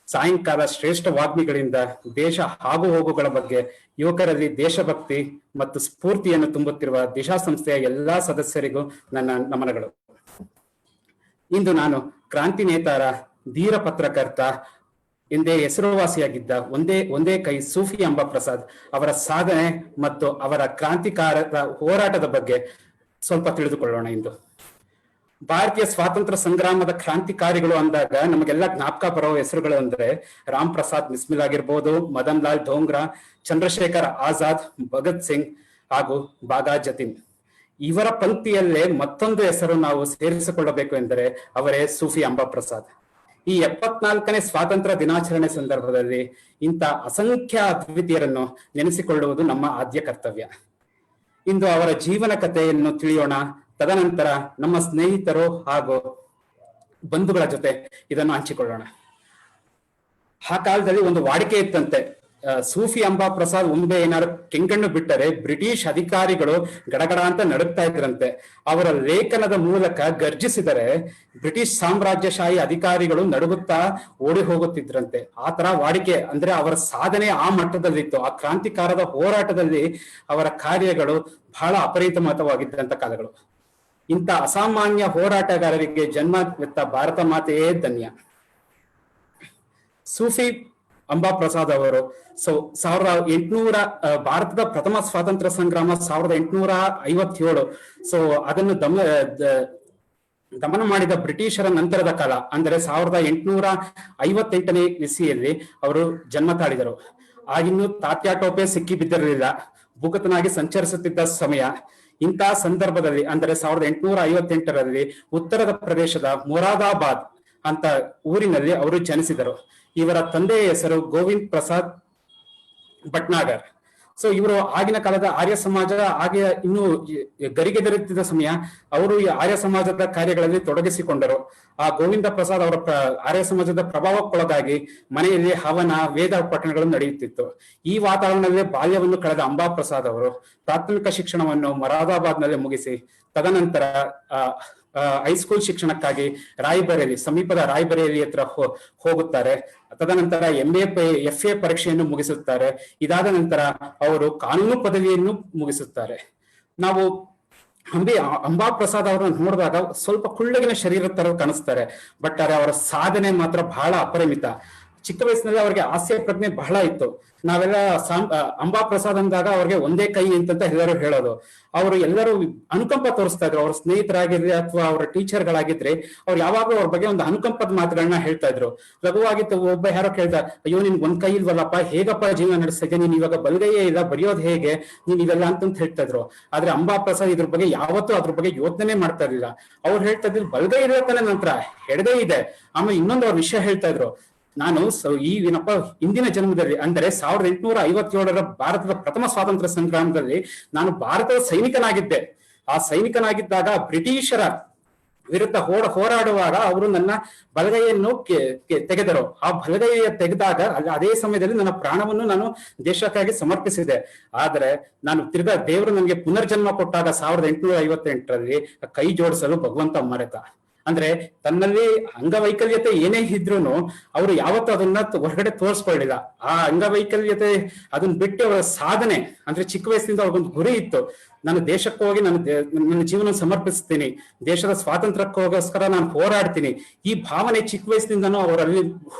ಸಾಯಂಕಾಲ ಶ್ರೇಷ್ಠ ವಾಗ್ಮಿಗಳಿಂದ ದೇಶ ಆಗು ಹೋಗುಗಳ ಬಗ್ಗೆ ಯುವಕರಲ್ಲಿ ದೇಶಭಕ್ತಿ ಮತ್ತು ಸ್ಫೂರ್ತಿಯನ್ನು ತುಂಬುತ್ತಿರುವ ದಿಶಾ ಸಂಸ್ಥೆಯ ಎಲ್ಲಾ ಸದಸ್ಯರಿಗೂ ನನ್ನ ನಮನಗಳು. ಇಂದು ನಾನು ಕ್ರಾಂತಿ ನೇತಾರ, ಧೀರ ಪತ್ರಕರ್ತ ಎಂದೇ ಹೆಸರುವಾಸಿಯಾಗಿದ್ದ ಒಂದೇ ಕೈ ಸೂಫಿ ಅಂಬಾ ಪ್ರಸಾದ್ ಅವರ ಸಾಧನೆ ಮತ್ತು ಅವರ ಕ್ರಾಂತಿಕಾರದ ಹೋರಾಟದ ಬಗ್ಗೆ ಸ್ವಲ್ಪ ತಿಳಿದುಕೊಳ್ಳೋಣ. ಇಂದು ಭಾರತೀಯ ಸ್ವಾತಂತ್ರ್ಯ ಸಂಗ್ರಾಮದ ಕ್ರಾಂತಿಕಾರಿಗಳು ಅಂದಾಗ ನಮಗೆಲ್ಲ ಜ್ಞಾಪಕ ಬರೋ ಹೆಸರುಗಳು ಅಂದ್ರೆ ರಾಮ್ ಪ್ರಸಾದ್ ಬಿಸ್ಮಿಲ್ ಆಗಿರ್ಬೋದು, ಮದನ್ ಲಾಲ್ ಧೋಂಗ್ರಾ, ಚಂದ್ರಶೇಖರ್ ಆಜಾದ್, ಭಗತ್ ಸಿಂಗ್ ಹಾಗೂ ಬಾಗಾ ಜತಿನ್. ಇವರ ಪಂಕ್ತಿಯಲ್ಲೇ ಮತ್ತೊಂದು ಹೆಸರು ನಾವು ಸೇರಿಸಿಕೊಳ್ಳಬೇಕು ಎಂದರೆ ಅವರೇ ಸೂಫಿ ಅಂಬಾ ಪ್ರಸಾದ್. ಈ 74ನೇ ಸ್ವಾತಂತ್ರ್ಯ ದಿನಾಚರಣೆ ಸಂದರ್ಭದಲ್ಲಿ ಇಂಥ ಅಸಂಖ್ಯ ಅದ್ವಿತೀಯರನ್ನು ನೆನೆಸಿಕೊಳ್ಳುವುದು ನಮ್ಮ ಆದ್ಯ ಕರ್ತವ್ಯ. ಇಂದು ಅವರ ಜೀವನ ಕಥೆಯನ್ನು ತಿಳಿಯೋಣ. ತದನಂತರ ನಮ್ಮ ಸ್ನೇಹಿತರು ಹಾಗೂ ಬಂಧುಗಳ ಜೊತೆ ಇದನ್ನು ಹಂಚಿಕೊಳ್ಳೋಣ. ಆ ಕಾಲದಲ್ಲಿ ಒಂದು ವಾಡಿಕೆ ಇತ್ತಂತೆ, ಸೂಫಿ ಅಂಬಾ ಪ್ರಸಾದ್ ಒಮ್ಮೆ ಏನಾದ್ರು ಕೆಂಗಣ್ಣು ಬಿಟ್ಟರೆ ಬ್ರಿಟಿಷ್ ಅಧಿಕಾರಿಗಳು ಗಡಗಡ ಅಂತ ನಡುಗ್ತಾ ಇದ್ರಂತೆ. ಅವರ ಲೇಖನದ ಮೂಲಕ ಗರ್ಜಿಸಿದರೆ ಬ್ರಿಟಿಷ್ ಸಾಮ್ರಾಜ್ಯಶಾಹಿ ಅಧಿಕಾರಿಗಳು ನಡುಗುತ್ತಾ ಓಡಿ ಹೋಗುತ್ತಿದ್ರಂತೆ. ಆ ತರ ವಾಡಿಕೆ ಅಂದ್ರೆ ಅವರ ಸಾಧನೆ ಆ ಮಟ್ಟದಲ್ಲಿತ್ತು. ಆ ಕ್ರಾಂತಿಕಾರದ ಹೋರಾಟದಲ್ಲಿ ಅವರ ಕಾರ್ಯಗಳು ಬಹಳ ಅಪರಿಮಿತವಾಗಿದ್ದಂತ ಕಾಲಗಳು. ಇಂಥ ಅಸಾಮಾನ್ಯ ಹೋರಾಟಗಾರರಿಗೆ ಜನ್ಮವೆತ್ತ ಭಾರತ ಮಾತೆಯೇ ಧನ್ಯ. ಸೂಫಿ ಅಂಬಾ ಪ್ರಸಾದ್ ಅವರು 1800 ಭಾರತದ ಪ್ರಥಮ ಸ್ವಾತಂತ್ರ್ಯ ಸಂಗ್ರಾಮ 1857. ಅದನ್ನು ದಮನ ಮಾಡಿದ ಬ್ರಿಟಿಷರ ನಂತರದ ಕಾಲ ಅಂದರೆ 1858ನೇ ಇಸವಿಯಲ್ಲಿ ಅವರು ಜನ್ಮ ತಾಳಿದರು. ಆಗಿನ್ನೂ ತಾತ್ಯಾ ಟೋಪೆ ಸಿಕ್ಕಿ ಬಿದ್ದಿರಲಿಲ್ಲ, ಭೂಗತನಾಗಿ ಸಂಚರಿಸುತ್ತಿದ್ದ ಸಮಯ. ಇಂತಹ ಸಂದರ್ಭದಲ್ಲಿ ಅಂದರೆ 1858ರಲ್ಲಿ ಉತ್ತರದ ಪ್ರದೇಶದ ಮೊರಾದಾಬಾದ್ ಅಂತ ಊರಿನಲ್ಲಿ ಅವರು ಜನಿಸಿದರು. ಇವರ ತಂದೆಯ ಹೆಸರು ಗೋವಿಂದ್ ಪ್ರಸಾದ್ ಭಟ್ನಾಗರ್. ಇವರು ಆಗಿನ ಕಾಲದ ಆರ್ಯ ಸಮಾಜ ಹಾಗೆ ಇನ್ನು ಗರಿಗೆದರುತ್ತಿದ್ದ ಸಮಯ ಅವರು ಈ ಆರ್ಯ ಸಮಾಜದ ಕಾರ್ಯಗಳಲ್ಲಿ ತೊಡಗಿಸಿಕೊಂಡರು. ಆ ಗೋವಿಂದ ಪ್ರಸಾದ್ ಅವರ ಆರ್ಯ ಸಮಾಜದ ಪ್ರಭಾವಕ್ಕೊಳಗಾಗಿ ಮನೆಯಲ್ಲಿ ಹವನ ವೇದ ಪಠಣಗಳು ನಡೆಯುತ್ತಿತ್ತು. ಈ ವಾತಾವರಣದಲ್ಲಿ ಬಾಲ್ಯವನ್ನು ಕಳೆದ ಅಂಬಾ ಪ್ರಸಾದ್ ಅವರು ಪ್ರಾಥಮಿಕ ಶಿಕ್ಷಣವನ್ನು ಮೊರಾದಾಬಾದ್ ನಲ್ಲಿ ಮುಗಿಸಿ ತದನಂತರ ಹೈಸ್ಕೂಲ್ ಶಿಕ್ಷಣಕ್ಕಾಗಿ ರಾಯ್ಬರೇಲಿ ಸಮೀಪದ ರಾಯ್ಬರೇಲಿ ಹತ್ರ ಹೋಗುತ್ತಾರೆ. ತದನಂತರ FA ಪರೀಕ್ಷೆಯನ್ನು ಮುಗಿಸುತ್ತಾರೆ. ಇದಾದ ನಂತರ ಅವರು ಕಾನೂನು ಪದವಿಯನ್ನು ಮುಗಿಸುತ್ತಾರೆ. ನಾವು ಅಂಬಾ ಪ್ರಸಾದ್ ಅವರನ್ನು ನೋಡಿದಾಗ ಸ್ವಲ್ಪ ಕುಳ್ಳಗಿನ ಶರೀರ ತರ ಕಾಣಿಸ್ತಾರೆ, ಬಟ್ ಅವರ ಸಾಧನೆ ಮಾತ್ರ ಬಹಳ ಅಪರಿಮಿತ. ಚಿಕ್ಕ ವಯಸ್ಸಿನಲ್ಲಿ ಅವರಿಗೆ ಹಾಸ್ಯ ಪ್ರಜ್ಞೆ ಬಹಳ ಇತ್ತು. ನಾವೆಲ್ಲ ಅಂಬಾ ಪ್ರಸಾದ್ ಅಂದಾಗ ಅವ್ರಿಗೆ ಒಂದೇ ಕೈ ಅಂತ ಎಲ್ಲರೂ ಹೇಳೋದು. ಅವರು ಎಲ್ಲರೂ ಅನುಕಂಪ ತೋರಿಸ್ತಾ ಇದ್ರು. ಅವ್ರ ಸ್ನೇಹಿತರಾಗಿರ್ಲಿ ಅಥವಾ ಅವರ ಟೀಚರ್ಗಳಾಗಿದ್ರೆ ಅವ್ರು ಯಾವಾಗಲೂ ಅವ್ರ ಬಗ್ಗೆ ಒಂದು ಅನುಕಂಪದ ಮಾತುಗಳನ್ನ ಹೇಳ್ತಾ ಇದ್ರು. ಲಘುವಾಗಿತ್ತು. ಒಬ್ಬ ಯಾರೋ ಕೇಳ್ದ, ಅಯ್ಯೋ ನಿನ್ ಒಂದ್ ಕೈ ಇಲ್ವಲ್ಲಪ್ಪ, ಹೇಗಪ್ಪ ಜೀವನ ನಡೆಸ್ತಾ ನೀನ್ ಇವಾಗ ಬಲಗೈಯೇ ಇಲ್ಲ, ಬರೆಯೋದು ಹೇಗೆ ನೀನ್ ಇವೆಲ್ಲ ಅಂತ ಹೇಳ್ತಾ ಇದ್ರು. ಆದ್ರೆ ಅಂಬಾ ಪ್ರಸಾದ್ ಇದ್ರ ಬಗ್ಗೆ ಯಾವತ್ತೂ ಅದ್ರ ಬಗ್ಗೆ ಯೋಚನೆ ಮಾಡ್ತಾ ಇರ್ಲಿಲ್ಲ. ಅವ್ರು ಹೇಳ್ತಾ ಇದ್ರು ಬಲಗೈ ಇರೋತನ ನಂತರ ಎಡಗೈ ಇದೆ. ಆಮೇಲೆ ಇನ್ನೊಂದು ಅವ್ರ ವಿಷಯ ಹೇಳ್ತಾ ಇದ್ರು, ನಾನು ಹಿಂದಿನ ಜನ್ಮದಲ್ಲಿ ಅಂದರೆ 1857ರ ಭಾರತದ ಪ್ರಥಮ ಸ್ವಾತಂತ್ರ್ಯ ಸಂಗ್ರಾಮದಲ್ಲಿ ನಾನು ಭಾರತದ ಸೈನಿಕನಾಗಿದ್ದೆ. ಆ ಸೈನಿಕನಾಗಿದ್ದಾಗ ಬ್ರಿಟಿಷರ ವಿರುದ್ಧ ಹೋರಾಡುವಾಗ ಅವರು ನನ್ನ ಬಲಗೈಯನ್ನು ತೆಗೆದರು. ಆ ಬಲಗೈಯ ತೆಗೆದಾಗ ಅದೇ ಸಮಯದಲ್ಲಿ ನನ್ನ ಪ್ರಾಣವನ್ನು ನಾನು ದೇಶಕ್ಕಾಗಿ ಸಮರ್ಪಿಸಿದೆ. ಆದ್ರೆ ನಾನು ತಿರ್ಗಾ ದೇವರು ನನಗೆ ಪುನರ್ಜನ್ಮ ಕೊಟ್ಟಾಗ 1858ರಲ್ಲಿ ಕೈ ಜೋಡಿಸಲು ಭಗವಂತ ಮರೆತ. ಅಂದ್ರೆ ತನ್ನಲ್ಲಿ ಅಂಗವೈಕಲ್ಯತೆ ಏನೇ ಇದ್ರೂನು ಅವರು ಯಾವತ್ತೂ ಅದನ್ನ ಹೊರಗಡೆ ತೋರಿಸ್ಕೊಳ್ಳಿಲ್ಲ. ಆ ಅಂಗವೈಕಲ್ಯತೆ ಅದನ್ನ ಬಿಟ್ಟು ಅವರ ಸಾಧನೆ ಅಂದ್ರೆ ಚಿಕ್ಕ ವಯಸ್ಸಿನಿಂದ ಅವ್ರಿಗೊಂದು ಗುರಿ ಇತ್ತು. ನಾನು ದೇಶಕ್ಕೋಗಿ ನನ್ನ ಜೀವನ ಸಮರ್ಪಿಸ್ತೀನಿ, ದೇಶದ ಸ್ವಾತಂತ್ರ್ಯಕ್ಕೋಸ್ಕರ ನಾನು ಹೋರಾಡ್ತೀನಿ. ಈ ಭಾವನೆ ಚಿಕ್ಕ ವಯಸ್ಸಿನಿಂದನೂ ಅವರಲ್ಲಿ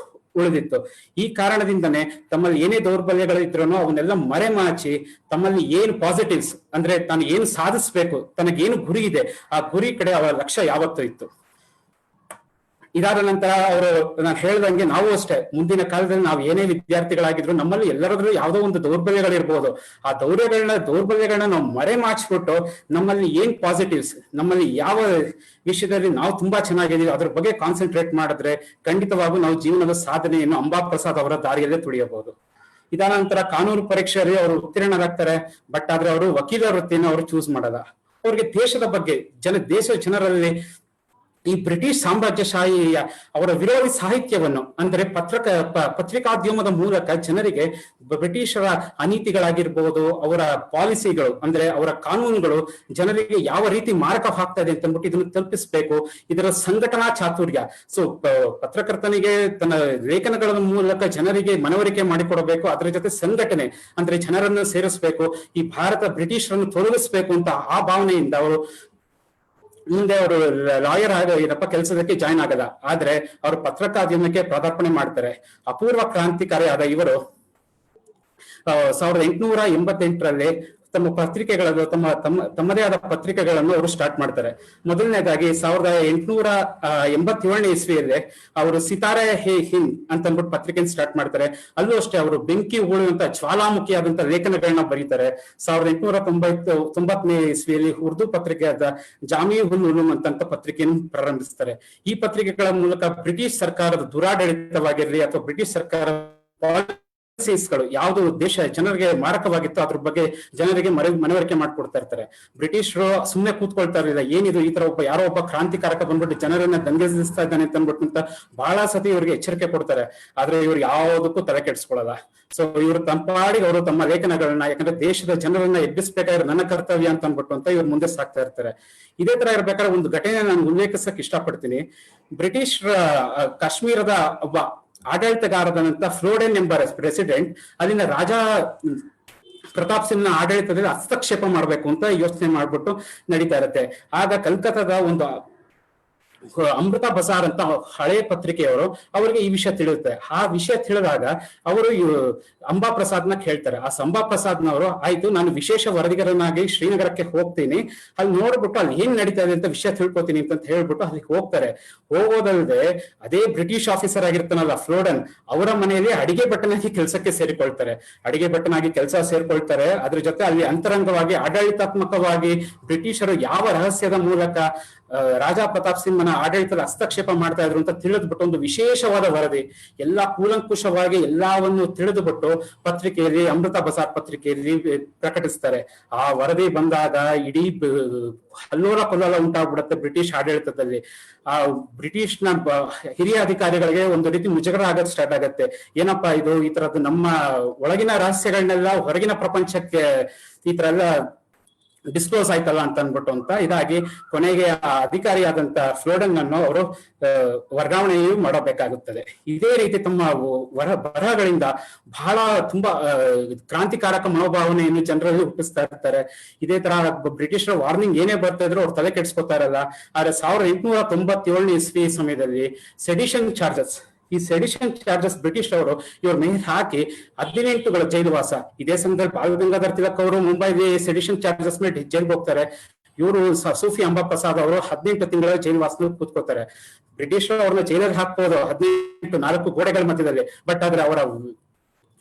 ಉಳಿದಿತ್ತು. ಈ ಕಾರಣದಿಂದನೇ ತಮ್ಮಲ್ಲಿ ಏನೇ ದೌರ್ಬಲ್ಯಗಳಿದ್ರೂ ಅವನ್ನೆಲ್ಲ ಮರೆಮಾಚಿ ತಮ್ಮಲ್ಲಿ ಏನು ಪಾಸಿಟಿವ್ಸ್ ಅಂದ್ರೆ ತಾನು ಏನು ಸಾಧಿಸ್ಬೇಕು, ತನಗೇನು ಗುರಿ ಇದೆ ಆ ಗುರಿ ಕಡೆ ಅವರ ಲಕ್ಷ್ಯ ಯಾವತ್ತೂ ಇತ್ತು. ಇದಾದ ನಂತರ ಅವರು ನಾನು ಹೇಳ್ದಂಗೆ ನಾವು ಅಷ್ಟೇ ಮುಂದಿನ ಕಾಲದಲ್ಲಿ ನಾವು ಏನೇ ವಿದ್ಯಾರ್ಥಿಗಳಾಗಿದ್ರು ನಮ್ಮಲ್ಲಿ ಎಲ್ಲರದ್ರೂ ಯಾವುದೋ ಒಂದು ದೌರ್ಬಲ್ಯಗಳಿರ್ಬೋದು. ಆ ದೌರ್ಬಲ್ಯಗಳನ್ನ ನಾವು ಮರೆಮಾಚಿಬಿಟ್ಟು ನಮ್ಮಲ್ಲಿ ಏನ್ ಪಾಸಿಟಿವ್ಸ್, ನಮ್ಮಲ್ಲಿ ಯಾವ ವಿಷಯದಲ್ಲಿ ನಾವು ತುಂಬಾ ಚೆನ್ನಾಗಿದ್ದೀವಿ ಅದ್ರ ಬಗ್ಗೆ ಕಾನ್ಸಂಟ್ರೇಟ್ ಮಾಡಿದ್ರೆ ಖಂಡಿತವಾಗೂ ನಾವು ಜೀವನದ ಸಾಧನೆಯನ್ನು ಅಂಬಾ ಪ್ರಸಾದ್ ಅವರ ದಾರಿಯಲ್ಲೇ ತುಳಿಯಬಹುದು. ಇದಾದ ನಂತರ ಕಾನೂನು ಪರೀಕ್ಷೆಯಲ್ಲಿ ಅವರು ಉತ್ತೀರ್ಣರಾಗ್ತಾರೆ. ಬಟ್ ಆದ್ರೆ ಅವರು ವಕೀಲ ವೃತ್ತಿಯನ್ನು ಅವರು ಚೂಸ್ ಮಾಡಲ್ಲ. ಅವ್ರಿಗೆ ದೇಶದ ಬಗ್ಗೆ ಜನರಲ್ಲಿ ಈ ಬ್ರಿಟಿಷ್ ಸಾಮ್ರಾಜ್ಯಶಾಹಿಯ ಅವರ ವಿರೋಧಿ ಸಾಹಿತ್ಯವನ್ನು ಅಂದ್ರೆ ಪತ್ರಿಕಾದ್ಯಮದ ಮೂಲಕ ಜನರಿಗೆ ಬ್ರಿಟಿಷರ ಅನೀತಿಗಳಾಗಿರ್ಬೋದು, ಅವರ ಪಾಲಿಸಿಗಳು ಅಂದ್ರೆ ಅವರ ಕಾನೂನುಗಳು ಜನರಿಗೆ ಯಾವ ರೀತಿ ಮಾರಕವಾಗ್ತಾ ಇದೆ ಅಂತ ಅಂದ್ಬಿಟ್ಟು ಇದನ್ನು ತಲುಪಿಸ್ಬೇಕು. ಇದರ ಸಂಘಟನಾ ಚಾತುರ್ಯ. ಸೊ ಪತ್ರಕರ್ತನಿಗೆ ತನ್ನ ಲೇಖನಗಳ ಮೂಲಕ ಜನರಿಗೆ ಮನವರಿಕೆ ಮಾಡಿಕೊಡಬೇಕು, ಅದರ ಜೊತೆ ಸಂಘಟನೆ ಅಂದ್ರೆ ಜನರನ್ನು ಸೇರಿಸ್ಬೇಕು, ಈ ಭಾರತ ಬ್ರಿಟಿಷರನ್ನು ತೊಲಗಿಸ್ಬೇಕು ಅಂತ ಆ ಭಾವನೆಯಿಂದ ಅವರು ಮುಂದೆ ಅವರು ಲಾಯರ್ ಏನಪ್ಪ ಕೆಲಸದಕ್ಕೆ ಜಾಯ್ನ್ ಆಗಲ್ಲ. ಆದ್ರೆ ಅವರು ಪತ್ರಿಕಾದ್ಯಮಕ್ಕೆ ಪದಾರ್ಪಣೆ ಮಾಡ್ತಾರೆ. ಅಪೂರ್ವ ಕ್ರಾಂತಿಕಾರಿಯಾದ ಇವರು 1888ರಲ್ಲಿ ತಮ್ಮ ಪತ್ರಿಕೆಗಳನ್ನು ತಮ್ಮದೇ ಆದ ಪತ್ರಿಕೆಗಳನ್ನು ಅವರು ಸ್ಟಾರ್ಟ್ ಮಾಡ್ತಾರೆ. ಮೊದಲನೇದಾಗಿ 1887ನೇ ಇಸ್ವಿಯಲ್ಲಿ ಅವರು ಸಿತಾರೆ ಹೇ ಹಿಂದ್ ಅಂತ ಅಂದ್ಬಿಟ್ಟು ಪತ್ರಿಕೆಯನ್ನು ಸ್ಟಾರ್ಟ್ ಮಾಡ್ತಾರೆ. ಅಲ್ಲೂ ಅಷ್ಟೇ ಅವರು ಬೆಂಕಿ ಉಳಿಯುವಂತ ಜ್ವಾಲಾಮುಖಿಯಾದಂತ ಲೇಖನಗಳನ್ನ ಬರೀತಾರೆ. 1890ನೇ ಇಸ್ವಿಯಲ್ಲಿ ಉರ್ದು ಪತ್ರಿಕೆಯಾದ ಜಾಮಿ ಉಲ್ ಉಲೂಮ್ ಅಂತ ಪತ್ರಿಕೆಯನ್ನು ಪ್ರಾರಂಭಿಸ್ತಾರೆ. ಈ ಪತ್ರಿಕೆಗಳ ಮೂಲಕ ಬ್ರಿಟಿಷ್ ಸರ್ಕಾರದ ದುರಾಡಳಿತವಾಗಿರ್ಲಿ ಅಥವಾ ಬ್ರಿಟಿಷ್ ಸರ್ಕಾರ ಗಳು ಯಾವುದು ದೇಶ ಜನರಿಗೆ ಮಾರಕವಾಗಿತ್ತು ಅದ್ರ ಬಗ್ಗೆ ಜನರಿಗೆ ಮನವರಿಕೆ ಮಾಡ್ಕೊಡ್ತಾ ಇರ್ತಾರೆ. ಬ್ರಿಟಿಷರು ಸುಮ್ಮನೆ ಕೂತ್ಕೊಳ್ತಾ ಇರಲಿಲ್ಲ, ಏನಿದು ಈ ತರ ಯಾರೋ ಒಬ್ಬ ಕ್ರಾಂತಿಕಾರಕ ಬಂದ್ಬಿಟ್ಟು ಜನರನ್ನ ದಂಗೆಸ್ತಾ ಇದ್ದಾನೆ ಅಂತ ಅಂದ್ಬಿಟ್ಟು ಅಂತ ಬಹಳ ಸತಿ ಇವರಿಗೆ ಎಚ್ಚರಿಕೆ ಕೊಡ್ತಾರೆ. ಆದ್ರೆ ಇವ್ರು ಯಾವುದಕ್ಕೂ ತಲೆ ಕೆಡಿಸ್ಕೊಳ್ಳಲ್ಲ. ಸೊ ಇವರು ತಂಪಾಡಿಗೆ ಅವರು ತಮ್ಮ ಲೇಖನಗಳನ್ನ, ಯಾಕಂದ್ರೆ ದೇಶದ ಜನರನ್ನ ಎಬ್ಬಿಸ್ಬೇಕಾದ್ರೆ ನನ್ನ ಕರ್ತವ್ಯ ಅಂತ ಅಂದ್ಬಿಟ್ಟು ಅಂತ ಇವ್ರು ಮುಂದೆ ಸಾಕ್ತಾ ಇರ್ತಾರೆ. ಇದೇ ತರ ಇರ್ಬೇಕಾದ್ರೆ ಒಂದು ಘಟನೆ ನಾನು ಉಲ್ಲೇಖಿಸಕ್ ಇಷ್ಟಪಡ್ತೀನಿ. ಬ್ರಿಟಿಷ್ ಕಾಶ್ಮೀರದ ಒಬ್ಬ ಆಡಳಿತಗಾರದಂತ ಫ್ಲೋಡೆನ್ ಎಂಬ ಪ್ರೆಸಿಡೆಂಟ್ ಅಲ್ಲಿನ ರಾಜ ಪ್ರತಾಪ್ ಸಿಂಗ್ನ ಆಡಳಿತದಲ್ಲಿ ಹಸ್ತಕ್ಷೇಪ ಮಾಡ್ಬೇಕು ಅಂತ ಯೋಚನೆ ಮಾಡ್ಬಿಟ್ಟು ನಡೀತಾ ಇರುತ್ತೆ. ಆಗ ಕಲ್ಕತ್ತಾದ ಒಂದು ಅಮೃತ ಬಜಾರ್ ಅಂತ ಹಳೆ ಪತ್ರಿಕೆಯವರು ಅವರಿಗೆ ಈ ವಿಷಯ ತಿಳಿಯುತ್ತೆ. ಆ ವಿಷಯ ತಿಳಿದಾಗ ಅವರು ಅಂಬಾ ಪ್ರಸಾದ್ನ ಕೇಳ್ತಾರೆ. ಆ ಅಂಬಾ ಪ್ರಸಾದ್ನವರು ಆಯ್ತು, ನಾನು ವಿಶೇಷ ವರದಿಗಾರನಾಗಿ ಶ್ರೀನಗರಕ್ಕೆ ಹೋಗ್ತೀನಿ, ಅಲ್ಲಿ ನೋಡ್ಬಿಟ್ಟು ಅಲ್ಲಿ ಏನ್ ನಡೀತಾ ಇದೆ ಅಂತ ವಿಷಯ ತಿಳ್ಕೊತೀನಿ ಅಂತ ಹೇಳ್ಬಿಟ್ಟು ಅಲ್ಲಿಗೆ ಹೋಗ್ತಾರೆ. ಹೋಗೋದಲ್ಲದೆ ಅದೇ ಬ್ರಿಟಿಷ್ ಆಫೀಸರ್ ಆಗಿರ್ತಾನಲ್ಲ ಫ್ಲೋಡನ್, ಅವರ ಮನೆಯಲ್ಲಿ ಅಡಿಗೆ ಭಟ್ಟನಾಗಿ ಕೆಲಸಕ್ಕೆ ಸೇರಿಕೊಳ್ತಾರೆ. ಅಡಿಗೆ ಭಟ್ಟನಾಗಿ ಕೆಲಸ ಸೇರ್ಕೊಳ್ತಾರೆ. ಅದ್ರ ಜೊತೆ ಅಲ್ಲಿ ಅಂತರಂಗವಾಗಿ ಆಡಳಿತಾತ್ಮಕವಾಗಿ ಬ್ರಿಟಿಷರು ಯಾವ ರಹಸ್ಯದ ಮೂಲಕ ರಾಜಾ ಪ್ರತಾಪ್ ಸಿಂಹನ ಆಡಳಿತದ ಹಸ್ತಕ್ಷೇಪ ಮಾಡ್ತಾ ಇದ್ರು ಅಂತ ತಿಳಿದ್ಬಿಟ್ಟು ಒಂದು ವಿಶೇಷವಾದ ವರದಿ ಎಲ್ಲಾ ಕೂಲಂಕುಷವಾಗಿ ಎಲ್ಲವನ್ನು ತಿಳಿದುಬಿಟ್ಟು ಪತ್ರಿಕೆಯಲ್ಲಿ ಅಮೃತ ಬಜಾರ್ ಪತ್ರಿಕೆಯಲ್ಲಿ ಪ್ರಕಟಿಸ್ತಾರೆ. ಆ ವರದಿ ಬಂದಾಗ ಇಡೀ ಹಲ್ಲೋಲ ಕೊಲ್ಲೋಲ ಉಂಟಾಗ್ಬಿಡುತ್ತೆ ಬ್ರಿಟಿಷ್ ಆಡಳಿತದಲ್ಲಿ. ಆ ಬ್ರಿಟಿಷ್ನ ಹಿರಿಯ ಅಧಿಕಾರಿಗಳಿಗೆ ಒಂದು ರೀತಿ ಮುಜುಗರ ಆಗೋದು ಸ್ಟಾರ್ಟ್ ಆಗತ್ತೆ. ಏನಪ್ಪಾ ಇದು, ಈ ತರದ್ದು ನಮ್ಮ ಒಳಗಿನ ರಹಸ್ಯಗಳನ್ನೆಲ್ಲ ಹೊರಗಿನ ಪ್ರಪಂಚಕ್ಕೆ ಈ ತರ ಎಲ್ಲ ಡಿಸ್ಕ್ಲೋಸ್ ಆಯ್ತಲ್ಲ ಅಂತ ಅನ್ಬಿಟ್ಟು ಅಂತ ಇದಾಗಿ ಕೊನೆಗೆ ಆ ಅಧಿಕಾರಿಯಾದಂತ ಫ್ಲೋಡನ್ ಅನ್ನು ಅವರು ವರ್ಗಾವಣೆಯೂ ಮಾಡಬೇಕಾಗುತ್ತದೆ. ಇದೇ ರೀತಿ ತಮ್ಮ ಬರಹಗಳಿಂದ ಬಹಳ ತುಂಬಾ ಕ್ರಾಂತಿಕಾರಕ ಮನೋಭಾವನೆಯನ್ನು ಜನರಲ್ಲಿ ಹುಟ್ಟಿಸ್ತಾ ಇರ್ತಾರೆ. ಇದೇ ತರ ಬ್ರಿಟಿಷರ ವಾರ್ನಿಂಗ್ ಏನೇ ಬರ್ತಾ ಇದ್ರು ಅವ್ರು ತಲೆ ಕೆಡಿಸ್ಕೊತಾ ಇರಲ್ಲ. ಆದ್ರೆ 1897ನೇ ಇಸ್ವಿ ಸಮಯದಲ್ಲಿ ಸೆಡಿಷನ್ ಚಾರ್ಜಸ್, ಈ ಸೆಡಿಷನ್ ಚಾರ್ಜಸ್ ಬ್ರಿಟಿಷ್ ಅವರು ಇವ್ರ ಮೇಲೆ ಹಾಕಿ 18 ಜೈಲುವಾಸ. ಇದೇ ಸಮಯದಲ್ಲಿ ಬಾಲ ಗಂಗಾಧರ್ ತಿಲಕ್ ಅವರು ಮುಂಬೈಲಿ ಸೆಡಿಷನ್ ಚಾರ್ಜಸ್ ಮೇಲೆ ಜೈಲ್ಗೆ ಹೋಗ್ತಾರೆ. ಇವರು ಸೂಫಿ ಅಂಬಾ ಪ್ರಸಾದ್ ಅವರು 18 ತಿಂಗಳ ಜೈಲುವಾಸದಲ್ಲಿ ಕೂತ್ಕೋತಾರೆ. ಬ್ರಿಟಿಷರು ಅವ್ರನ್ನ ಜೈಲಲ್ಲಿ ಹಾಕ್ಬೋದು 4 ಗೋಡೆಗಳ ಮಧ್ಯದಲ್ಲಿ. ಬಟ್ ಆದ್ರೆ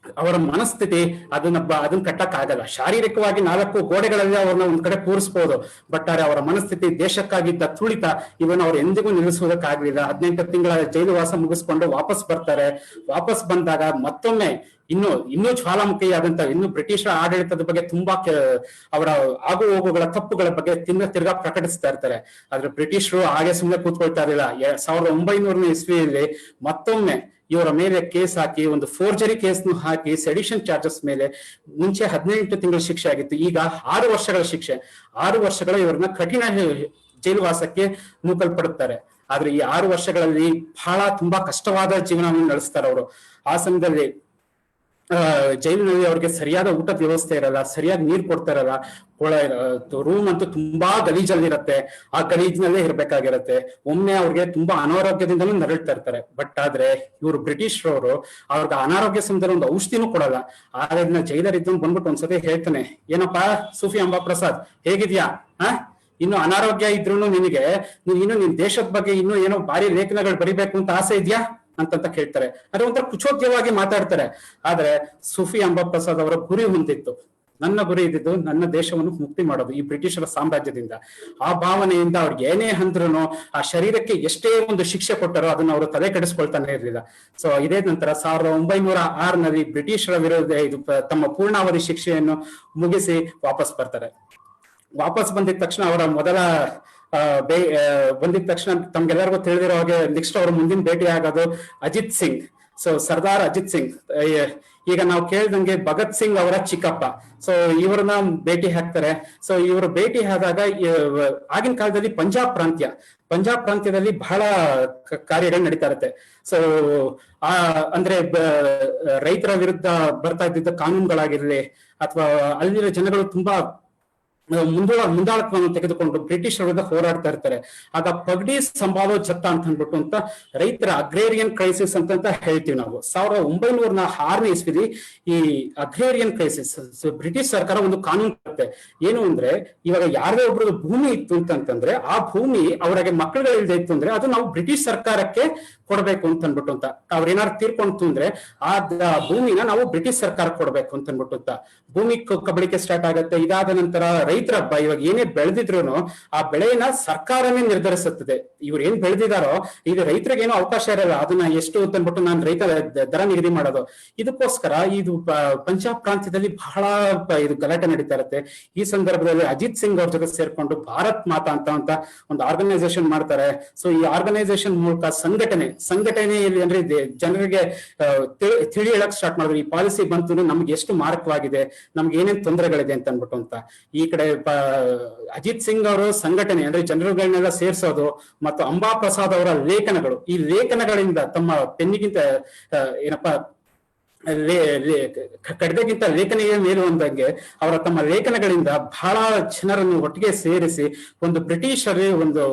ಅವರ ಮನಸ್ಥಿತಿ ಅದನ್ನ ಕಟ್ಟಕ್ ಆಗಲ್ಲ. ಶಾರೀರಿಕವಾಗಿ 4 ಗೋಡೆಗಳಲ್ಲಿ ಅವ್ರನ್ನ ಒಂದ್ ಕಡೆ ಕೂರಿಸ್ಬೋದು. ಬಟ್ ಆದ್ರೆ ಅವರ ಮನಸ್ಥಿತಿ, ದೇಶಕ್ಕಾಗಿದ್ದ ತುಳಿತ ಇವನ್ನ ಅವ್ರು ಎಂದಿಗೂ ನಿಲ್ಲಿಸೋದಕ್ಕಾಗ್ಲಿಲ್ಲ. 18 ತಿಂಗಳ ಜೈಲುವಾಸ ಮುಗಿಸ್ಕೊಂಡು ವಾಪಸ್ ಬರ್ತಾರೆ. ವಾಪಸ್ ಬಂದಾಗ ಮತ್ತೊಮ್ಮೆ ಇನ್ನೂ ಜ್ವಾಲಾಮುಖಿಯಾದಂತ ಇನ್ನು ಬ್ರಿಟಿಷರ ಆಡಳಿತದ ಬಗ್ಗೆ ತುಂಬಾ ಅವರ ಆಗು ಹೋಗುಗಳ ತಪ್ಪುಗಳ ಬಗ್ಗೆ ತಿರ್ಗಾ ಪ್ರಕಟಿಸ್ತಾ ಇರ್ತಾರೆ. ಆದ್ರೆ ಬ್ರಿಟಿಷರು ಹಾಗೆ ಸುಮ್ಮನೆ ಕೂತ್ಕೊಳ್ತಾ ಇರಲಿಲ್ಲ. 1900 ಇಸ್ವಿಯಲ್ಲಿ ಮತ್ತೊಮ್ಮೆ ಇವರ ಮೇಲೆ ಕೇಸ್ ಹಾಕಿ, ಒಂದು ಫೋರ್ಜರಿ ಕೇಸ್ನು ಹಾಕಿ, ಸೆಡಿಷನ್ ಚಾರ್ಜಸ್ ಮೇಲೆ ಮುಂಚೆ 18 ತಿಂಗಳ ಶಿಕ್ಷೆ ಆಗಿತ್ತು, ಈಗ 6 ವರ್ಷಗಳ ಶಿಕ್ಷೆ. 6 ವರ್ಷಗಳ ಇವ್ರನ್ನ ಕಠಿಣ ಜೈಲುವಾಸಕ್ಕೆ ನೂಕಲ್ಪಡುತ್ತಾರೆ. ಆದ್ರೆ ಈ 6 ವರ್ಷಗಳಲ್ಲಿ ಬಹಳ ತುಂಬಾ ಕಷ್ಟವಾದ ಜೀವನವನ್ನು ನಡೆಸ್ತಾರೆ ಅವರು. ಆ ಸಮಯದಲ್ಲಿ ಜೈಲಿನಲ್ಲಿ ಅವ್ರಿಗೆ ಸರಿಯಾದ ಊಟದ ವ್ಯವಸ್ಥೆ ಇರಲ್ಲ, ಸರಿಯಾಗಿ ನೀರ್ ಕೊಡ್ತಾ ಇರಲ್ಲ, ರೂಮ್ ಅಂತೂ ತುಂಬಾ ಗಲೀಜಲ್ಲಿರತ್ತೆ, ಆ ಗಲೀಜ್ನಲ್ಲೇ ಇರ್ಬೇಕಾಗಿರತ್ತೆ. ಒಮ್ಮೆ ಅವ್ರಿಗೆ ತುಂಬಾ ಅನಾರೋಗ್ಯದಿಂದಲೂ ನರಳ್ತಾ ಇರ್ತಾರೆ. ಬಟ್ ಆದ್ರೆ ಇವರು ಬ್ರಿಟಿಷರವರು ಅವ್ರಿಗೆ ಅನಾರೋಗ್ಯ ಸಮಯದಲ್ಲಿ ಒಂದು ಔಷಧಿನೂ ಕೊಡಲ್ಲ. ಆದ್ರೆ ಇದನ್ನ ಜೈಲರ್ ಇದ್ದು ಬಂದ್ಬಿಟ್ಟು ಒಂದ್ಸತಿ ಹೇಳ್ತಾನೆ, ಏನಪ್ಪಾ ಸೂಫಿ ಅಂಬಾ ಪ್ರಸಾದ್ ಹೇಗಿದ್ಯಾ, ಇನ್ನು ಅನಾರೋಗ್ಯ ಇದ್ರು ನಿನಗೆ ಇನ್ನು ನಿನ್ ದೇಶದ ಬಗ್ಗೆ ಇನ್ನೂ ಏನೋ ಭಾರಿ ಲೇಖನಗಳು ಬರಿಬೇಕು ಅಂತ ಆಸೆ ಇದೆಯಾ ಅಂತ ಕೇಳ್ತಾರೆ. ಅದೇ ಒಂಥರ ಕುಚೋದ್ಯವಾಗಿ ಮಾತಾಡ್ತಾರೆ. ಆದ್ರೆ ಸೂಫಿ ಅಂಬಾ ಪ್ರಸಾದ್ ಅವರ ಗುರಿ ಹೊಂದಿತ್ತು, ನನ್ನ ಗುರಿ ಇದ್ದಿದ್ದು ನನ್ನ ದೇಶವನ್ನು ಮುಕ್ತಿ ಮಾಡೋದು ಈ ಬ್ರಿಟಿಷರ ಸಾಮ್ರಾಜ್ಯದಿಂದ. ಆ ಭಾವನೆಯಿಂದ ಅವ್ರಿಗೆ ಏನೇ ಅಂದ್ರೂ, ಆ ಶರೀರಕ್ಕೆ ಎಷ್ಟೇ ಒಂದು ಶಿಕ್ಷೆ ಕೊಟ್ಟರೋ ಅದನ್ನ ಅವರು ತಲೆ ಕೆಡಿಸ್ಕೊಳ್ತಾನೆ ಇರಲಿಲ್ಲ. ಸೊ ಇದೇ ನಂತರ 1906ರಲ್ಲಿ ಬ್ರಿಟಿಷರ ವಿರುದ್ಧ ಇದು ತಮ್ಮ ಪೂರ್ಣಾವಧಿ ಶಿಕ್ಷೆಯನ್ನು ಮುಗಿಸಿ ವಾಪಸ್ ಬರ್ತಾರೆ. ವಾಪಸ್ ಬಂದಿದ ತಕ್ಷಣ ಅವರ ಮೊದಲ ಬಂದಿದ ತಕ್ಷಣ ತಮ್ಗೆಲ್ಲರಿಗೂ ತಿಳಿದಿರೋ ಹಾಗೆ ನೆಕ್ಸ್ಟ್ ಅವ್ರ ಮುಂದಿನ ಭೇಟಿ ಆಗೋದು ಅಜಿತ್ ಸಿಂಗ್. ಸೊ ಸರ್ದಾರ್ ಅಜಿತ್ ಸಿಂಗ್, ಈಗ ನಾವು ಕೇಳ್ದಂಗೆ ಭಗತ್ ಸಿಂಗ್ ಅವರ ಚಿಕ್ಕಪ್ಪ. ಸೊ ಇವ್ರನ್ನ ಭೇಟಿ ಹಾಕ್ತಾರೆ. ಸೊ ಇವರು ಭೇಟಿ ಆದಾಗ ಆಗಿನ ಕಾಲದಲ್ಲಿ ಪಂಜಾಬ್ ಪ್ರಾಂತ್ಯದಲ್ಲಿ ಬಹಳ ಕಾರ್ಯಗಳು ನಡೀತಾ ಇರುತ್ತೆ. ಸೊ ಅಂದ್ರೆ ರೈತರ ವಿರುದ್ಧ ಬರ್ತಾ ಇದ್ದಿದ್ದ ಕಾನೂನುಗಳಾಗಿರ್ಲಿ, ಅಥವಾ ಅಲ್ಲಿನ ಜನಗಳು ತುಂಬಾ ಮುಂದಾಳತ್ವವನ್ನು ತೆಗೆದುಕೊಂಡು ಬ್ರಿಟಿಷರ ವಿರುದ್ಧ ಹೋರಾಡ್ತಾ ಇರ್ತಾರೆ. ಆಗ ಪಗಡಿ ಸಂಭಾಲೋ ಜತ್ತ ಅಂತ ಅಂದ್ಬಿಟ್ಟು ಅಂತ ರೈತರ ಅಗ್ರೇರಿಯನ್ ಕ್ರೈಸಿಸ್ ಅಂತ ಹೇಳ್ತೀವಿ ನಾವು. 1906ನೇ ಇಸ್ವಿಲಿ ಈ ಅಗ್ರೇರಿಯನ್ ಕ್ರೈಸಿಸ್ ಬ್ರಿಟಿಷ್ ಸರ್ಕಾರ ಒಂದು ಕಾನೂನು ಬರುತ್ತೆ. ಏನು ಅಂದ್ರೆ, ಇವಾಗ ಯಾರದೇ ಒಬ್ರು ಭೂಮಿ ಇತ್ತು ಅಂತಂದ್ರೆ ಆ ಭೂಮಿ ಅವರಿಗೆ ಮಕ್ಕಳುಗಳಿಲ್ದೇ ಇತ್ತು ಅಂದ್ರೆ ಅದು ನಾವು ಬ್ರಿಟಿಷ್ ಸರ್ಕಾರಕ್ಕೆ ಕೊಡ್ಬೇಕು ಅಂತ ಅನ್ಬಿಟ್ಟು ಅಂತ. ಅವ್ರೇನಾದ್ರು ತೀರ್ಕೊಂತು ಅಂದ್ರೆ ಆ ಭೂಮಿನ ನಾವು ಬ್ರಿಟಿಷ್ ಸರ್ಕಾರ ಕೊಡ್ಬೇಕು ಅಂತ ಅನ್ಬಿಟ್ಟು ಅಂತ. ಭೂಮಿ ಕಬಳಿಕೆ ಸ್ಟಾರ್ಟ್ ಆಗತ್ತೆ. ಇದಾದ ನಂತರ ರೈತರ ಇವಾಗ ಏನೇ ಬೆಳೆದಿದ್ರು ಆ ಬೆಳೆಯನ್ನ ಸರ್ಕಾರನೇ ನಿರ್ಧರಿಸುತ್ತದೆ. ಇವ್ರು ಏನ್ ಬೆಳೆದಿದಾರೋ ಈಗ ರೈತರಿಗೆ ಏನೋ ಅವಕಾಶ ಇರಲ್ಲ, ಅದನ್ನ ಎಷ್ಟು ಅಂತ ಅನ್ಬಿಟ್ಟು ನಾನು ರೈತರ ದರ ನಿಗದಿ ಮಾಡೋದು. ಇದಕ್ಕೋಸ್ಕರ ಇದು ಪಂಜಾಬ್ ಪ್ರಾಂತ್ಯದಲ್ಲಿ ಬಹಳ ಇದು ಗಲಾಟೆ ನಡೀತಾ ಇರುತ್ತೆ. ಈ ಸಂದರ್ಭದಲ್ಲಿ ಅಜಿತ್ ಸಿಂಗ್ ಅವ್ರ ಜೊತೆ ಸೇರ್ಕೊಂಡು ಭಾರತ್ ಮಾತಾ ಅಂತ ಒಂದು ಆರ್ಗನೈಸೇಷನ್ ಮಾಡ್ತಾರೆ. ಸೊ ಈ ಆರ್ಗನೈಸೇಷನ್ ಮೂಲಕ ಸಂಘಟನೆಯಲ್ಲಿ ಅಂದ್ರೆ ಜನರಿಗೆ ತಿಳಿ ಹೇಳಕ್ ಸ್ಟಾರ್ಟ್ ಮಾಡಿದ್ರು. ಈ ಪಾಲಿಸಿ ಬಂತು ನಮ್ಗೆ ಎಷ್ಟು ಮಾರಕವಾಗಿದೆ, ನಮ್ಗೆ ಏನೇನ್ ತೊಂದರೆಗಳಿದೆ ಅಂತ ಅನ್ಬಿಟ್ಟು ಅಂತ. ಈ ಕಡೆ ಅಜಿತ್ ಸಿಂಗ್ ಅವರು ಸಂಘಟನೆ ಅಂದ್ರೆ ಜನರುಗಳನ್ನೆಲ್ಲ ಸೇರ್ಸೋದು, ಮತ್ತು ಅಂಬಾ ಪ್ರಸಾದ್ ಅವರ ಲೇಖನಗಳು, ಈ ಲೇಖನಗಳಿಂದ ತಮ್ಮ ಪೆನ್ನಿಗಿಂತ ಏನಪ್ಪಾ ಕಡ್ದೆಗಿಂತ ಲೇಖನಿಗೆ ಮೇಲು ಅಂದಂಗೆ ಅವರ ತಮ್ಮ ಲೇಖನಗಳಿಂದ ಬಹಳ ಜನರನ್ನು ಒಟ್ಟಿಗೆ ಸೇರಿಸಿ ಒಂದು ಬ್ರಿಟಿಷರೇ ಒಂದು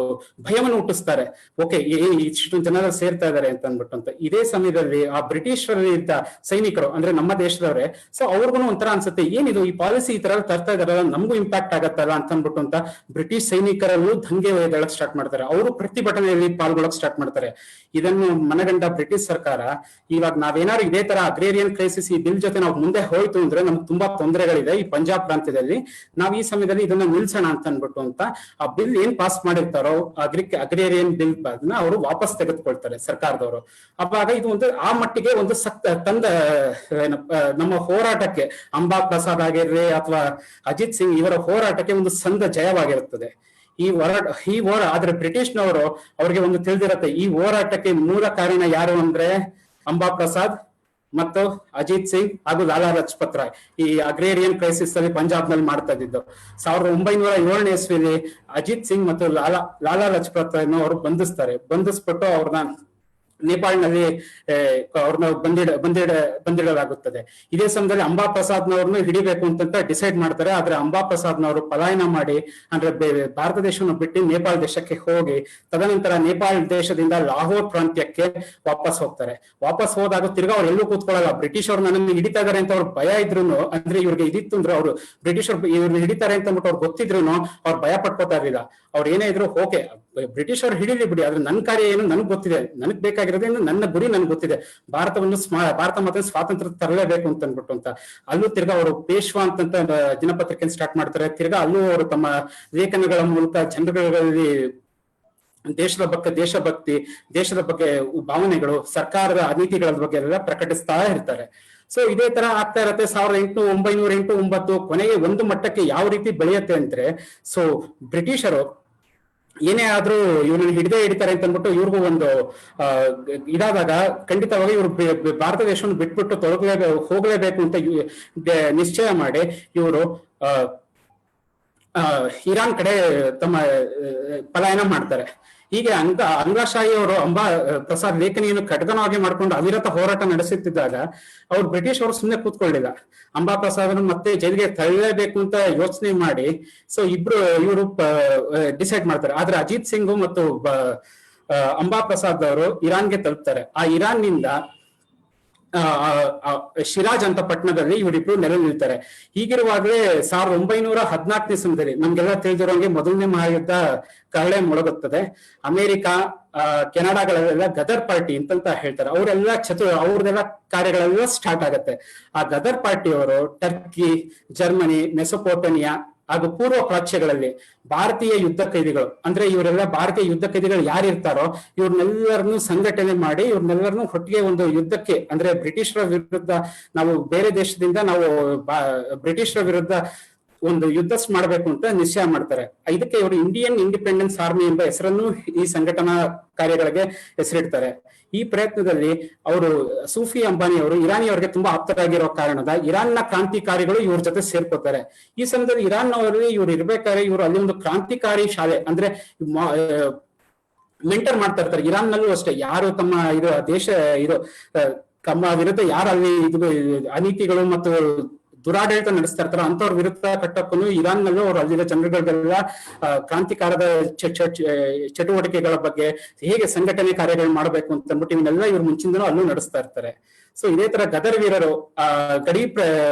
ಭಯವನ್ನು ಹುಟ್ಟಿಸ್ತಾರೆ. ಓಕೆ, ಇಷ್ಟು ಜನರ ಸೇರ್ತಾ ಇದ್ದಾರೆ ಅಂತ ಅನ್ಬಿಟ್ಟು ಅಂತ. ಇದೇ ಸಮಯದಲ್ಲಿ ಆ ಬ್ರಿಟಿಷರಿದ್ದ ಸೈನಿಕರು ಅಂದ್ರೆ ನಮ್ಮ ದೇಶದವರೇ, ಸೊ ಅವ್ರಿಗೂ ಒಂಥರ ಅನ್ಸುತ್ತೆ, ಏನಿದು ಈ ಪಾಲಿಸಿ ಈ ತರ ತರ್ತಾ ಇದಾರಲ್ಲ, ನಮಗೂ ಇಂಪ್ಯಾಕ್ಟ್ ಆಗತ್ತಲ್ಲ ಅಂತ ಅನ್ಬಿಟ್ಟು ಅಂತ ಬ್ರಿಟಿಷ್ ಸೈನಿಕರಲ್ಲೂ ದಂಗೆ ಒಯ್ದಳಕ್ ಸ್ಟಾರ್ಟ್ ಮಾಡ್ತಾರೆ. ಅವರು ಪ್ರತಿಭಟನೆಯಲ್ಲಿ ಪಾಲ್ಗೊಳ್ಳಕ್ ಸ್ಟಾರ್ಟ್ ಮಾಡ್ತಾರೆ. ಇದನ್ನು ಮನಗಂಡ ಬ್ರಿಟಿಷ್ ಸರ್ಕಾರ, ಇವಾಗ ನಾವೇನಾದ್ರು ಇದೇ ತರ ಅಗ್ರೇರಿಯನ್ ಕ್ರೈಸಿಸ್ ಈ ಬಿಲ್ ಜೊತೆ ನಾವು ಮುಂದೆ ಹೋಯ್ತು ಅಂದ್ರೆ ನಮ್ಗೆ ತುಂಬಾ ತೊಂದರೆಗಳಿದೆ ಈ ಪಂಜಾಬ್ ಪ್ರಾಂತ್ಯದಲ್ಲಿ, ನಾವು ಈ ಸಮಯದಲ್ಲಿ ಇದನ್ನ ನಿಲ್ಸೋಣ ಅಂತ ಅನ್ಬಿಟ್ಟು ಅಂತ ಆ ಬಿಲ್ ಏನ್ ಪಾಸ್ ಮಾಡಿರ್ತಾರೋ ಅಗ್ರೇರಿಯನ್ ಬಿಲ್ ಅದನ್ನ ಅವರು ವಾಪಸ್ ತೆಗೆದುಕೊಳ್ತಾರೆ ಸರ್ಕಾರದವರು. ಅವಾಗ ಇದು ಒಂದು ಆ ಮಟ್ಟಿಗೆ ಒಂದು ನಮ್ಮ ಹೋರಾಟಕ್ಕೆ, ಅಂಬಾ ಪ್ರಸಾದ್ ಆಗಿರ್ಲಿ ಅಥವಾ ಅಜಿತ್ ಸಿಂಗ್ ಇವರ ಹೋರಾಟಕ್ಕೆ ಒಂದು ಸಂದ ಜಯವಾಗಿರುತ್ತದೆ. ಈ ಹೋರಾಟ ಆದ್ರೆ ಬ್ರಿಟಿಷ್ನವರು ಅವ್ರಿಗೆ ಒಂದು ತಿಳಿದಿರತ್ತೆ, ಈ ಹೋರಾಟಕ್ಕೆ ಮೂಲ ಕಾರಣ ಯಾರು ಅಂದ್ರೆ ಅಂಬಾ ಪ್ರಸಾದ್ ಮತ್ತು ಅಜಿತ್ ಸಿಂಗ್ ಹಾಗೂ ಲಾಲಾ ಲಜಪತ್ ರಾಯ್. ಈ ಅಗ್ರೇರಿಯನ್ ಕ್ರೈಸಿಸ್ ಅಲ್ಲಿ ಪಂಜಾಬ್ ನಲ್ಲಿ ಮಾಡ್ತಾ ಇದ್ದಿದ್ದು 1907ನೇ ಇಸ್ವಿಲಿ ಅಜಿತ್ ಸಿಂಗ್ ಮತ್ತು ಲಾಲಾ ಲಜಪತ್ ರಾಯ್ ಅವರು ಬಂಧಿಸ್ಬಿಟ್ಟು ಅವ್ರನ್ನ ನೇಪಾಳ್ನಲ್ಲಿ ಅವ್ರನ್ನ ಬಂದಿಡಲಾಗುತ್ತದೆ. ಇದೇ ಸಮಯದಲ್ಲಿ ಅಂಬಾ ಪ್ರಸಾದ್ನವ್ರನ್ನ ಹಿಡಿಬೇಕು ಅಂತ ಡಿಸೈಡ್ ಮಾಡ್ತಾರೆ. ಆದ್ರೆ ಅಂಬಾ ಪ್ರಸಾದ್ನವರು ಪಲಾಯನ ಮಾಡಿ ಅಂದ್ರೆ ಭಾರತ ದೇಶವನ್ನು ಬಿಟ್ಟು ನೇಪಾಳ ದೇಶಕ್ಕೆ ಹೋಗಿ ತದನಂತರ ನೇಪಾಳ ದೇಶದಿಂದ ಲಾಹೋರ್ ಪ್ರಾಂತ್ಯಕ್ಕೆ ವಾಪಸ್ ಹೋಗ್ತಾರೆ. ವಾಪಸ್ ಹೋದಾಗ ತಿರ್ಗಾ ಅವ್ರು ಎಲ್ಲೂ ಕೂತ್ಕೊಳ್ಳಲ್ಲ. ಬ್ರಿಟಿಷ್ ಅವ್ರು ನನ್ನನ್ನು ಹಿಡಿತಾ ಇದಾರೆ ಅಂತ ಅವ್ರು ಭಯ ಇದ್ರು ಅಂದ್ರೆ ಇವ್ರಿಗೆ ಇದಿತ್ತು ಅಂದ್ರೆ ಅವರು ಬ್ರಿಟಿಷರು ಇವ್ರನ್ನ ಹಿಡಿತಾರೆ ಅಂತ ಅಂದ್ಬಿಟ್ಟು ಅವ್ರು ಗೊತ್ತಿದ್ರು ಅವ್ರು ಭಯ ಪಟ್ಕೋತಾ ಇರಲಿಲ್ಲ. ಅವ್ರು ಏನೇ ಇದ್ರು ಓಕೆ ಬ್ರಿಟಿಷ್ ಅವ್ರು ಹಿಡಿಲಿ ಬಿಡಿ, ಆದ್ರೆ ನನ್ನ ಕಾರ್ಯ ಏನು ನನಗ್ ಗೊತ್ತಿದೆ, ನನಗ್ ಬೇಕಾಗಿರೋದ್ರಿಂದ ನನ್ನ ಗುರಿ ನನ್ಗೆ ಗೊತ್ತಿದೆ, ಭಾರತ ಮತ್ತೆ ಸ್ವಾತಂತ್ರ್ಯ ತರಲೇಬೇಕು ಅಂತ ಅನ್ಬಿಟ್ಟು ಅಂತ. ಅಲ್ಲೂ ತಿರ್ಗಾ ಅವರು ಪೇಶ್ವಾ ಅಂತ ದಿನಪತ್ರಿಕೆ ಸ್ಟಾರ್ಟ್ ಮಾಡ್ತಾರೆ. ತಿರ್ಗಾ ಅಲ್ಲೂ ಅವರು ತಮ್ಮ ಲೇಖನಗಳ ಮೂಲಕ ಜನಗಳಲ್ಲಿ ದೇಶಭಕ್ತಿ, ದೇಶದ ಬಗ್ಗೆ ಭಾವನೆಗಳು, ಸರ್ಕಾರದ ಅನೀತಿಗಳ ಬಗ್ಗೆ ಎಲ್ಲ ಪ್ರಕಟಿಸ್ತಾ ಇರ್ತಾರೆ. ಸೊ ಇದೇ ತರ ಆಗ್ತಾ ಇರತ್ತೆ. 1808 ಕೊನೆಗೆ ಒಂದು ಮಟ್ಟಕ್ಕೆ ಯಾವ ರೀತಿ ಬೆಳೆಯುತ್ತೆ ಅಂದ್ರೆ, ಸೊ ಬ್ರಿಟಿಷರು ಏನೇ ಆದ್ರೂ ಇವ್ರನ್ನ ಹಿಡಿತಾರೆ ಅಂತ ಅಂದ್ಬಿಟ್ಟು ಇವ್ರಿಗೂ ಒಂದು ಇದಾದಾಗ ಖಂಡಿತವಾಗಿ ಇವರು ಭಾರತ ದೇಶವನ್ನು ಬಿಟ್ಬಿಟ್ಟು ಹೋಗಲೇಬೇಕು ಅಂತ ನಿಶ್ಚಯ ಮಾಡಿ ಇವರು ಇರಾನ್ ಕಡೆ ತಮ್ಮ ಪಲಾಯನ ಮಾಡ್ತಾರೆ. ಹೀಗೆ ಅಂಗಾಶಾಹಿ ಅವರು ಅಂಬಾ ಪ್ರಸಾದ್ ಲೇಖನಿಯನ್ನು ಕಡತನವಾಗಿ ಮಾಡ್ಕೊಂಡು ಅವಿರತ ಹೋರಾಟ ನಡೆಸುತ್ತಿದ್ದಾಗ ಅವ್ರು ಬ್ರಿಟಿಷ್ ಅವರು ಸುಮ್ಮನೆ ಕೂತ್ಕೊಳ್ಳಿಲ್ಲ. ಅಂಬಾ ಪ್ರಸಾದ್ ಮತ್ತೆ ಜೈಲಿಗೆ ತಳ್ಳಲೇಬೇಕು ಅಂತ ಯೋಚನೆ ಮಾಡಿ ಸೊ ಇವರು ಡಿಸೈಡ್ ಮಾಡ್ತಾರೆ. ಆದ್ರೆ ಅಜಿತ್ ಸಿಂಗ್ ಮತ್ತು ಅಂಬಾ ಪ್ರಸಾದ್ ಅವರು ಇರಾನ್ಗೆ ತಲುಪ್ತಾರೆ. ಆ ಇರಾನ್ ನಿಂದ ಶಿರಾಜ್ ಅಂತ ಪಟ್ಟಣದಲ್ಲಿ ಇವರಿಬ್ರು ನೆಲೆ ನಿಲ್ತಾರೆ. ಹೀಗಿರುವಾಗಲೇ 1914ನೇ ಸಮಯದಲ್ಲಿ ನಮ್ಗೆಲ್ಲ ತಿಳಿದಿರೋಂಗೆ ಮೊದಲನೇ ಮಹಾಯುದ್ಧ ಕಹಳೆ ಮೊಳಗುತ್ತದೆ. ಅಮೆರಿಕ ಕೆನಡಾಗಳೆಲ್ಲ ಗದರ್ ಪಾರ್ಟಿ ಅಂತ ಹೇಳ್ತಾರೆ. ಅವರೆಲ್ಲ ಅವ್ರದೆಲ್ಲ ಕಾರ್ಯಗಳೆಲ್ಲ ಸ್ಟಾರ್ಟ್ ಆಗತ್ತೆ. ಆ ಗದರ್ ಪಾರ್ಟಿಯವರು ಟರ್ಕಿ, ಜರ್ಮನಿ, ಮೆಸೊಪೋಟಮಿಯಾ ಹಾಗೂ ಪೂರ್ವ ಪ್ರಾಚ್ಯಗಳಲ್ಲಿ ಭಾರತೀಯ ಯುದ್ಧ ಕೈದಿಗಳು, ಅಂದ್ರೆ ಇವರೆಲ್ಲ ಭಾರತೀಯ ಯುದ್ಧ ಕೈದಿಗಳು ಯಾರಿರ್ತಾರೋ ಇವ್ರನ್ನೆಲ್ಲರನ್ನು ಸಂಘಟನೆ ಮಾಡಿ ಇವ್ರನ್ನೆಲ್ಲರನ್ನು ಒಟ್ಟಿಗೆ ಒಂದು ಯುದ್ಧಕ್ಕೆ, ಅಂದ್ರೆ ಬ್ರಿಟಿಷರ ವಿರುದ್ಧ ನಾವು ಬೇರೆ ದೇಶದಿಂದ ನಾವು ಬ್ರಿಟಿಷರ ವಿರುದ್ಧ ಒಂದು ಯುದ್ಧ ಮಾಡಬೇಕು ಅಂತ ನಿಶ್ಚಯ ಮಾಡ್ತಾರೆ. ಇದಕ್ಕೆ ಇವರು ಇಂಡಿಯನ್ ಇಂಡಿಪೆಂಡೆನ್ಸ್ ಆರ್ಮಿ ಎಂಬ ಹೆಸರನ್ನು ಈ ಸಂಘಟನಾ ಕಾರ್ಯಗಳಿಗೆ ಹೆಸರಿಡ್ತಾರೆ. ಈ ಪ್ರಯತ್ನದಲ್ಲಿ ಅವರು ಸೂಫಿ ಅಂಬಾನಿ ಅವರು ಇರಾನಿಯವರಿಗೆ ತುಂಬಾ ಆಪ್ತರಾಗಿರೋ ಕಾರಣದ ಇರಾನ್ನ ಕ್ರಾಂತಿಕಾರಿಗಳು ಇವ್ರ ಜೊತೆ ಸೇರ್ಕೋತಾರೆ. ಈ ಸಮಯದಲ್ಲಿ ಇರಾನ್ನವರಲ್ಲಿ ಇವ್ರು ಇರ್ಬೇಕಾದ್ರೆ ಇವರು ಅಲ್ಲಿ ಒಂದು ಕ್ರಾಂತಿಕಾರಿ ಶಾಲೆ ಅಂದ್ರೆ ಮೆಂಟರ್ ಮಾಡ್ತಾ ಇರ್ತಾರೆ. ಇರಾನ್ನಲ್ಲೂ ಅಷ್ಟೇ ಯಾರು ತಮ್ಮ ತಮ್ಮ ವಿರುದ್ಧ ಯಾರು ಅಲ್ಲಿ ಅನೀತಿಗಳು ಮತ್ತು ದುರಾಡಳಿತ ನಡೆಸ್ತಾ ಇರ್ತಾರೋ ಅಂತವ್ರ ವಿರುದ್ಧ ಕಟ್ಟಕ್ಕೂ ಇರಾನ್ ನಲ್ಲೂ ಅವ್ರು ಅಲ್ಲಿನ ಜನರಿಗೆಲ್ಲ ಕ್ರಾಂತಿಕಾರದ ಚಟುವಟಿಕೆಗಳ ಬಗ್ಗೆ ಹೇಗೆ ಸಂಘಟನೆ ಕಾರ್ಯಗಳು ಮಾಡಬೇಕು ಅಂತ ಅಂದ್ಬಿಟ್ಟು ಇವನ್ನೆಲ್ಲ ಇವ್ರು ಮುಂಚಿಂದನೂ ಅಲ್ಲೂ ನಡೆಸ್ತಾ ಇರ್ತಾರೆ. ಸೊ ಇದೇ ತರ ಗದರ್ ವೀರರು ಗಡಿ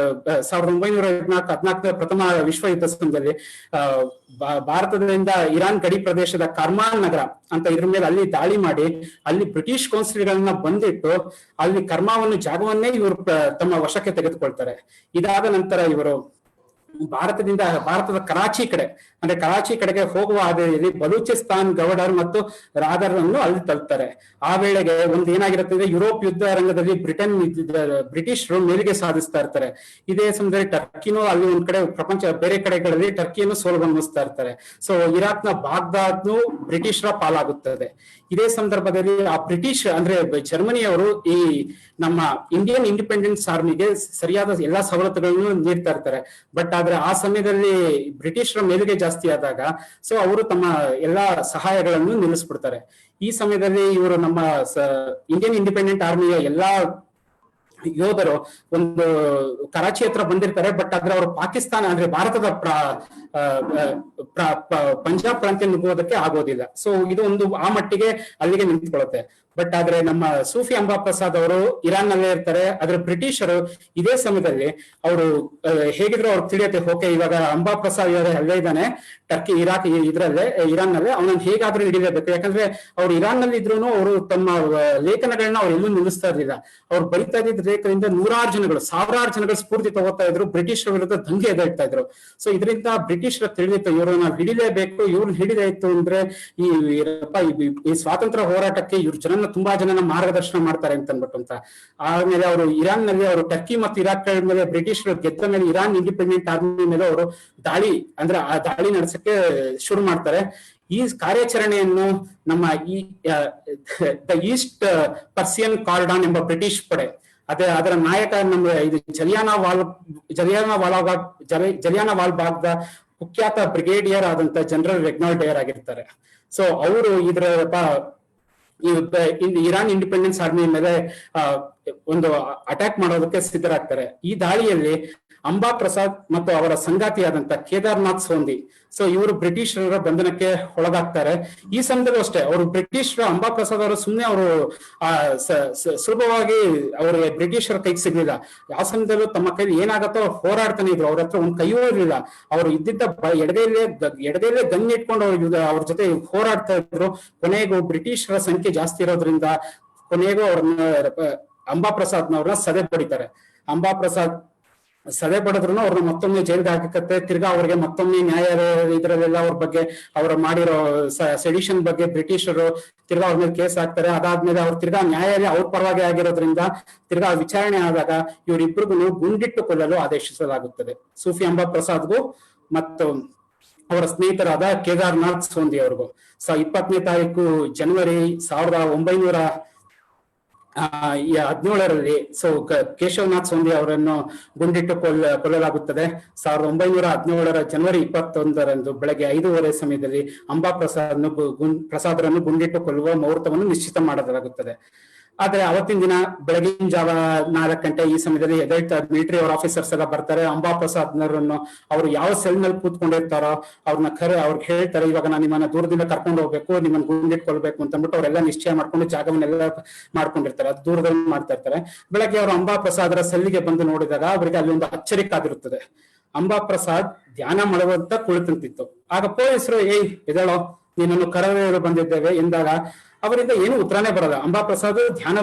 1914 ಪ್ರಥಮ ವಿಶ್ವ ಯುದ್ಧ ಸಮಯದಲ್ಲಿ ಭಾರತದಿಂದ ಇರಾನ್ ಗಡಿ ಪ್ರದೇಶದ ಕರ್ಮಾನ್ ನಗರ ಅಂತ ಇದ್ರ ಮೇಲೆ ಅಲ್ಲಿ ದಾಳಿ ಮಾಡಿ ಅಲ್ಲಿ ಬ್ರಿಟಿಷ್ ಕೌನ್ಸಿಲ್ಗಳನ್ನ ಬಂದಿಟ್ಟು ಅಲ್ಲಿ ಕರ್ಮಾವನ್ನು ಜಾಗವನ್ನೇ ಇವರು ತಮ್ಮ ವಶಕ್ಕೆ ತೆಗೆದುಕೊಳ್ತಾರೆ. ಇದಾದ ನಂತರ ಇವರು ಭಾರತದ ಕರಾಚಿ ಕಡೆಗೆ ಹೋಗುವ ಹಾದಿಯಲ್ಲಿ ಬಲೂಚಿಸ್ತಾನ್ ಗವರ್ನರ್ ಮತ್ತು ರಾದರ್ನ್ನು ಅಲ್ಲಿ ತಲುಪ್ತಾರೆ. ಆ ವೇಳೆಗೆ ಒಂದು ಏನಾಗಿರುತ್ತೆ ಅಂದ್ರೆ ಯುರೋಪ್ ಯುದ್ಧ ರಂಗದಲ್ಲಿ ಬ್ರಿಟಿಷರು ಮೇಲಿಗೆ ಸಾಧಿಸ್ತಾ ಇರ್ತಾರೆ. ಇದೇ ಸಮಯದಲ್ಲಿ ಟರ್ಕಿನೂ ಅಲ್ಲಿ ಒಂದ್ ಕಡೆ ಬೇರೆ ಕಡೆಗಳಲ್ಲಿ ಟರ್ಕಿಯನ್ನು ಸೋಲುಗನ್ನಿಸ್ತಾ ಇರ್ತಾರೆ. ಸೊ ಇರಾಕ್ನ ಬಾಗ್ದಾದ್ನು ಬ್ರಿಟಿಷರ ಪಾಲಾಗುತ್ತದೆ. ಇದೇ ಸಂದರ್ಭದಲ್ಲಿ ಆ ಬ್ರಿಟಿಷ್ ಅಂದ್ರೆ ಜರ್ಮನಿಯವರು ಈ ನಮ್ಮ ಇಂಡಿಯನ್ ಇಂಡಿಪೆಂಡೆನ್ಸ್ ಆರ್ಮಿಗೆ ಸರಿಯಾದ ಎಲ್ಲಾ ಸವಲತ್ತುಗಳನ್ನು ನೀಡ್ತಾ ಇರ್ತಾರೆ. ಬಟ್ ಆದ್ರೆ ಆ ಸಮಯದಲ್ಲಿ ಬ್ರಿಟಿಷರ ಮೇಲುಗೆ ಜಾಸ್ತಿ ಆದಾಗ ಸೊ ಅವರು ತಮ್ಮ ಎಲ್ಲಾ ಸಹಾಯಗಳನ್ನು ನಿಲ್ಲಿಸ್ಬಿಡ್ತಾರೆ. ಈ ಸಮಯದಲ್ಲಿ ಇವರು ನಮ್ಮ ಇಂಡಿಯನ್ ಇಂಡಿಪೆಂಡೆಂಟ್ ಆರ್ಮಿಯ ಎಲ್ಲಾ ಯೋಧರು ಒಂದು ಕರಾಚಿ ಹತ್ರ ಬಂದಿರ್ತಾರೆ. ಬಟ್ ಆದ್ರೆ ಅವರು ಪಾಕಿಸ್ತಾನ ಅಂದ್ರೆ ಭಾರತದ ಪಂಜಾಬ್ ಪ್ರಾಂತ್ಯ ನುಗ್ಗೋದಕ್ಕೆ ಆಗೋದಿಲ್ಲ. ಸೊ ಇದು ಒಂದು ಆ ಮಟ್ಟಿಗೆ ಅಲ್ಲಿಗೆ ನಿಂತ್ಕೊಳ್ಳುತ್ತೆ. ಬಟ್ ಆದ್ರೆ ನಮ್ಮ ಸೂಫಿ ಅಂಬಾ ಪ್ರಸಾದ್ ಅವರು ಇರಾನ್ ನಲ್ಲೇ ಇರ್ತಾರೆ. ಆದ್ರೆ ಬ್ರಿಟಿಷರು ಇದೇ ಸಮಯದಲ್ಲಿ ಅವರು ಹೇಗಿದ್ರು ಅವ್ರು ತಿಳಿಯುತ್ತೆ, ಓಕೆ ಇವಾಗ ಅಂಬಾ ಪ್ರಸಾದ್ ಅಲ್ಲೇ ಇದ್ದಾನೆ ಟರ್ಕಿ ಇರಾಕ್ ಇರಾನ್ ನಲ್ಲೇ ಅವನನ್ನು ಹೇಗಾದ್ರೂ ಹಿಡಿಲೇಬೇಕು. ಯಾಕಂದ್ರೆ ಅವ್ರು ಇರಾನ್ ನಲ್ಲಿ ಇದ್ರು ಅವರು ತಮ್ಮ ಲೇಖನಗಳನ್ನ ಅವ್ರು ಎಲ್ಲೂ ನಿಲ್ಲಿಸ್ತಾ ಇರ್ಲಿಲ್ಲ. ಅವ್ರು ಬರಿತಾ ಇದ್ದ ಲೇಖನದಿಂದ ಸಾವಿರಾರು ಜನಗಳು ಸ್ಫೂರ್ತಿ ತಗೋತಾ ಇದ್ರು, ಬ್ರಿಟಿಷರ ವಿರುದ್ಧ ದಂಗೆ ಎದ್ದೇಳ್ತಾ ಇದ್ರು. ಸೊ ಇದರಿಂದ ಬ್ರಿಟಿಷರ ತಿಳಿದಿತ್ತು ಇವ್ರನ್ನ ಹಿಡಿಲೇಬೇಕು, ಇವ್ರನ್ನ ಹಿಡಿದಾಯ್ತು ಅಂದ್ರೆ ಈ ಸ್ವಾತಂತ್ರ್ಯ ಹೋರಾಟಕ್ಕೆ ಇವ್ರ ತುಂಬಾ ಜನನ ಮಾರ್ಗದರ್ಶನ ಮಾಡ್ತಾರೆ ಅಂತ ಅನ್ಬಿಟ್ಟು ಅಂತ. ಆಮೇಲೆ ಅವರು ಇರಾನ್ ನಲ್ಲಿ ಅವರು ಟರ್ಕಿ ಮತ್ತು ಇರಾಕ್ ಮೇಲೆ ಬ್ರಿಟಿಷರು ಗೆದ್ದ ಮೇಲೆ ಇರಾನ್ ಇಂಡಿಪೆಂಡೆಂಟ್ ಆರ್ಮಿ ಮೇಲೆ ಅವರು ದಾಳಿ ನಡೆಸಕ್ಕೆ ಶುರು ಮಾಡ್ತಾರೆ. ಈ ಕಾರ್ಯಾಚರಣೆಯನ್ನು ನಮ್ಮ ಈಸ್ಟ್ ಪರ್ಸಿಯನ್ ಕಾರ್ಡಾನ್ ಎಂಬ ಬ್ರಿಟಿಷ್ ಪಡೆ ಅದರ ನಾಯಕ ನಮ್ಮ ಇದು ಜಲಿಯಾನ ವಾಲ್ ಬಾಗ್ದ ಕುಖ್ಯಾತ ಬ್ರಿಗೇಡಿಯರ್ ಆದಂತ ಜನರಲ್ ರೆಗ್ನಾಲ್ಡ್ ಡೇರ್ ಆಗಿರ್ತಾರೆ. ಸೊ ಅವರು ಇರಾನ್ ಇಂಡಿಪೆಂಡೆನ್ಸ್ ಆರ್ಮಿ ಮೇಲೆ ಒಂದು ಅಟ್ಯಾಕ್ ಮಾಡೋದಕ್ಕೆ ಸಿದ್ಧರಾಗ್ತಾರೆ. ಈ ದಾಳಿಯಲ್ಲಿ ಅಂಬಾ ಪ್ರಸಾದ್ ಮತ್ತು ಅವರ ಸಂಗಾತಿಯಾದಂತ ಕೇದಾರ್ನಾಥ್ ಸೋಂದಿ ಸೊ ಇವರು ಬ್ರಿಟಿಷರ ಬಂಧನಕ್ಕೆ ಒಳಗಾಗ್ತಾರೆ. ಈ ಸಮಯದಲ್ಲೂ ಅಷ್ಟೇ ಅವರು ಬ್ರಿಟಿಷರು ಅಂಬಾ ಪ್ರಸಾದ್ ಅವರು ಸುಮ್ಮನೆ ಅವರು ಸುಲಭವಾಗಿ ಅವರು ಬ್ರಿಟಿಷರ ಕೈಗೆ ಸಿಗ್ಲಿಲ್ಲ. ಯಾವ ಸಮಯದಲ್ಲೂ ತಮ್ಮ ಕೈಲಿ ಏನಾಗತ್ತೋ ಹೋರಾಡ್ತಾನೆ ಇದ್ರು. ಅವ್ರ ಹತ್ರ ಒಂದ್ ಕೈಯೂ ಇರಲಿಲ್ಲ. ಅವರು ಇದ್ದಿದ್ದ ಎಡದೆಯಲ್ಲೇ ಗನ್ ಇಟ್ಕೊಂಡು ಅವ್ರ ಜೊತೆ ಹೋರಾಡ್ತಾ ಇದ್ರು. ಕೊನೆಗೂ ಬ್ರಿಟಿಷರ ಸಂಖ್ಯೆ ಜಾಸ್ತಿ ಇರೋದ್ರಿಂದ ಕೊನೆಗೂ ಅವ್ರನ್ನ ಅಂಬಾ ಪ್ರಸಾದ್ನವ್ರನ್ನ ಸದೆ ಬಡಿತಾರೆ. ಅಂಬಾ ಪ್ರಸಾದ್ ಸದೆ ಪಡೆದ್ರು ಅವ್ರನ್ನ ಮತ್ತೊಮ್ಮೆ ಜೈಲ್ಗೆ ಹಾಕತ್ತೆ. ತಿರ್ಗಾ ಅವ್ರಿಗೆ ಮತ್ತೊಮ್ಮೆ ನ್ಯಾಯಾಲಯ ಇದರಲ್ಲೆಲ್ಲ ಅವ್ರ ಬಗ್ಗೆ ಅವ್ರು ಮಾಡಿರೋ ಸೆಡಿಷನ್ ಬಗ್ಗೆ ಬ್ರಿಟಿಷರು ತಿರ್ಗಾ ಅವ್ರ ಮೇಲೆ ಕೇಸ್ ಹಾಕ್ತಾರೆ. ಅದಾದ್ಮೇಲೆ ಅವ್ರು ತಿರ್ಗಾ ನ್ಯಾಯಾಲಯ ಅವ್ರ ಪರವಾಗಿ ಆಗಿರೋದ್ರಿಂದ ತಿರ್ಗಾ ವಿಚಾರಣೆ ಆದಾಗ ಇವರಿಬ್ಬರಿಗೂ ಗುಂಡಿಟ್ಟು ಕೊಲ್ಲಲು ಆದೇಶಿಸಲಾಗುತ್ತದೆ. ಸೂಫಿ ಅಂಬಾ ಪ್ರಸಾದ್ಗೂ ಮತ್ತು ಅವರ ಸ್ನೇಹಿತರಾದ ಕೇದಾರ್ನಾಥ್ ಸೋಂದಿ ಅವ್ರಿಗೂ 20ನೇ ತಾರೀಕು ಜನವರಿ 1917ರಲ್ಲಿ ಕೇಶವನಾಥ್ ಸೋಂದಿ ಅವರನ್ನು ಗುಂಡಿಟ್ಟು ಕೊಲ್ಲಲಾಗುತ್ತದೆ. 1917ರ ಜನವರಿ 21ರಂದು ಬೆಳಗ್ಗೆ 5:30 ಸಮಯದಲ್ಲಿ ಅಂಬಾ ಪ್ರಸಾದ್ರನ್ನು ಗುಂಡಿಟ್ಟು ಕೊಲ್ಲುವ ಮುಹೂರ್ತವನ್ನು ನಿಶ್ಚಿತ ಮಾಡಲಾಗುತ್ತದೆ. ಆದ್ರೆ ಅವತ್ತಿನ ದಿನ ಬೆಳಗಿನ ಜಾವ 4 ಗಂಟೆ ಈ ಸಮಯದಲ್ಲಿ ಮಿಲಿಟರಿ ಅವರ್ ಆಫೀಸರ್ಸ್ ಎಲ್ಲ ಬರ್ತಾರೆ. ಅಂಬಾ ಪ್ರಸಾದ್ನವರನ್ನು ಅವರು ಯಾವ ಸೆಲ್ ನಲ್ಲಿ ಕೂತ್ಕೊಂಡಿರ್ತಾರೋ ಅವ್ರನ್ನ ಅವ್ರಿಗೆ ಹೇಳ್ತಾರೆ, ಇವಾಗ ನಾನು ನಿಮ್ಮನ್ನ ದೂರದಿಂದ ಕರ್ಕೊಂಡು ಹೋಗ್ಬೇಕು, ನಿಮ್ಮನ್ನ ಗುಂಡಿಟ್ಕೊಳ್ಬೇಕು ಅಂತ ಅಂದ್ಬಿಟ್ಟು ಅವರೆಲ್ಲ ನಿಶ್ಚಯ ಮಾಡ್ಕೊಂಡು ಜಾಗವನ್ನೆಲ್ಲ ಮಾಡ್ಕೊಂಡಿರ್ತಾರೆ. ಅದು ದೂರದಲ್ಲಿ ಮಾಡ್ತಾ ಇರ್ತಾರೆ. ಬೆಳಗ್ಗೆ ಅವರು ಅಂಬಾ ಪ್ರಸಾದರ ಸೆಲ್ಲಿಗೆ ಬಂದು ನೋಡಿದಾಗ ಅವರಿಗೆ ಅಲ್ಲಿ ಒಂದು ಅಚ್ಚರಿಕಾಗಿರುತ್ತದೆ. ಅಂಬಾ ಪ್ರಸಾದ್ ಧ್ಯಾನ ಮಾಡುವಂತ ಕುಳಿತಂತಿತ್ತು. ಆಗ ಪೊಲೀಸರು ಎದಳೋ ನೀನನ್ನು ಕರೆಯಲು ಬಂದಿದ್ದೇವೆ ಎಂದಾಗ ಅವರಿಂದ ಏನು ಉತ್ತರನೇ ಬರಲ್ಲ. ಅಂಬಾ ಪ್ರಸಾದ್ ಧ್ಯಾನ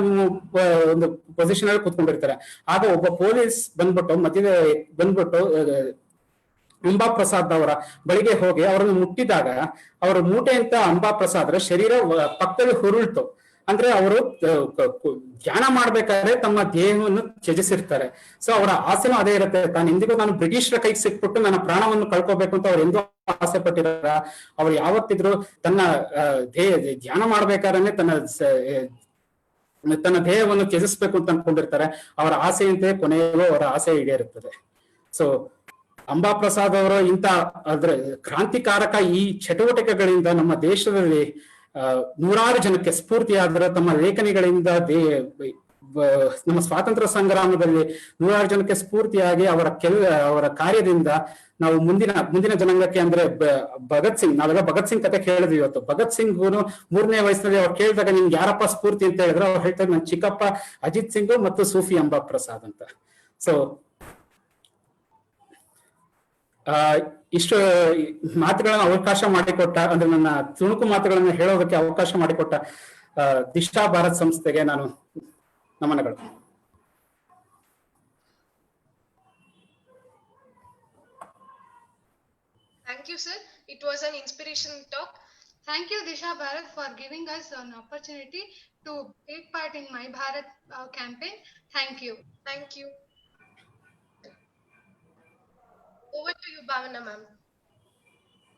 ಒಂದು ಪೊಸಿಷನ್ ಅಲ್ಲಿ ಕೂತ್ಕೊಂಡಿರ್ತಾರೆ. ಆಗ ಒಬ್ಬ ಪೊಲೀಸ್ ಬಂದ್ಬಿಟ್ಟು ಅಂಬಾ ಪ್ರಸಾದ್ ಅವರ ಬಳಿಗೆ ಹೋಗಿ ಅವರನ್ನು ಮುಟ್ಟಿದಾಗ ಅವರ ಮೂಟೆ ಅಂತ ಅಂಬಾ ಪ್ರಸಾದ್ರ ಶರೀರ ಪಕ್ಕದಲ್ಲಿ ಹುರುಳ್ತು. ಅಂದ್ರೆ ಅವರು ಧ್ಯಾನ ಮಾಡ್ಬೇಕಾದ್ರೆ ತಮ್ಮ ದೇಹವನ್ನು ತ್ಯಜಿಸಿರ್ತಾರೆ. ಸೊ ಅವರ ಆಸೆನೂ ಅದೇ ಇರುತ್ತೆ. ಎಂದಿಗೂ ನಾನು ಬ್ರಿಟಿಷರ ಕೈಗೆ ಸಿಕ್ಬಿಟ್ಟು ನನ್ನ ಪ್ರಾಣವನ್ನು ಕಳ್ಕೋಬೇಕು ಅಂತ ಅವ್ರು ಎಂದೂ ಆಸೆ ಪಟ್ಟಿರ. ಅವ್ರು ಯಾವತ್ತಿದ್ರು ತನ್ನ ಧ್ಯಾನ ಮಾಡ್ಬೇಕಾದ್ರೆ ತನ್ನ ದೇಹವನ್ನು ತ್ಯಜಿಸ್ಬೇಕು ಅಂತ ಅನ್ಕೊಂಡಿರ್ತಾರೆ. ಅವರ ಆಸೆಯಂತೆ ಕೊನೆಗೂ ಅವರ ಆಸೆ ಈಡೇರುತ್ತದೆ. ಸೊ ಅಂಬಾ ಪ್ರಸಾದ್ ಅವರು ಅಂದ್ರೆ ಕ್ರಾಂತಿಕಾರಕ ಈ ಚಟುವಟಿಕೆಗಳಿಂದ ನಮ್ಮ ದೇಶದಲ್ಲಿ ನೂರಾರು ಜನಕ್ಕೆ ಸ್ಫೂರ್ತಿಯಾದರೆ. ತಮ್ಮ ಲೇಖನಿಗಳಿಂದ ನಮ್ಮ ಸ್ವಾತಂತ್ರ್ಯ ಸಂಗ್ರಾಮದಲ್ಲಿ ನೂರಾರು ಜನಕ್ಕೆ ಸ್ಫೂರ್ತಿಯಾಗಿ ಅವರ ಕಾರ್ಯದಿಂದ ನಾವು ಮುಂದಿನ ಜನಾಂಗಕ್ಕೆ ಅಂದ್ರೆ ನಾವೆಲ್ಲ ಭಗತ್ ಸಿಂಗ್ ಕತೆ ಕೇಳಿದ್ವಿ ಇವತ್ತು. ಭಗತ್ ಸಿಂಗ್ 3ನೇ ವಯಸ್ಸಿನಲ್ಲಿ ಅವ್ರು ಕೇಳಿದಾಗ ನಿಮ್ಗೆ ಯಾರಪ್ಪ ಸ್ಫೂರ್ತಿ ಅಂತ ಹೇಳಿದ್ರೆ ಅವ್ರು ಹೇಳ್ತಾರೆ ನನ್ ಚಿಕ್ಕಪ್ಪ ಅಜಿತ್ ಸಿಂಗ್ ಮತ್ತು ಸೂಫಿ ಅಂಬಾ ಪ್ರಸಾದ್ ಅಂತ. ಸೊ ಇಷ್ಟು ಮಾತುಗಳನ್ನ ಅವಕಾಶ ಮಾಡಿಕೊಟ್ಟ, ಅಂದ್ರೆ ನನ್ನ ತುಣುಕು ಮಾತುಗಳನ್ನ ಹೇಳೋದಕ್ಕೆ ಅವಕಾಶ ಮಾಡಿಕೊಟ್ಟ ದಿಶಾ ಭಾರತ್ ಸಂಸ್ಥೆಗೆ ನಾನು ನಮನಗಳು. Thank you, sir. It was an inspirational talk. Thank you, Disha Bharat, for giving us an opportunity to take part in My Bharat campaign. Thank you. Thank you. Over to you, Bhavana ma'am.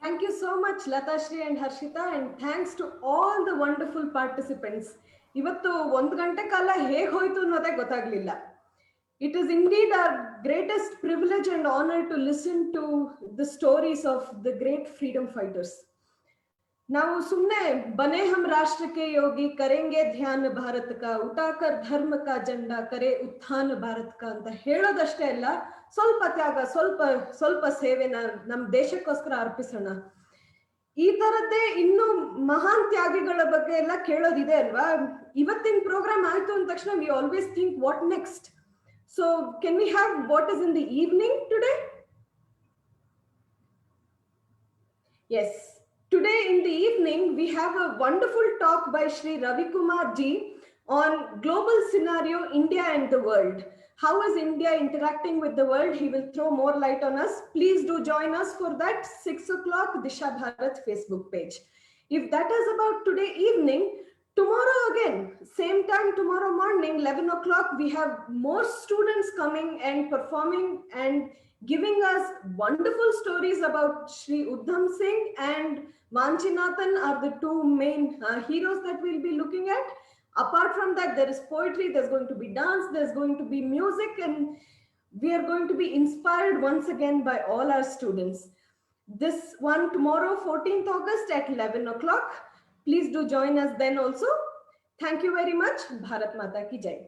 Thank you so much, Latashri and Harshita, and thanks to all the wonderful participants. Ivattu 1 ಗಂಟೆ ಕಾಲ ಹೇಗೆ ಹೋಯ್ತು ಅನ್ನೋದೇ ಗೊತ್ತಾಗ್ಲಿಲ್ಲ. It is indeed our greatest privilege and honor to listen to the stories of the great freedom fighters. ನಾವು ಸುಮ್ಮನೆ ಬನೆ ಹಮ್ ರಾಷ್ಟ್ರ K Yogi ಕರೆಂಗೆ ಧ್ಯಾನ ಭಾರತ ಕಾ ಉಟಾಕರ್ ಧರ್ಮ ಕಾ ಜೆಂಡಾ ಕರೆ ಉತ್ಥಾನ ಭಾರತ ಕಾ ಅಂತ ಹೇಳೋದಷ್ಟೇ ಅಲ್ಲ, ಸ್ವಲ್ಪ ತ್ಯಾಗ, ಸ್ವಲ್ಪ ಸೇವೆನ ನಮ್ಮ ದೇಶಕ್ಕೋಸ್ಕರ ಅರ್ಪಿಸೋಣ. ಈ ತರದ್ದೇ ಇನ್ನು ಮಹಾನ್ ತ್ಯಾಗಿಗಳ ಬಗ್ಗೆ ಎಲ್ಲ ಕೇಳೋದಿದೆ ಅಲ್ವಾ. ಇವತ್ತಿನ ಪ್ರೋಗ್ರಾಮ್ ಆಯ್ತು ಅಂದ ತಕ್ಷಣ we always think what next. So can we have what is in the evening today? Yes. Today in the evening, we have a wonderful talk by Shri Ravi Kumar ji on global scenario, India and the world. How is India interacting with the world? He will throw more light on us. Please do join us for that 6 o'clock Disha Bharat Facebook page. If that is about today evening, tomorrow again, same time tomorrow morning, 11 o'clock, we have more students coming and performing and giving us wonderful stories about Shri Udham Singh and Vanchinathan are the two main heroes that we'll be looking at. Apart from that, there is poetry, there's going to be dance, there's going to be music, and we are going to be inspired once again by all our students. This one tomorrow, 14th August at 11 o'clock. Please do join us then also. Thank you very much. Bharat Mata ki Jai.